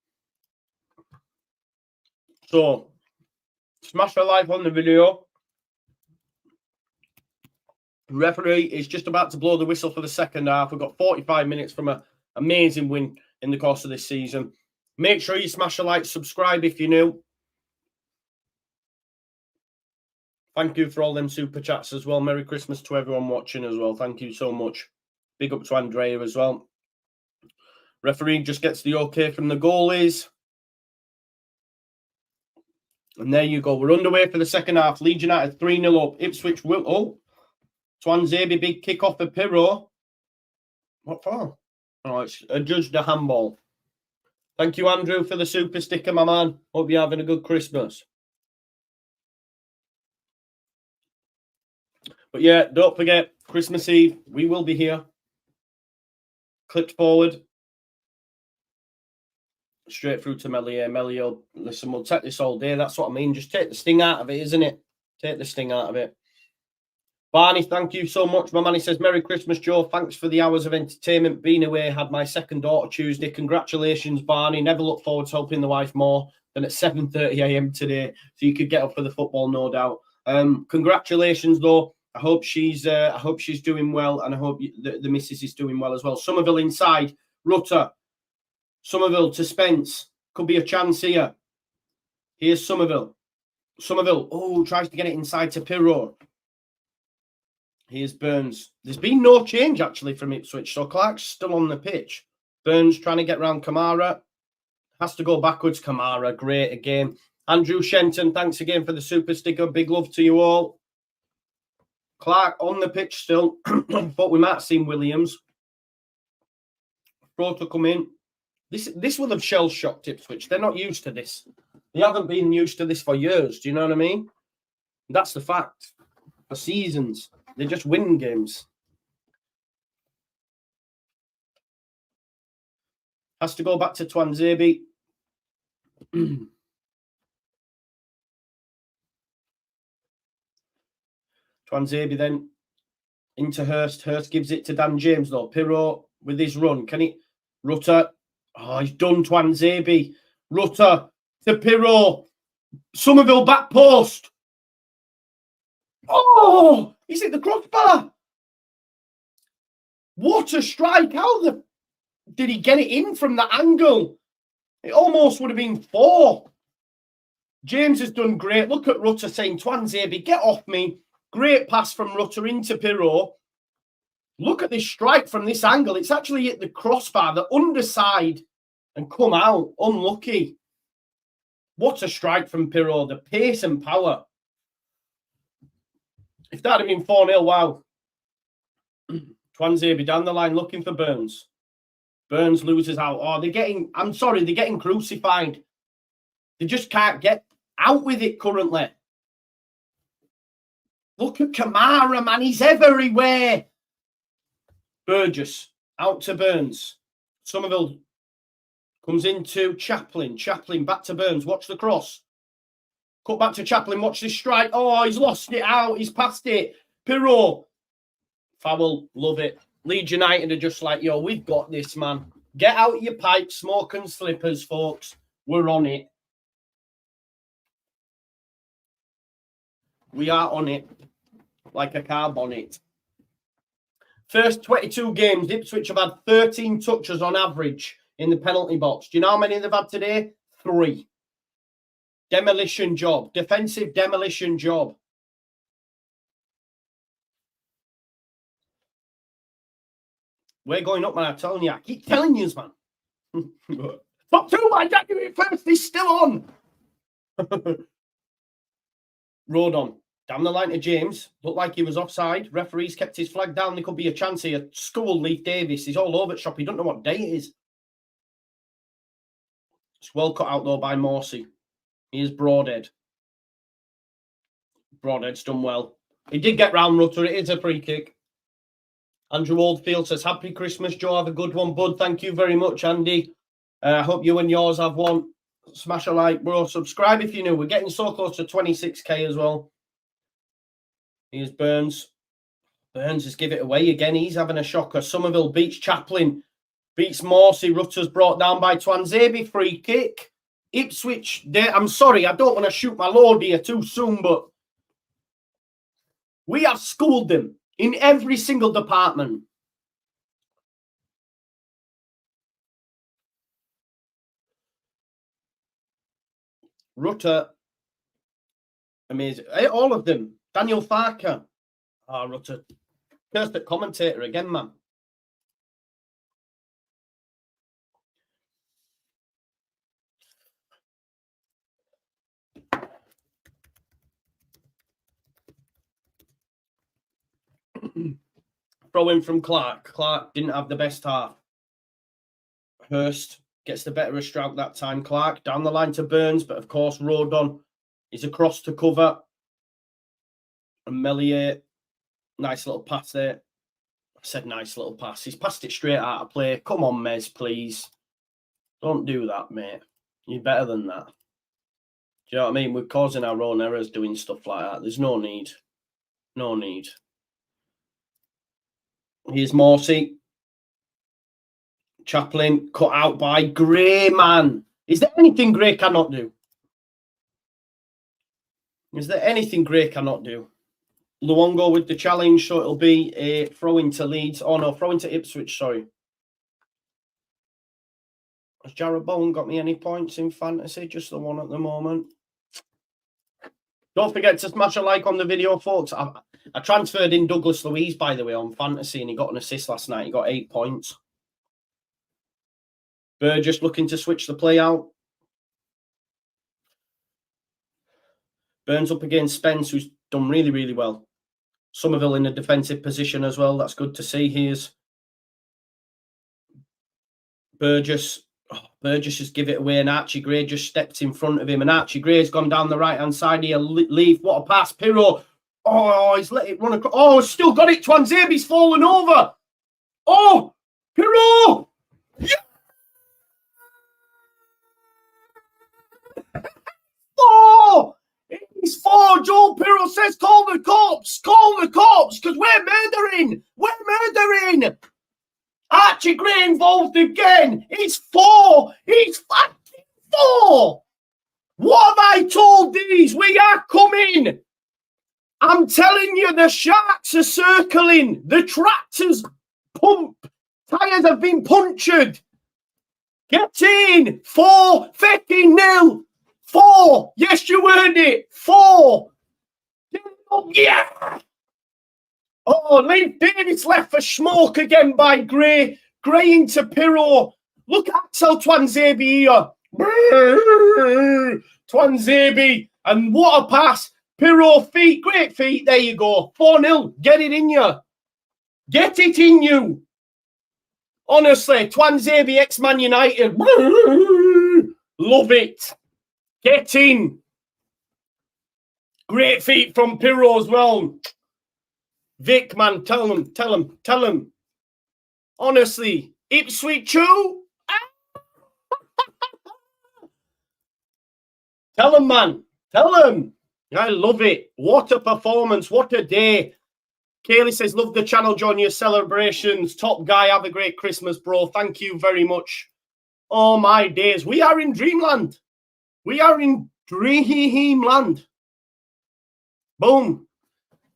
So, smash a like on the video. Referee is just about to blow the whistle for the second half. We've got 45 minutes from an amazing win in the course of this season. Make sure you smash a like, subscribe if you're new. Thank you for all them super chats as well. Merry Christmas to everyone watching as well. Thank you so much. Big up to Andrea as well. Referee just gets the okay from the goalies. And there you go. We're underway for the second half. Leeds United 3-0 up. Ipswich will... Oh, Twanzebe, big kick off for Pirro. What for? Oh, it's adjudged a handball. Thank you, Andrew, for the super sticker, my man. Hope you're having a good Christmas. But yeah, don't forget, Christmas Eve, we will be here. Clipped forward. Straight through to Melly. Melly, listen, we'll take this all day. That's what I mean. Just take the sting out of it, isn't it? Take the sting out of it. Barney, thank you so much. My man, he says, Merry Christmas, Joe. Thanks for the hours of entertainment. Being away, had my second daughter Tuesday. Congratulations, Barney. Never look forward to helping the wife more than at 7:30 a.m. today. So you could get up for the football, no doubt. Congratulations, though. I hope she's doing well, and I hope the missus is doing well as well. Somerville inside. Rutter. Somerville to Spence. Could be a chance here. Here's Somerville. Somerville. Oh, tries to get it inside to Pirro. Here's Burns. There's been no change, actually, from Ipswich. So Clark's still on the pitch. Burns trying to get round Kamara. Has to go backwards. Kamara, great again. Andrew Shenton, thanks again for the super sticker. Big love to you all. Clark on the pitch still. Thought we might have seen Williams. Throw to come in. This will have shell-shocked Ipswich. They're not used to this. They haven't been used to this for years. Do you know what I mean? That's the fact. For seasons. They just win games. Has to go back to Twanzebe. Twanzebe then into Hurst. Hurst gives it to Dan James, though. Pirro with his run. Can he? Rutter. Oh, he's done Twanzebe. Rutter to Pirro. Somerville back post. Oh, he's hit the crossbar. What a strike. How did he get it in from that angle? It almost would have been 4. James has done great. Look at Rutter saying, Twanzebe, get off me. Great pass from Rutter into Pirro. Look at this strike from this angle. It's actually hit the crossbar, the underside, and come out. Unlucky. What a strike from Pirro. The pace and power. If that had been 4-0, wow. Twanzebe down the line looking for Burns. Burns loses out. Oh, they're getting crucified. They just can't get out with it currently. Look at Kamara, man. He's everywhere. Burgess out to Burns. Somerville comes into Chaplin. Chaplin back to Burns. Watch the cross. Cut back to Chaplin. Watch this strike. Oh, he's lost it out. He's passed it. Pirro. Foul. Love it. Leeds United are just like, yo, we've got this, man. Get out your pipes, smoke and slippers, folks. We're on it. We are on it. Like a car bonnet. First 22 games, Ipswich have had 13 touches on average in the penalty box. Do you know how many they've had today? 3. Demolition job. Defensive demolition job. We're going up, man. I'm telling you. I keep telling you, man. Top 2, man. January 1st. He's still on. Rodon. Down the line to James. Looked like he was offside. Referees kept his flag down. There could be a chance here. School, Leaf Davis. He's all over the shop. He don't know what day it is. It's well cut out, though, by Morsey. Here's Broadhead. Broadhead's done well. He did get round Rutter. It is a free kick. Andrew Oldfield says, Happy Christmas, Joe. Have a good one, bud. Thank you very much, Andy. I hope you and yours have one. Smash a like, bro. Subscribe if you're new. We're getting so close to 26k as well. Here's Burns. Burns has give it away again. He's having a shocker. Somerville beats Chaplin. Beats Morsey. Rutter's brought down by Twanzebe. Free kick. Ipswich. I'm sorry, I don't want to shoot my load here too soon, but we have schooled them in every single department. Rutter. Amazing. All of them. Daniel Farker. Ah, Rutter. Cursed at commentator again, man. Throw in from Clark. Clark didn't have the best half. Hurst gets the better of Stroud that time. Clark down the line to Burns, but of course Rodon is across to cover. And Melier, nice little pass there. I said nice little pass. He's passed it straight out of play. Come on, Mez, please. Don't do that, mate. You're better than that. Do you know what I mean? We're causing our own errors doing stuff like that. There's no need. No need. Here's Morsey. Chaplin cut out by Gray, man. Is there anything Gray cannot do? Is there anything Gray cannot do? Luongo with the challenge, so it'll be a throw-in to Leeds. Oh, no, throw-in to Ipswich, sorry. Has Jarrod Bowen got me any points in fantasy? Just the one at the moment. Don't forget to smash a like on the video, folks. I transferred in Douglas Luiz, by the way, on fantasy, and he got an assist last night. He got 8 points. Burgess looking to switch the play out. Burns up against Spence, who's done really, really well. Somerville in a defensive position as well. That's good to see. Here's Burgess. Oh, Burgess just give it away, and Archie Gray just stepped in front of him, and Archie Gray's gone down the right-hand side here. Leaf, what a pass. Pirro. Oh, he's let it run across. Oh, still got it. Twanzebe's fallen over. Oh, Pirro. Yeah. Oh, he's 4. Joel Pirro says, call the cops, because we're murdering. Archie Gray involved again. He's 4. He's fucking 4. What have I told these? We are coming. I'm telling you, the Sharks are circling. The tractors pump. Tires have been punctured. Get in. 4-0. 4. Yes, you heard it. 4. Yeah. Oh, Leif Davis left for smoke again by Gray. Gray into Pirro. Look at Axel Twanzebe here. Twanzebe. And what a pass. Pirro feet. Great feet. There you go. 4-0. Get it in you. Get it in you. Honestly, Twanzebe, ex-Man United. Love it. Get in. Great feet from Pirro as well. Vic, man, tell him. Honestly, Ipswich, too. Tell him, man. Tell him. I love it. What a performance. What a day. Kaylee says, love the channel, John. Your celebrations. Top guy. Have a great Christmas, bro. Thank you very much. Oh, my days. We are in dreamland. We are in dreamland. Boom.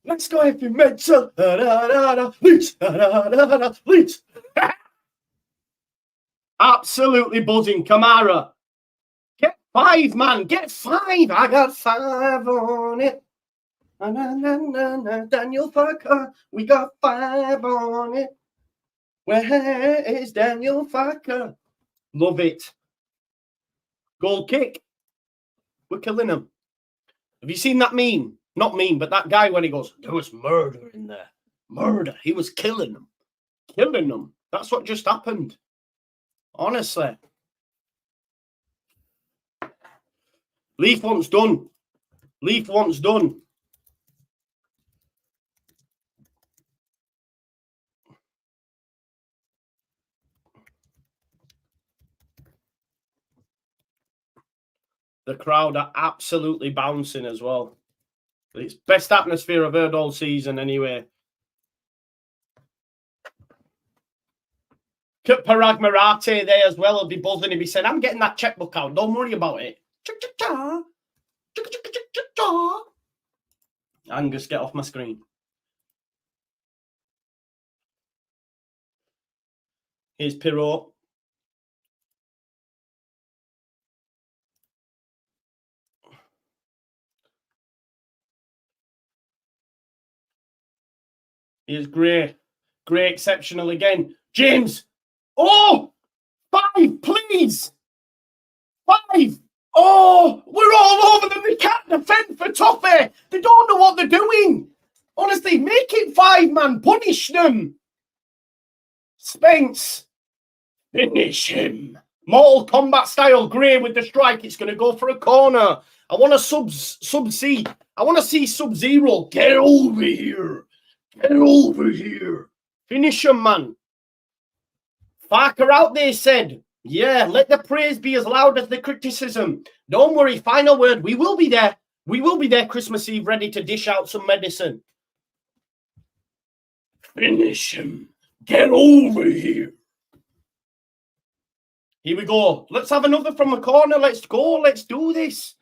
Let's go if you mental. Leeds. Leeds. Absolutely buzzing. Kamara. Get 5, man. Get 5. I got 5 on it. Daniel Farker. We got 5 on it. Where is Daniel Farker? Love it. Goal kick. We're killing him. Have you seen that meme? Not meme, but that guy when he goes, there was murder in there. Murder. He was killing them. Killing them. That's what just happened. Honestly. Leaf wants done. Leaf wants done. The crowd are absolutely bouncing as well. It's best atmosphere I've heard all season anyway. Parag Marate there as well will be buzzing. He'll be saying, I'm getting that checkbook out. Don't worry about it. Angus, get off my screen. Here's Pirro. Here's Gray. Gray exceptional again. James. Oh, 5, please. 5. Oh, we're all over them. They can't defend for Toffee. They don't know what they're doing. Honestly, make it 5, man. Punish them. Spence. Finish him. Mortal Kombat style. Gray with the strike. It's going to go for a corner. I want a Sub-C. I want to see Sub-Zero. Get over here. Get over here. Finish him, man. Farker out there said, yeah, let the praise be as loud as the criticism. Don't worry, final word. We will be there. We will be there Christmas Eve ready to dish out some medicine. Finish him. Get over here. Here we go. Let's have another from the corner. Let's go. Let's do this.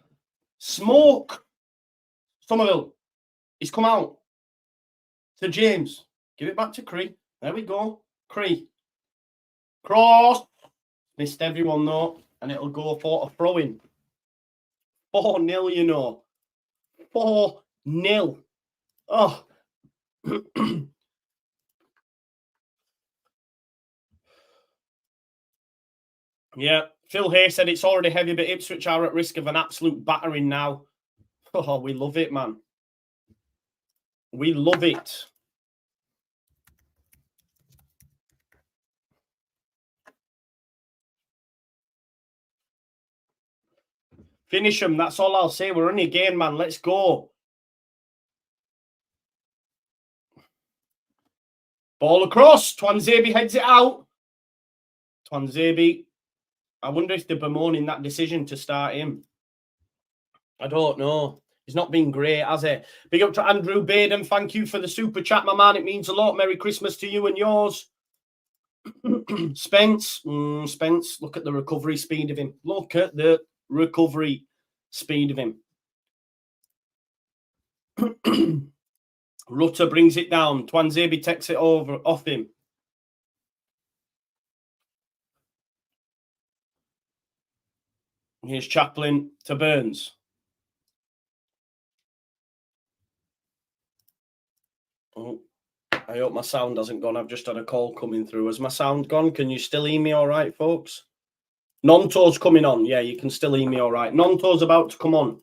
Smoke. Somerville. He's come out. To James. Give it back to Cree. There we go. Cree. Cross. Missed everyone though. And it'll go for a throw-in. 4-0, you know. 4-0. Oh. Yeah. Phil Hay said it's already heavy, but Ipswich are at risk of an absolute battering now. Oh, we love it, man. We love it. Finish them. That's all I'll say. We're in a game, man. Let's go. Ball across. Twanzebe heads it out. Twanzebe. I wonder if they're bemoaning that decision to start him. I don't know. He's not been great, has he? Big up to Andrew Baden. Thank you for the super chat, my man. It means a lot. Merry Christmas to you and yours. Spence. Spence, look at the recovery speed of him. Look at the recovery speed of him. Rutter brings it down. Twanzebe takes it over off him. Here's Chaplin to Burns. Oh, I hope my sound hasn't gone. I've just had a call coming through. Has my sound gone? Can you still hear me all right, folks? Nonto's coming on. Yeah, you can still hear me all right. Nonto's about to come on.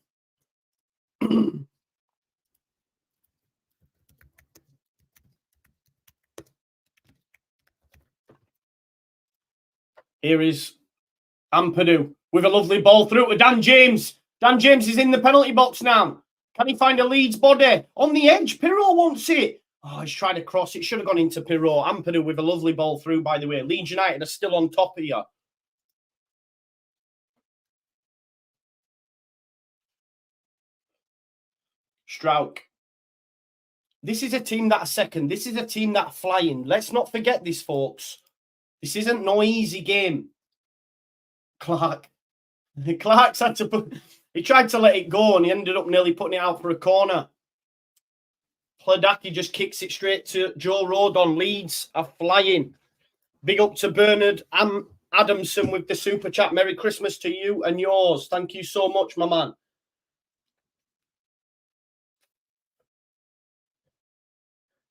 Here is Ampadu with a lovely ball through to Dan James. Dan James is in the penalty box now. Can he find a Leeds body? On the edge, Pirro won't see it. Oh, he's trying to cross. It should have gone into Pirro. Ampadu with a lovely ball through, by the way. Leeds United are still on top here. Strauch. This is a team that are second. This is a team that are flying. Let's not forget this, folks. This isn't no easy game. Clark. Clark's had to put... He tried to let it go and he ended up nearly putting it out for a corner. Pladaki just kicks it straight to Joe Rodon. Leeds are flying. Big up to Bernard Adamson with the super chat. Merry Christmas to you and yours. Thank you so much, my man.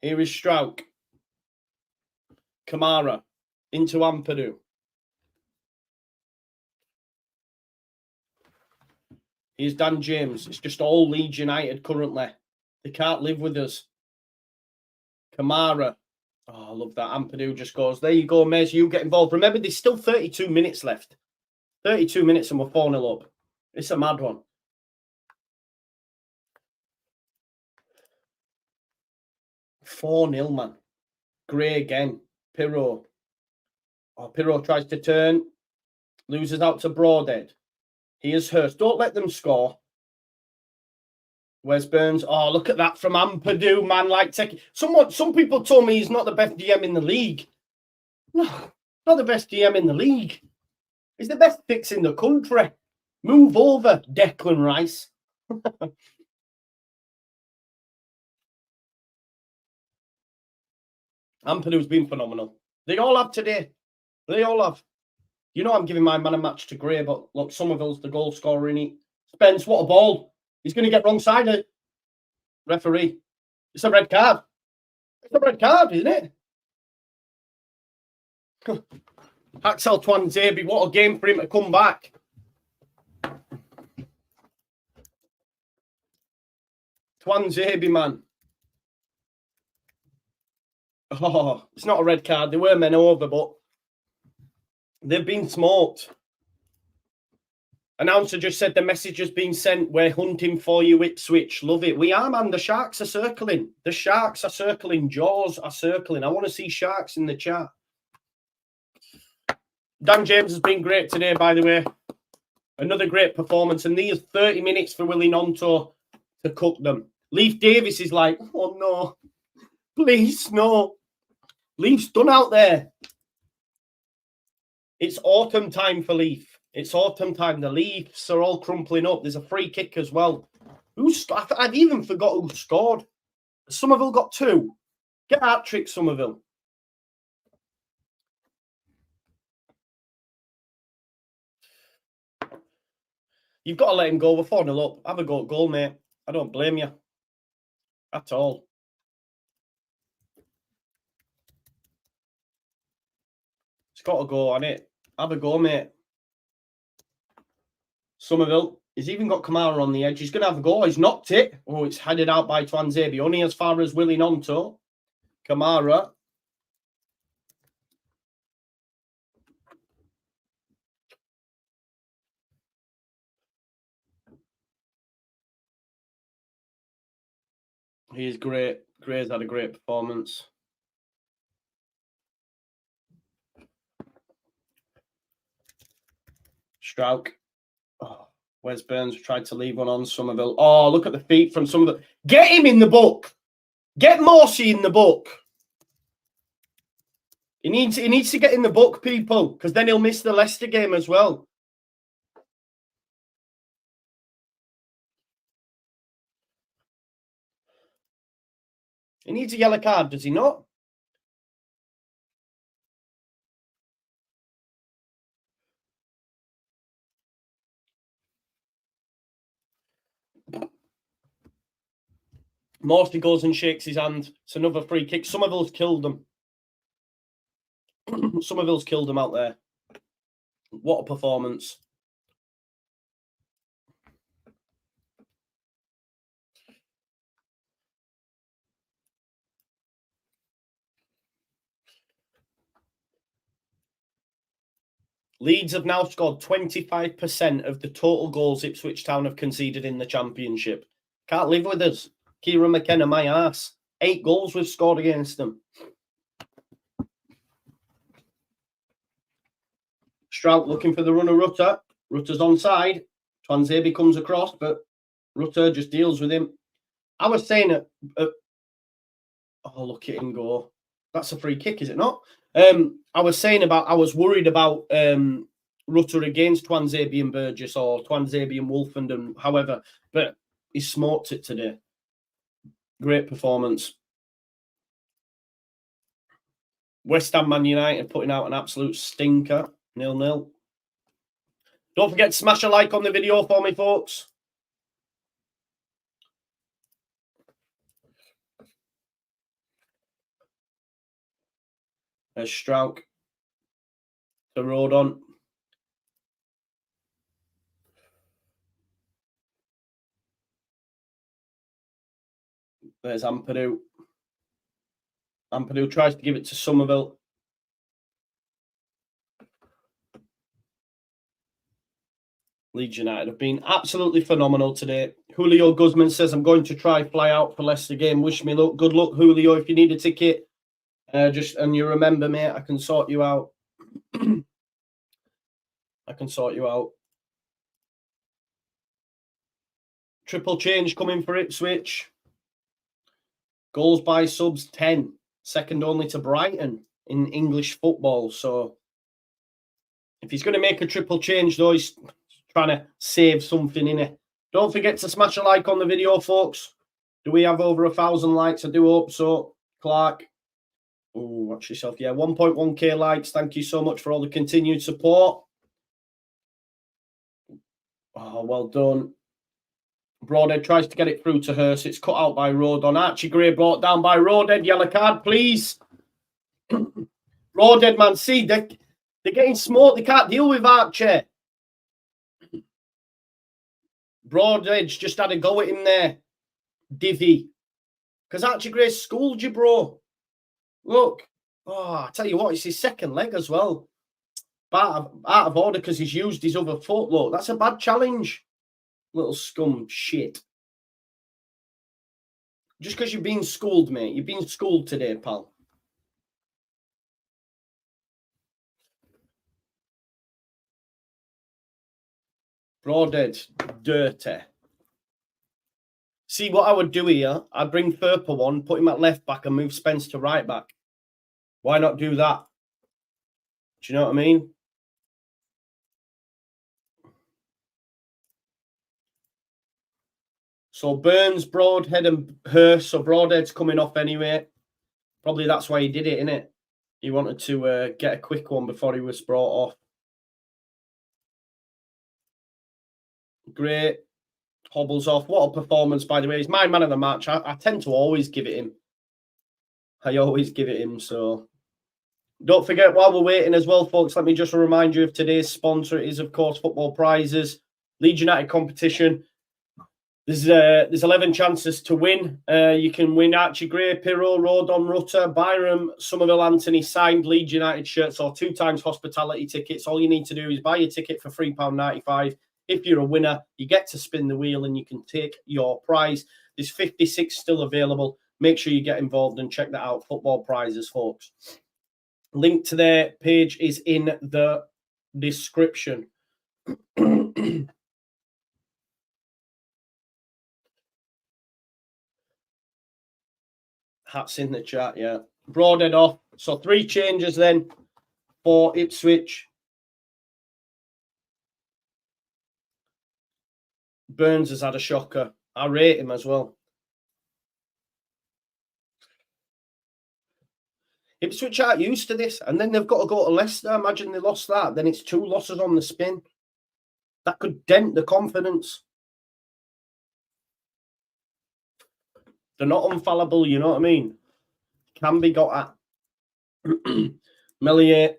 Here is Strauch. Kamara into Ampadu. Here's Dan James. It's just all Leeds United currently. They can't live with us. Kamara. Oh, I love that. Ampadu just goes, there you go, Mez, you get involved. Remember, there's still 32 minutes left. 32 minutes and we're 4-0 up. It's a mad one. "4-0, man. Gray again. Pirro. Oh, Pirro tries to turn. Loses out to Broadhead. Here's Hurst. Don't let them score. Where's Burns? Oh, look at that from Ampadu, man. Like, some people told me he's not the best DM in the league. No, not the best DM in the league. He's the best fix in the country. Move over, Declan Rice. Ampadu's been phenomenal. They all have today. They all have. You know I'm giving my man a match to Gray, but look, Somerville's the goal scorer in it. Spence, what a ball. He's going to get wrong side of referee. It's a red card. It's a red card, isn't it? Axel Twanzebe, what a game for him to come back. Twanzebe, man. Oh, it's not a red card. They were men over, but they've been smoked. Announcer just said the message has been sent. We're hunting for you, Ipswich. Love it. We are, man. The Sharks are circling. The Sharks are circling. Jaws are circling. I want to see Sharks in the chat. Dan James has been great today, by the way. Another great performance. And these 30 minutes for Willie Nonto to cook them. Leif Davis is like, oh, no. Please, no. Leif's done out there. It's autumn time for Leif. It's autumn time. The Leafs are all crumpling up. There's a free kick as well. I've even forgot who scored. Somerville got 2. Get hat trick, Somerville. You've got to let him go. We're 4-0 up. Have a go at goal, mate. I don't blame you at all. It's got to go on it. Have a go, mate. Somerville. He's even got Kamara on the edge. He's going to have a go. He's knocked it. Oh, it's headed out by Twanzebe. Only as far as Willie Nonto. Kamara. He's great. Gray's had a great performance. Strauch. Oh, Wes Burns tried to leave one on Somerville. Oh, look at the feet from Somerville. Get him in the book. Get Morsey in the book. He needs to get in the book, people, because then he'll miss the Leicester game as well. He needs a yellow card, does he not? Morsty goes and shakes his hand. It's another free kick. Somerville's killed them. Somerville's killed them out there. What a performance. Leeds have now scored 25% of the total goals Ipswich Town have conceded in the Championship. Can't live with us. Kieran McKenna, my ass. 8 goals we've scored against them. Strout looking for the runner, Rutter. Rutter's onside. Twanzebe comes across, but Rutter just deals with him. I was saying, oh, look at him go. That's a free kick, is it not? I was saying I was worried about Rutter against Twanzebe and Burgess or Twanzebe and Wolfenden, however, but he smoked it today. Great performance. West Ham Man United putting out an absolute stinker. 0-0. Don't forget to smash a like on the video for me, folks. There's Strauch. The road on. There's Ampadu. Ampadu tries to give it to Somerville. Leeds United have been absolutely phenomenal today. Julio Guzman says, I'm going to try fly out for Leicester game. Wish me luck. Good luck, Julio. If you need a ticket, and you remember, mate, I can sort you out. I can sort you out. Triple change coming for Ipswich. Goals by subs 10. Second only to Brighton in English football. So if he's going to make a triple change, though, he's trying to save something in it. Don't forget to smash a like on the video, folks. Do we have over 1,000 likes? I do hope so. Clark. Oh, watch yourself. Yeah, 1.1k likes. Thank you so much for all the continued support. Oh, well done. Broadhead tries to get it through to Hurst. It's cut out by Rodon. Archie Gray brought down by Broadhead. Yellow card, please. Broadhead, man. See, they're getting smoked. They can't deal with Archie. Broadhead's just had a go at him there. Divvy. Because Archie Gray schooled you, bro. Look. Oh, I tell you what, it's his second leg as well. Out of order because he's used his other foot. Look, that's a bad challenge. Little scum shit. Just because you've been schooled, mate. You've been schooled today, pal. Broadhead, dirty. See, what I would do here, I'd bring Furper one, put him at left back and move Spence to right back. Why not do that? Do you know what I mean? So Burns, Broadhead and Hurst. So Broadhead's coming off anyway. Probably that's why he did it, innit? He wanted to get a quick one before he was brought off. Great. Hobbles off. What a performance, by the way. He's my man of the match. I tend to always give it him. I always give it him, so... Don't forget, while we're waiting as well, folks, let me just remind you of today's sponsor. It is, of course, Football Prizes. Leeds United competition. There's 11 chances to win. You can win Archie Gray, Pirro, Rodon, Rutter, Byram, Somerville, Anthony signed Leeds United shirts or 2 times hospitality tickets. All you need to do is buy your ticket for £3.95. If you're a winner, you get to spin the wheel and you can take your prize. There's 56 still available. Make sure you get involved and check that out. Football Prizes, folks. Link to their page is in the description. Hats in the chat, yeah. Broadhead off. So 3 changes then for Ipswich. Burns has had a shocker. I rate him as well. Ipswich aren't used to this, and then they've got to go to Leicester. Imagine they lost that. Then it's 2 losses on the spin. That could dent the confidence. They're not infallible, you know what I mean? Can be got at. Melier.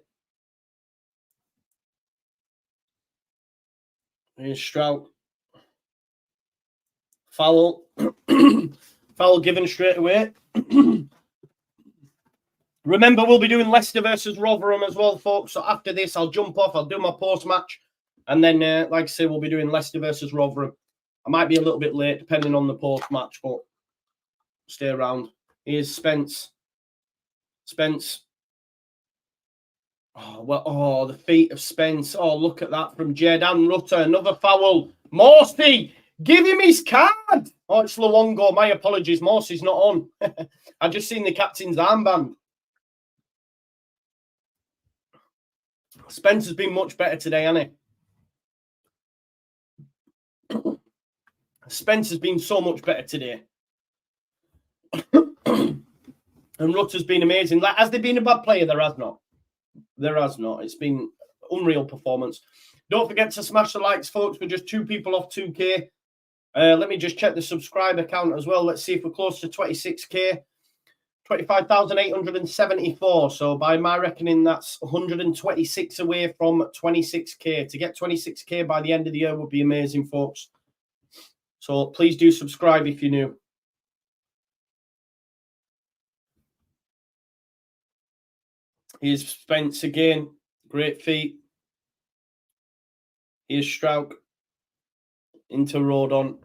Here's Strout. Foul. Foul given straight away. Remember, we'll be doing Leicester versus Rotherham as well, folks. So after this, I'll jump off. I'll do my post-match. And then, like I say, we'll be doing Leicester versus Rotherham. I might be a little bit late, depending on the post-match, but stay around. Here's Spence. Spence. Oh, well, oh, the feet of Spence. Oh, look at that from Jaydan Rutter. Another foul. Morsey, give him his card. Oh, it's Luongo. My apologies. Morsey's not on. I just seen the captain's armband. Spence has been much better today, hasn't he? Spence has been so much better today. And Rutter's been amazing. Like, has there been a bad player? There has not. There has not. It's been unreal performance. Don't forget to smash the likes, folks. We're just 2 people off 2K. Let me just check the subscriber count as well. Let's see if we're close to 26K. 25,874. So by my reckoning, that's 126 away from 26K. To get 26K by the end of the year would be amazing, folks. So please do subscribe if you're new. Here's Spence again. Great feet. Here's Strouk. Into Rodon.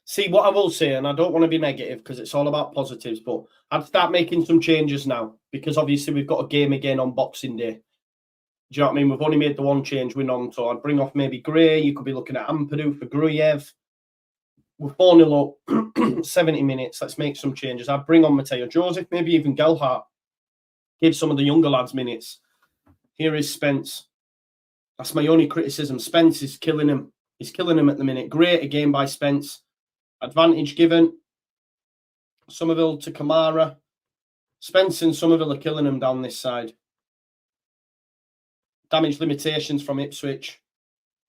See, what I will say, and I don't want to be negative because it's all about positives, but I'd start making some changes now because obviously we've got a game again on Boxing Day. Do you know what I mean? We've only made the one change with Nonto. I'd bring off maybe Gray. You could be looking at Ampadu for Gruyev. We're 4-0 up, 70 minutes. Let's make some changes. I'd bring on Mateo Joseph, maybe even Gelhardt. Give some of the younger lads minutes. Here is Spence. That's my only criticism. Spence is killing him. He's killing him at the minute. Great again by Spence. Advantage given. Somerville to Kamara. Spence and Somerville are killing him down this side. Damage limitations from Ipswich.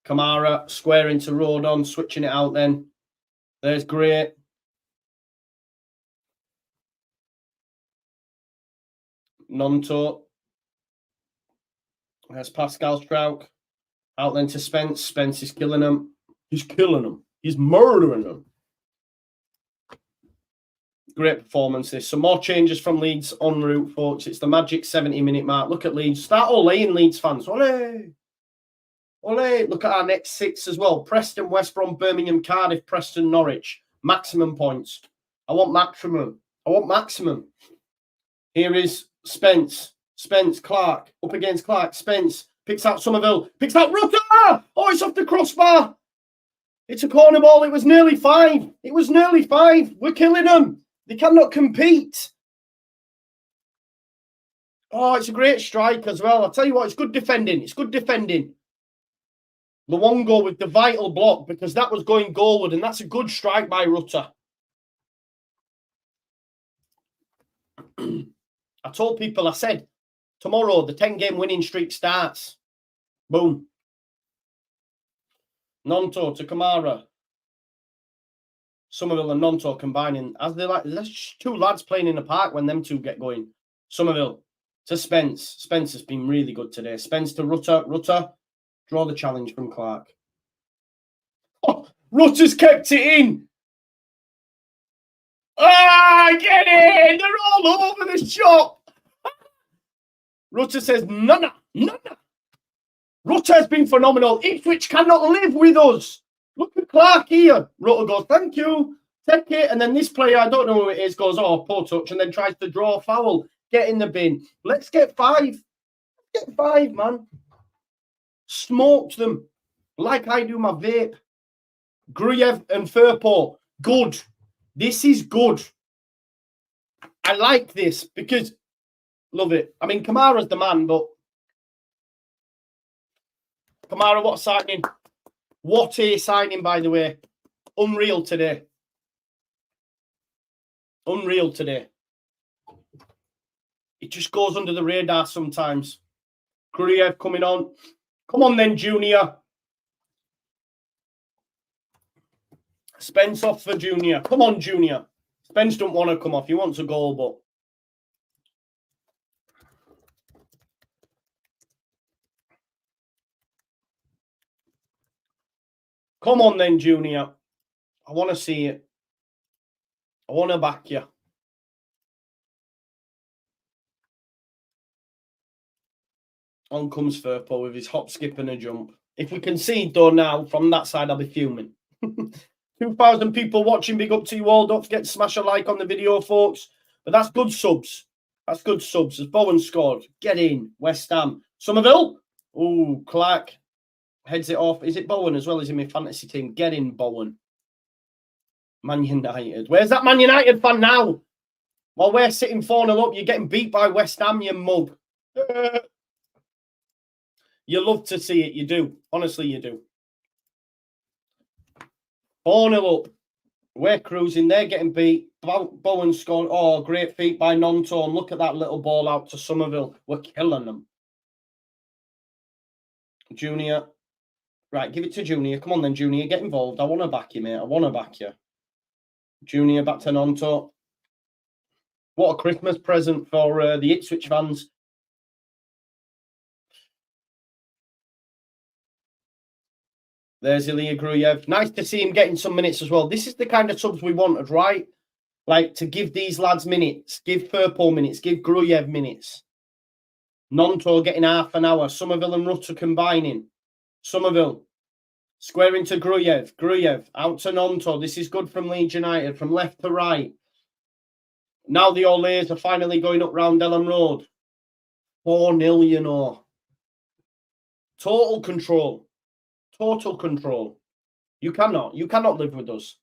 Kamara square into Rodon, switching it out then. There's Gray. Nonto. There's Pascal Strouk. Out then to Spence. Spence is killing him. He's killing him. He's murdering him. Great performances. Some more changes from Leeds en route, folks. It's the magic 70-minute mark. Look at Leeds. Start olaying Leeds fans. Ole! Ole! Look at our next 6 as well. Preston, West Brom, Birmingham, Cardiff, Preston, Norwich. Maximum points. I want maximum. I want maximum. Here is Spence. Spence, Clark. Up against Clark. Spence. Picks out Somerville. Picks out Rutter! Oh, it's off the crossbar. It's a corner ball. It was nearly 5. It was nearly 5. We're killing them. They cannot compete. Oh, it's a great strike as well. I'll tell you what, it's good defending. It's good defending. Luongo with the vital block because that was going goalward, and that's a good strike by Rutter. I told people, I said, tomorrow the 10-game winning streak starts. Boom. Nonto to Kamara. Somerville and Nonto combining. As they like, there's 2 lads playing in the park when them 2 get going. Somerville to Spence. Spence has been really good today. Spence to Rutter. Rutter, draw the challenge from Clark. Oh, Rutter's kept it in. Ah, get in. They're all over the shop. Rutter says, none. Rutter has been phenomenal. Ipswich cannot live with us. Look at Clark here. Rutter goes, thank you. Take it. And then this player, I don't know who it is, goes, oh, poor touch, and then tries to draw a foul. Get in the bin. Let's get 5. Get 5, man. Smoked them like I do my vape. Gruyev and Firpo, good. This is good. I like this because, love it. I mean, Kamara's the man, but Kamara, what a signing. What a signing, by the way. Unreal today. Unreal today. It just goes under the radar sometimes. Gruyev coming on. Come on then, Junior. Spence off for Junior. Come on, Junior. Spence don't want to come off. He wants a goal, but... Come on then, Junior. I want to see it. I want to back you. On comes Firpo with his hop, skip and a jump. If we concede though now from that side, I'll be fuming. 2,000 people watching. Big up to you all. Don't forget to smash a like on the video, folks. But that's good subs. That's good subs. As Bowen scored. Get in. West Ham. Somerville. Oh, Clark. Heads it off. Is it Bowen as well as in my fantasy team? Get in, Bowen. Man United. Where's that Man United fan now? While we're sitting 4-0 up, you're getting beat by West Ham, you mug. You love to see it. You do. Honestly, you do. 4-0 up. We're cruising. They're getting beat. Bowen scored. Oh, great feat by Nonto. Look at that little ball out to Somerville. We're killing them. Junior. Right, give it to Junior. Come on then, Junior. Get involved. I want to back you, mate. I want to back you. Junior back to Nonto. What a Christmas present for the Ipswich fans. There's Ilya Gruyev. Nice to see him getting some minutes as well. This is the kind of subs we wanted, right? Like, to give these lads minutes. Give Firpo minutes. Give Gruyev minutes. Nonto getting half an hour. Somerville and Rutter combining. Somerville. Square into Gruyev. Gruyev out to Nonto. This is good from Leeds United. From left to right. Now the Olays are finally going up round Ellen Road. 4-0, you know. Total control. Total control. You cannot live with us.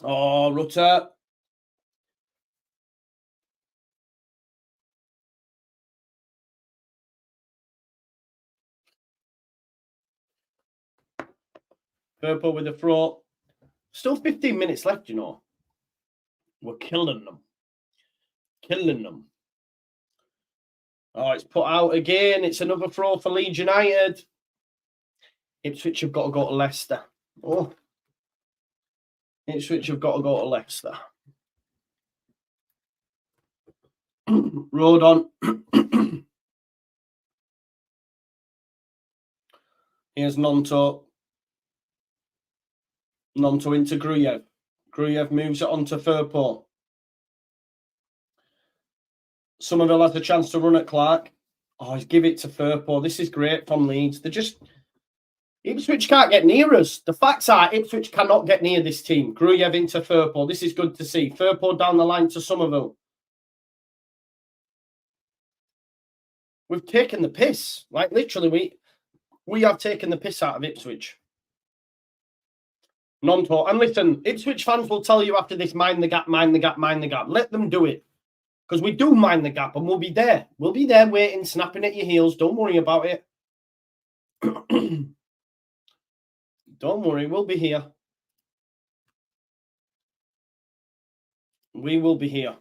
Oh, Rutter. Purple with the throat. Still 15 minutes left, you know. We're killing them. Killing them. Oh, it's put out again. It's another throw for Leeds United. Ipswich have got to go to Leicester. Oh. Ipswich have got to go to Leicester. Road on. Here's Nonto. Nonto into Gruyev. Gruyev moves it on to Firpo. Somerville has the chance to run at Clark. Oh, he's give it to Firpo. This is great from Leeds. They're just... Ipswich can't get near us. The facts are Ipswich cannot get near this team. Gruyev into Firpo. This is good to see. Firpo down the line to Somerville. We've taken the piss. Like, literally, we have taken the piss out of Ipswich. Nonto. And listen, Ipswich fans will tell you after this, mind the gap, mind the gap, mind the gap. Let them do it. Because we do mind the gap and we'll be there. We'll be there waiting, snapping at your heels. Don't worry about it. Don't worry, we'll be here. We will be here.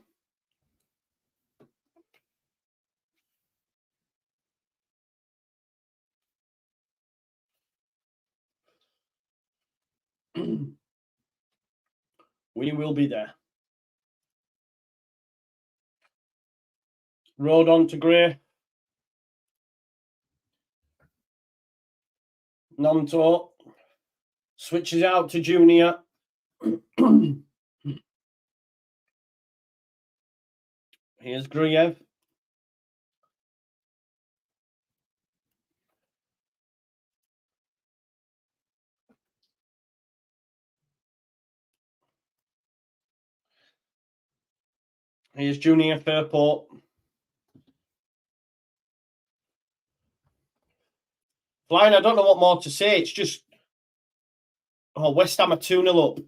We will be there. Road on to Gray. Nonto switches out to Junior. Here's Gruyev. Here's Junior Fairport. Flying, I don't know what more to say. It's just, oh, West Ham are 2-0 up.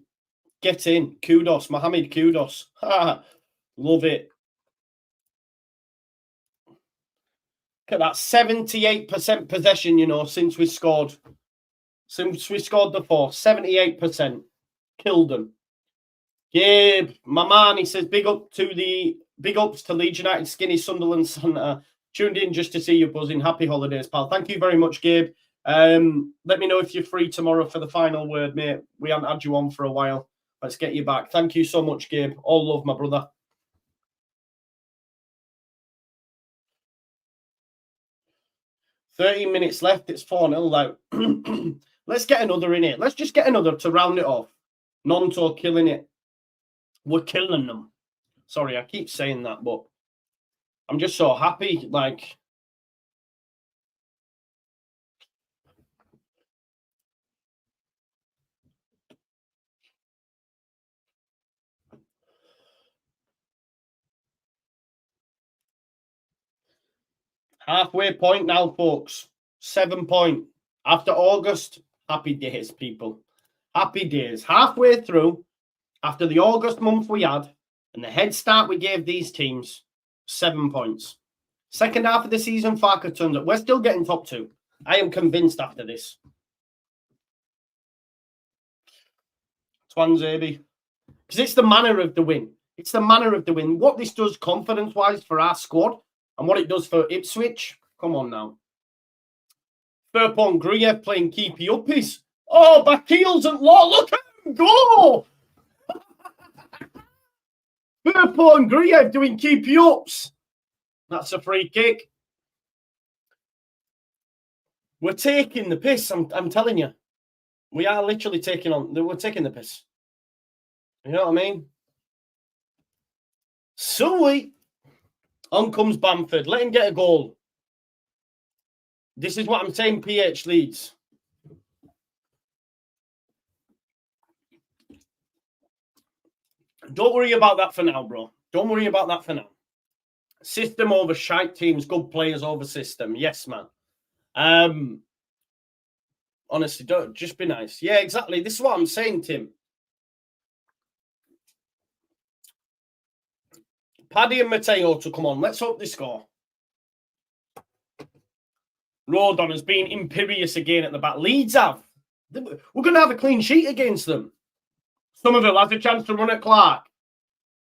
Get in. Kudos. Mohamed Kudos. Love it. Look at that. 78% possession, you know, since we scored. Since we scored the fourth. 78%. Killed them. Gabe, my man, he says, big ups to Leeds United Skinny Sunderland Centre. Tuned in just to see you buzzing. Happy holidays, pal. Thank you very much, Gabe. Let me know if you're free tomorrow for the final word, mate. We haven't had you on for a while. Let's get you back. Thank you so much, Gabe. All love, my brother. $13 minutes left. It's 4-0 out. Let's get another in it. Let's just get another to round it off. Nonto killing it. We're killing them. Sorry, I keep saying that, but I'm just so happy. Like, halfway point now, folks. 7 point. After August, happy days, people. Happy days. Halfway through, after the August month we had, and the head start we gave these teams, 7 points. Second half of the season, Farker turns up. We're still getting top 2. I am convinced after this. Twanzebe. Because it's the manner of the win. It's the manner of the win. What this does confidence-wise for our squad and what it does for Ipswich. Come on now. Firpo and Gruyev playing keepy uppies. Oh, back heels and law. Look at him go! Firpo and Gruyev doing keepy ups. That's a free kick. We're taking the piss. I'm telling you. We are literally we're taking the piss. You know what I mean? Sweet. On comes Bamford. Let him get a goal. This is what I'm saying, PH Leeds. Don't worry about that for now, bro. Don't worry about that for now. System over shite teams, good players over system. Yes, man. Honestly, don't just be nice. Yeah, exactly. This is what I'm saying, Tim. Paddy and Mateo to come on. Let's hope they score. Rodon has been imperious again at the back. Leeds have. We're going to have a clean sheet against them. Somerville has a chance to run at Clark.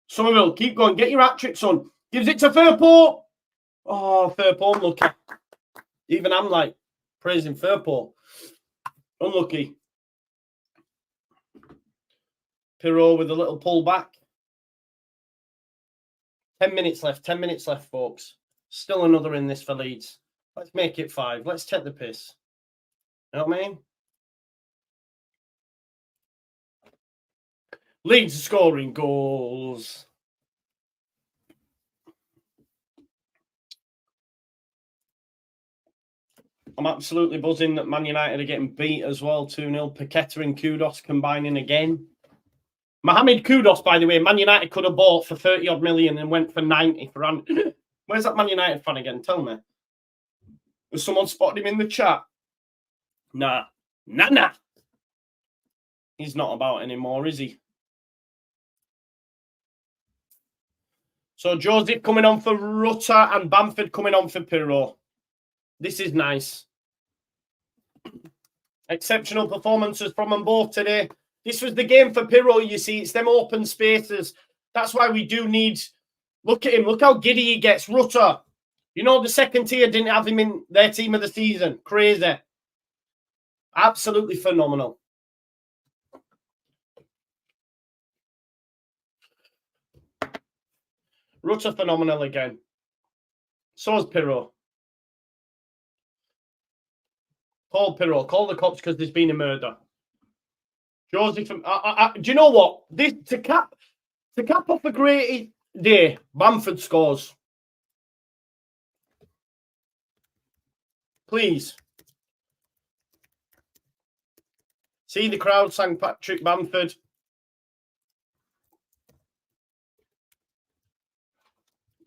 Somerville, keep going. Get your hat-trick, son. Gives it to Firpo. Oh, Firpo, unlucky. Even I'm like praising Firpo. Unlucky. Pirot with a little pull back. 10 minutes left. 10 minutes left, folks. Still another in this for Leeds. Let's make it 5. Let's take the piss. You know what I mean? Leeds scoring goals. I'm absolutely buzzing that Man United are getting beat as well. 2-0. Paqueta and Kudos combining again. Mohamed Kudos, by the way, Man United could have bought for 30-odd million and went for 90 for Randy. Where's that Man United fan again? Tell me. Has someone spotted him in the chat? Nah. Nah. He's not about anymore, is he? So Joseph coming on for Rutter and Bamford coming on for Pirot. This is nice. Exceptional performances from them both today. This was the game for Pirot, you see. It's them open spaces. That's why we do need... Look at him. Look how giddy he gets. Rutter. You know, the second tier didn't have him in their team of the season. Crazy. Absolutely phenomenal. Rutter phenomenal again. So is Pirot. Call Pirot. Call the cops because there's been a murder. Josie from... do you know what? This to cap off a great day, Bamford scores. Please. See the crowd sang Patrick Bamford.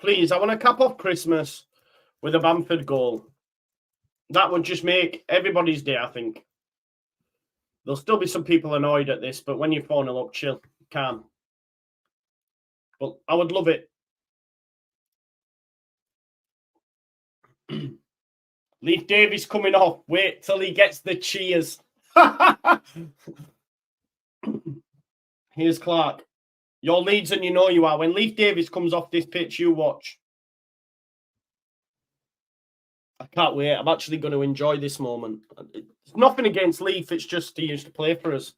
Please, I want to cap off Christmas with a Bamford goal. That would just make everybody's day, I think. There'll still be some people annoyed at this, but when you're 4-0 up, chill. Calm. But I would love it. Leif Davis coming off. Wait till he gets the cheers. Here's Clark. You're Leeds and you know you are. When Leif Davis comes off this pitch, you watch. I can't wait. I'm actually going to enjoy this moment. It's nothing against Leaf. It's just he used to play for us.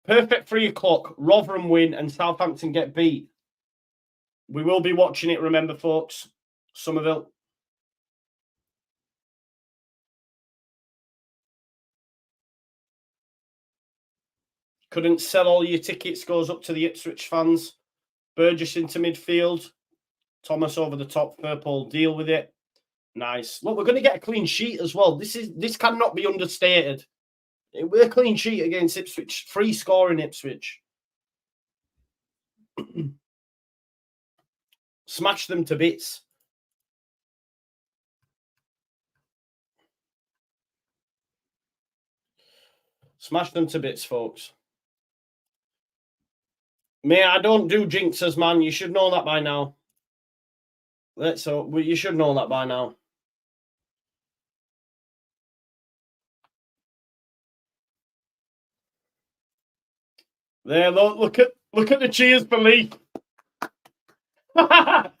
Perfect 3 o'clock. Rotherham win and Southampton get beat. We will be watching it, remember, folks. Somerville. Couldn't sell all your tickets. Goes up to the Ipswich fans. Burgess into midfield. Thomas over the top. Purple deal with it. Nice. Look, we're going to get a clean sheet as well. This cannot be understated. We're a clean sheet against Ipswich. 3 scoring Ipswich. Smash them to bits. Smash them to bits, folks. Mate, I don't do jinxes, man. You should know that by now. You should know that by now. There, look at the cheers for Leaf. Look at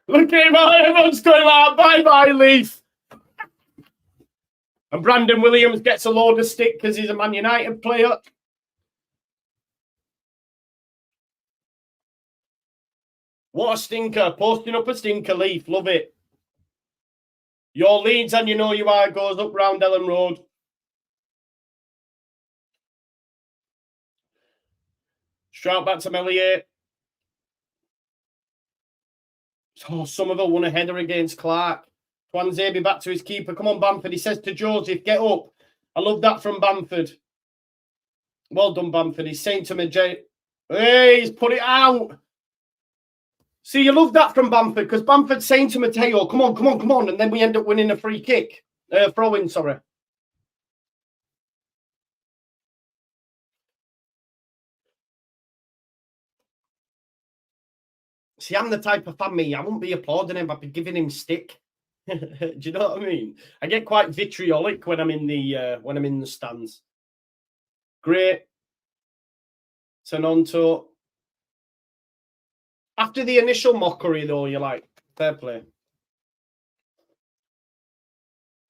him, everyone's going like, bye-bye, Leaf. And Brandon Williams gets a load of stick because he's a Man United player. What a stinker. Posting up a stinker, Leaf. Love it. Your Leeds and you know you are goes up round Ellen Road. Straight back to Melier. Oh, Somerville won a header against Clark. Twanzebe back to his keeper. Come on, Bamford. He says to Joseph, get up. I love that from Bamford. Well done, Bamford. He's saying to me, hey, he's put it out. See, you love that from Bamford because Bamford's saying to Mateo, come on, come on, come on. And then we end up winning a free kick. Throw-in, sorry. See, I'm the type of fan, me. I wouldn't be applauding him. I'd be giving him stick. Do you know what I mean? I get quite vitriolic when I'm in the stands. Great. Tenonto. After the initial mockery, though, you're like, fair play.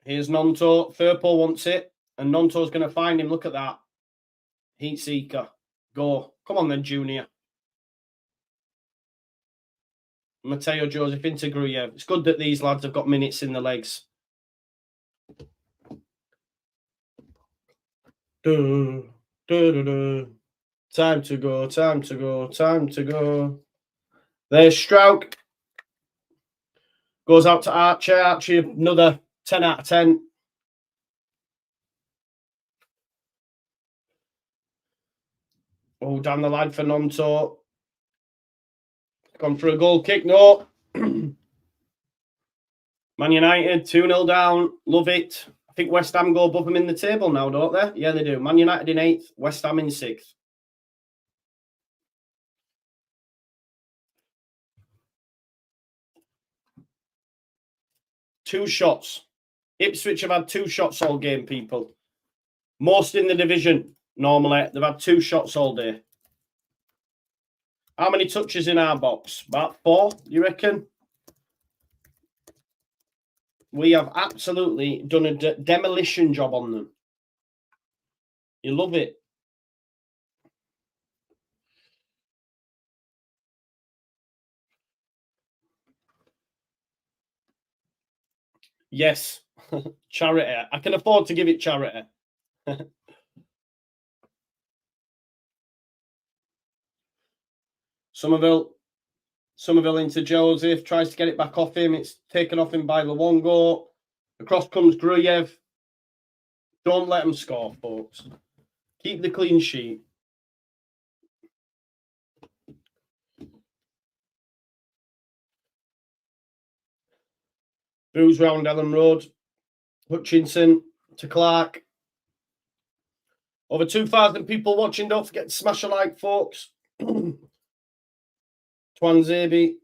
Here's Nonto. Firpo wants it. And Nonto's going to find him. Look at that. Heat seeker. Go. Come on then, Junior. Mateo Joseph into Gruyev. It's good that these lads have got minutes in the legs. Time to go, time to go, time to go. There's Strouk. Goes out to Archie. Archie, another 10 out of 10. Oh, down the line for Nonto. Gone for a goal kick. No. Man United, 2-0 down. Love it. I think West Ham go above them in the table now, don't they? Yeah, they do. Man United in 8th. West Ham in 6th. Two shots. Ipswich have had 2 shots all game, people. Most in the division, normally. They've had 2 shots all day. How many touches in our box? About 4, you reckon? We have absolutely done a demolition job on them. You love it. Yes. Charity. I can afford to give it charity. Somerville into Joseph. Tries to get it back off him. It's taken off him by Luongo. Across comes Gruyev. Don't let them score, folks. Keep the clean sheet. Booze round Ellen Road. Hutchinson to Clark. Over 2,000 people watching. Don't forget to smash a like, folks. Twanzebe.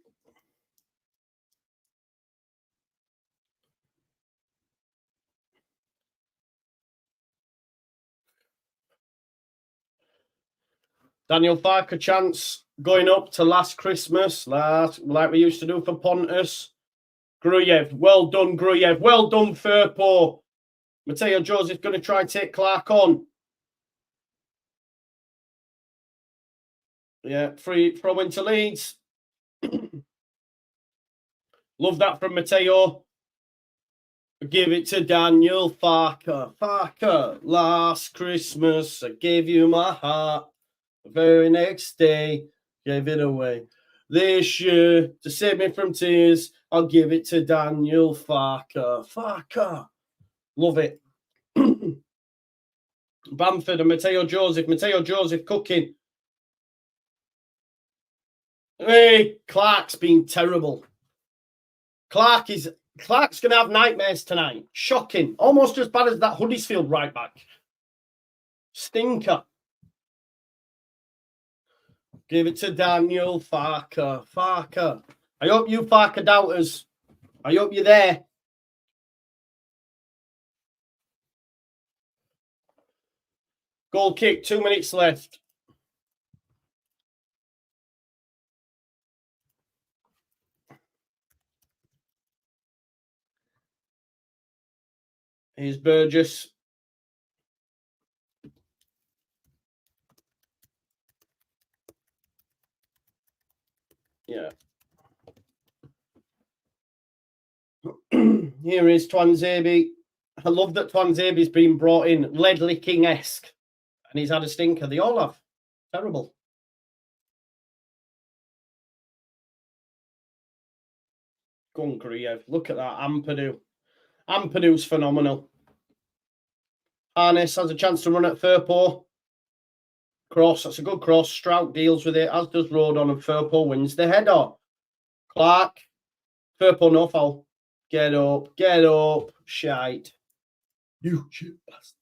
Daniel Farker chance going up to last Christmas, like we used to do for Pontus. Gruyev, well done, Gruyev. Well done, Firpo. Mateo Joseph going to try and take Clark on. Yeah, free throw into Leeds. Love that from Mateo. Give it to Daniel Farker. Farker, last Christmas I gave you my heart. The very next day, gave it away. This year, to save me from tears, I'll give it to Daniel Farker. Farker. Love it. Bamford and Mateo Joseph. Mateo Joseph cooking. Hey, Clark's been terrible. Clark's going to have nightmares tonight. Shocking. Almost as bad as that Huddersfield right back. Stinker. Give it to Daniel Farker. Farker. I hope you Farker doubters. I hope you're there. Goal kick, 2 minutes left. Here's Burgess. Yeah. Here is Twanzebe. I love that Twanzebe's been brought in lead-licking-esque. And he's had a stinker. They all have. Terrible. Go on, Gruyev. Look at that. Ampadu. Ampadu's phenomenal. Harness has a chance to run at Firpo. Cross. That's a good cross. Strout deals with it, as does Rodon, and Firpo wins the header. Clark. Firpo, no foul. Get up. Get up. Shite. You shit bastard.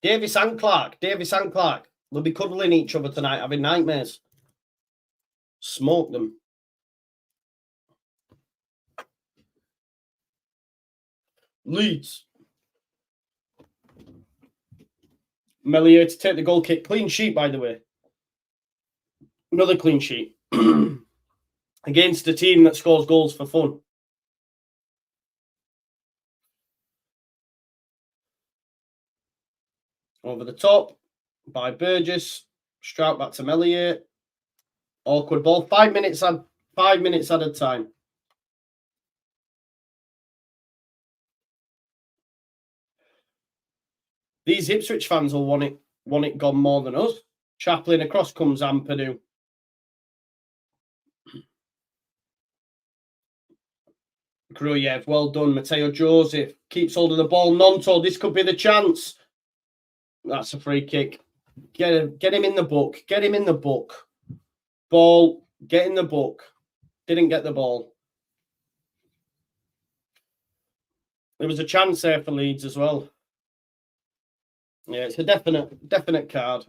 Davis and Clark. Davis and Clark. They'll be cuddling each other tonight, having nightmares. Smoke them. Leeds. Melier to take the goal kick. Clean sheet, by the way. Another clean sheet. Against a team that scores goals for fun. Over the top by Burgess. Strout back to Melier. Awkward ball. 5 minutes at a time. These Ipswich fans will want it gone more than us. Chaplin across comes Ampadu. Gruyev, well done. Mateo Joseph keeps hold of the ball. Nonto, this could be the chance. That's a free kick. Get him in the book. Get him in the book. Ball, get in the book. Didn't get the ball. There was a chance there for Leeds as well. Yeah, it's a definite card.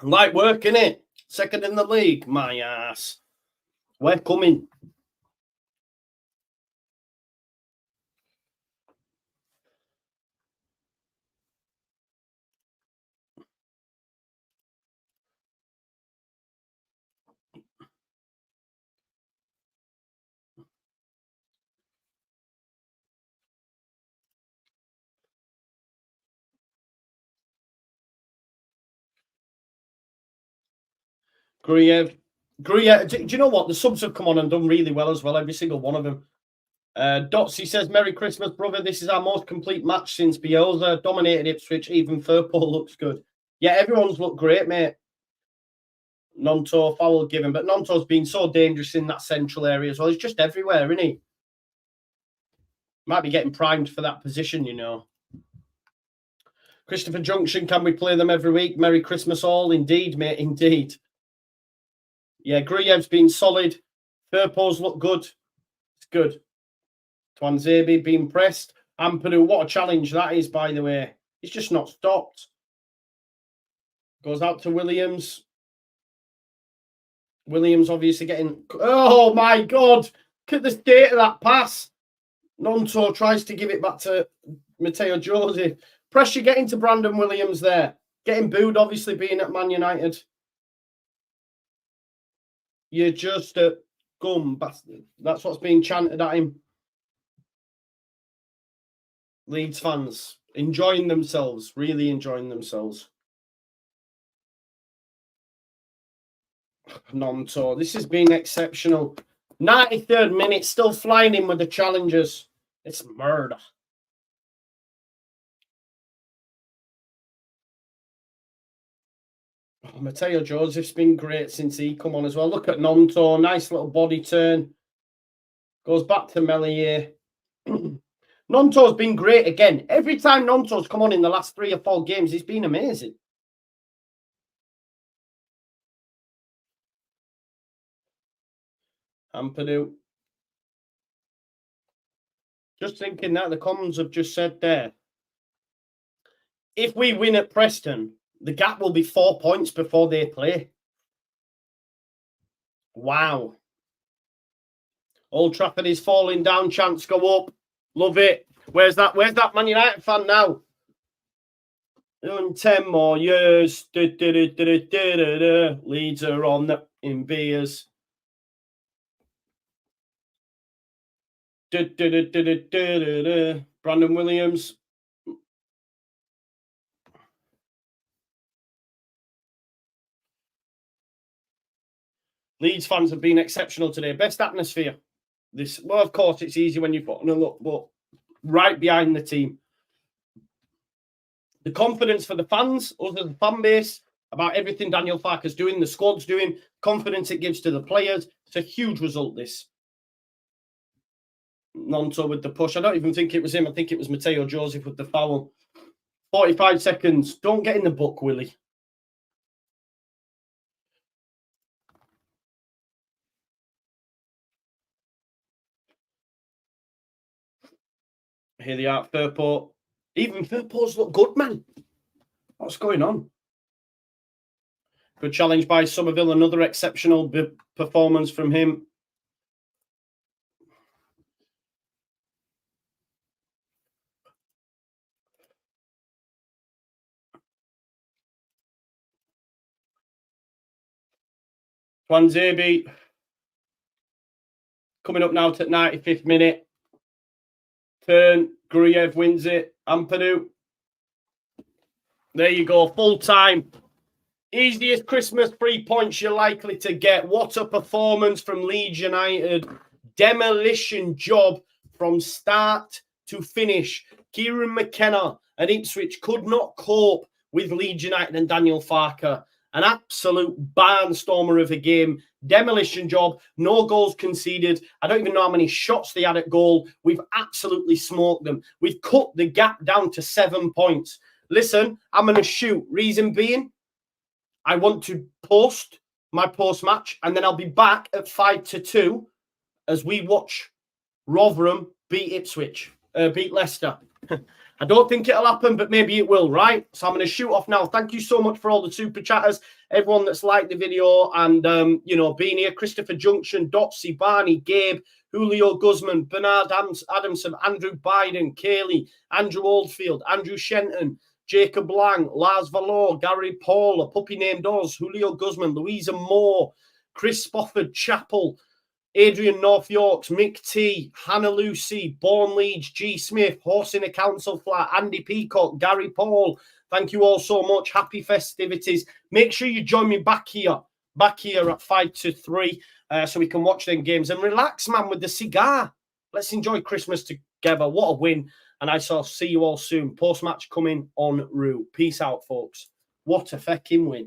Light work, innit? Second in the league. My ass. We're coming. Gruyev. Do you know what? The subs have come on and done really well as well, every single one of them. Dotsy says, Merry Christmas, brother. This is our most complete match since Bielsa dominated Ipswich. Even Firpo looks good. Yeah, everyone's looked great, mate. Nonto, foul given. But Nonto's been so dangerous in that central area as well. He's just everywhere, isn't he? Might be getting primed for that position, you know. Christopher Junction, can we play them every week? Merry Christmas all. Indeed, mate, indeed. Yeah, Gruyev's been solid. Firpo's look good. It's good. Twanzebe being pressed. Ampadu, what a challenge that is, by the way. He's just not stopped. Goes out to Williams. Williams obviously getting... Oh, my God. Look at the state of that pass. Nonto tries to give it back to Matteo Joseph. Pressure getting to Brandon Williams there. Getting booed, obviously, being at Man United. You're just a gum bastard. That's what's being chanted at him. Leeds fans enjoying themselves, really enjoying themselves. Nonto, this has been exceptional. 93rd minute, still flying in with the challengers. It's murder. Oh, Matteo Joseph's been great since he come on as well. Look at Nonto, nice little body turn. Goes back to Melier. Nonto's been great again. Every time Nonto's come on in the last 3 or 4 games, he's been amazing. Ampadu. Just thinking that the Commons have just said there. If we win at Preston, the gap will be 4 points before they play. Wow. Old Trafford is falling down. Chants go up. Love it. Where's that Man United fan now? In 10 more years. Leeds are on in beers. Brandon Williams. Leeds fans have been exceptional today. Best atmosphere. Well, of course, it's easy when you've got a look, but right behind the team. The confidence for the fans, the fan base, about everything Daniel Farke's doing, the squad's doing, confidence it gives to the players. It's a huge result, this. Nonto with the push. I don't even think it was him. I think it was Matteo Joseph with the foul. 45 seconds. Don't get in the book, Willie. Here they are, Firpo. Even Firpo's look good, man. What's going on? Good challenge by Somerville. Another exceptional performance from him. Twanzebe coming up now to 95th minute. Turn. Gruyev wins it. Ampadu. There you go. Full time. Easiest Christmas 3 points you're likely to get. What a performance from Leeds United. Demolition job from start to finish. Kieran McKenna and Ipswich could not cope with Leeds United and Daniel Farke. An absolute barnstormer of a game. Demolition job. No goals conceded. I don't even know how many shots they had at goal. We've absolutely smoked them. We've cut the gap down to 7 points. Listen, I'm going to shoot. Reason being, I want to post my post-match, and then I'll be back at 5-2 as we watch Rotherham beat Ipswich, beat Leicester. I don't think it'll happen, but maybe it will, right? So I'm going to shoot off now. Thank you so much for all the super chatters, everyone that's liked the video and, being here. Christopher Junction, Dotsy, Barney, Gabe, Julio Guzman, Bernard Adamson, Andrew Biden, Kaylee, Andrew Oldfield, Andrew Shenton, Jacob Lang, Lars Valor, Gary Paul, a puppy named Oz, Julio Guzman, Louisa Moore, Chris Spofford, Chapel, Adrian North Yorks, Mick T, Hannah Lucy, Born Leeds, G Smith, Horse in a Council Flat, Andy Peacock, Gary Paul. Thank you all so much. Happy festivities. Make sure you join me back here at 5-3, so we can watch them games and relax, man, with the cigar. Let's enjoy Christmas together. What a win. And I shall see you all soon. Post-match coming en route. Peace out, folks. What a fucking win.